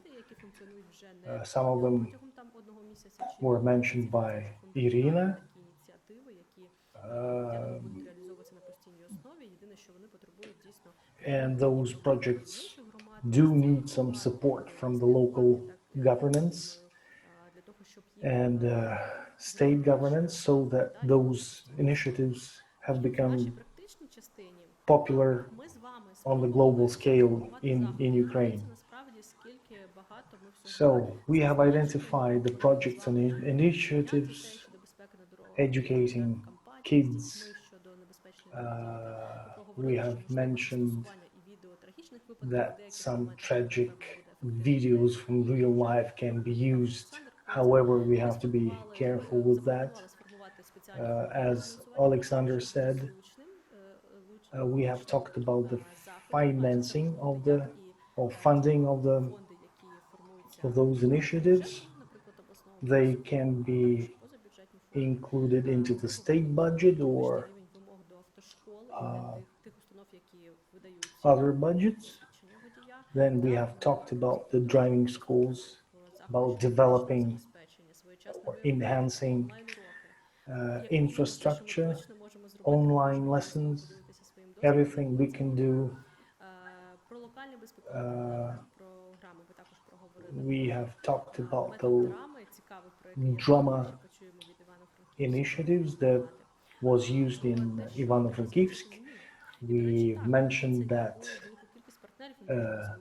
Some of them were mentioned by Ірина. And those projects do need some support from the local governance and state governance, so that those initiatives have become popular on the global scale in Ukraine. So we have identified the projects and initiatives educating kids. We have mentioned that some tragic videos from real life can be used. However, we have to be careful with that. As Alexander said, we have talked about the financing of the or funding of those initiatives. They can be included into the state budget or other budgets. Then we have talked about the driving schools, about developing or enhancing infrastructure, online lessons, everything we can do. We have talked about the drama initiatives that was used in Ivano-Frankivsk. We mentioned that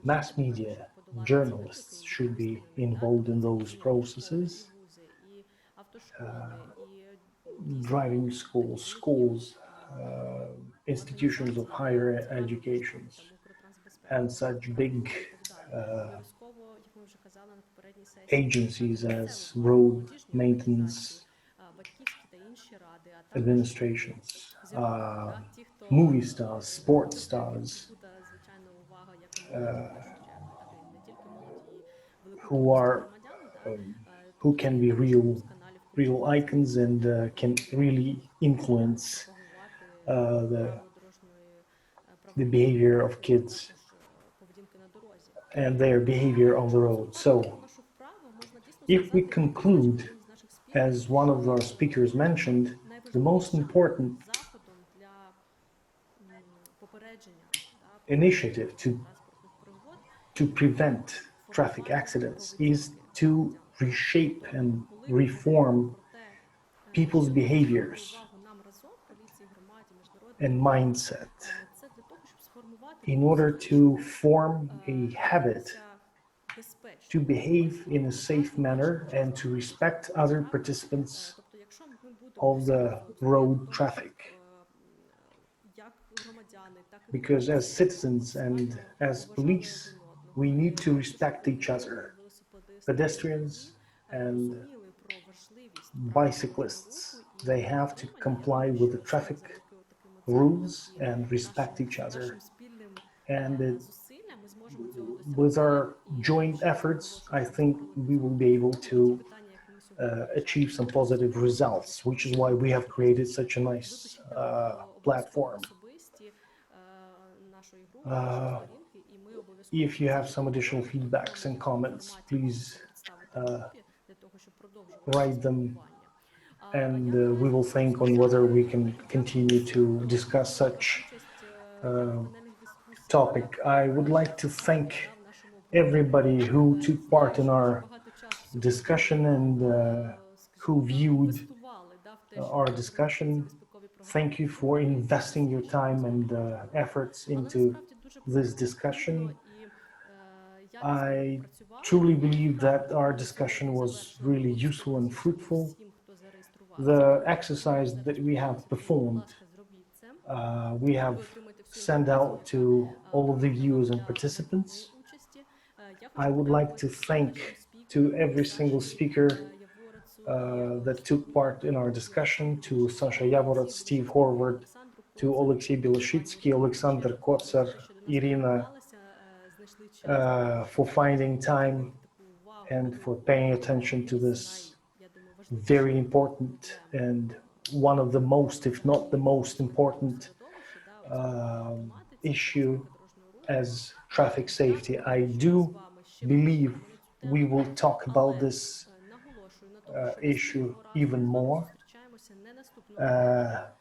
mass media, journalists should be involved in those processes. Driving schools, institutions of higher educations, and such big agencies as road maintenance administrations, movie stars, sports stars, who can be real icons and can really influence the behavior of kids and their behavior on the road. So, if we conclude, as one of our speakers mentioned, the most important initiative to prevent traffic accidents is to reshape and reform people's behaviors and mindset in order to form a habit to behave in a safe manner and to respect other participants of the road traffic. Because as citizens and as police, we need to respect each other. Pedestrians and bicyclists, they have to comply with the traffic rules and respect each other. And with our joint efforts, I think we will be able to achieve some positive results, which is why we have created such a nice platform. If you have some additional feedbacks and comments, please write them, and we will think on whether we can continue to discuss such topic. I would like to thank everybody who took part in our discussion and who viewed our discussion. Thank you for investing your time and efforts into this discussion. I truly believe that our discussion was really useful and fruitful. The exercise that we have performed, we have sent out to all of the viewers and participants. I would like to thank to every single speaker that took part in our discussion, to Sasha, Яворац, Steve, Horvard, to Олексій, Білошицький, Alexander Kotsar, Irina, for finding time and for paying attention to this very important and one of the most, if not the most important issue as traffic safety. I do believe we will talk about this issue even more.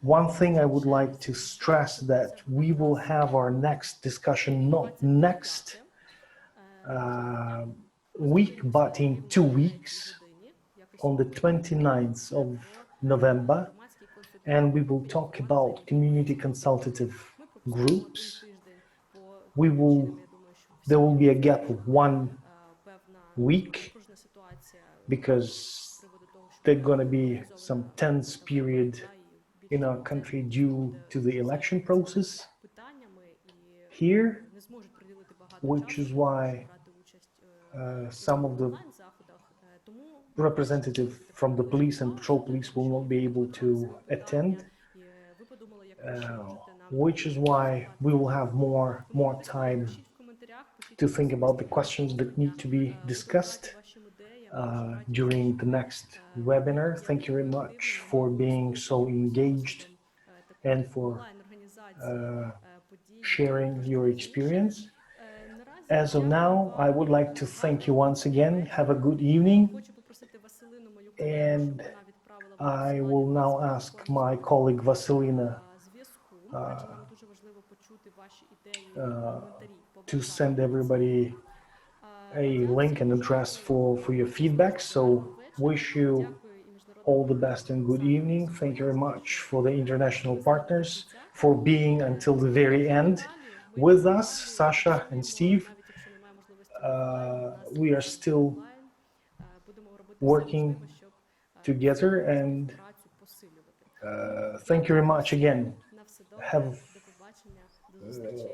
One thing I would like to stress that we will have our next discussion not next week, but in 2 weeks, on the 29th of November, and we will talk about community consultative groups. There will be a gap of 1 week because there's going to be some tense period in our country due to the election process here, which is why some of the representatives from the police and patrol police will not be able to attend, which is why we will have more time to think about the questions that need to be discussed during the next webinar. Thank you very much for being so engaged and for sharing your experience. As of now, I would like to thank you once again. Have a good evening. And I will now ask my colleague Vasilina to send everybody a link and address for your feedback. So wish you all the best and good evening. Thank you very much for the international partners for being until the very end with us, Sasha and Steve. We are still working together, and thank you very much again. Have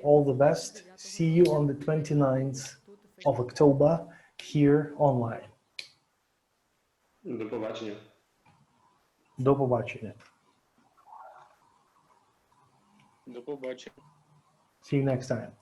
all the best. See you on the 29th of October here online.
До побачення.
До побачення.
До побачення.
See you next time.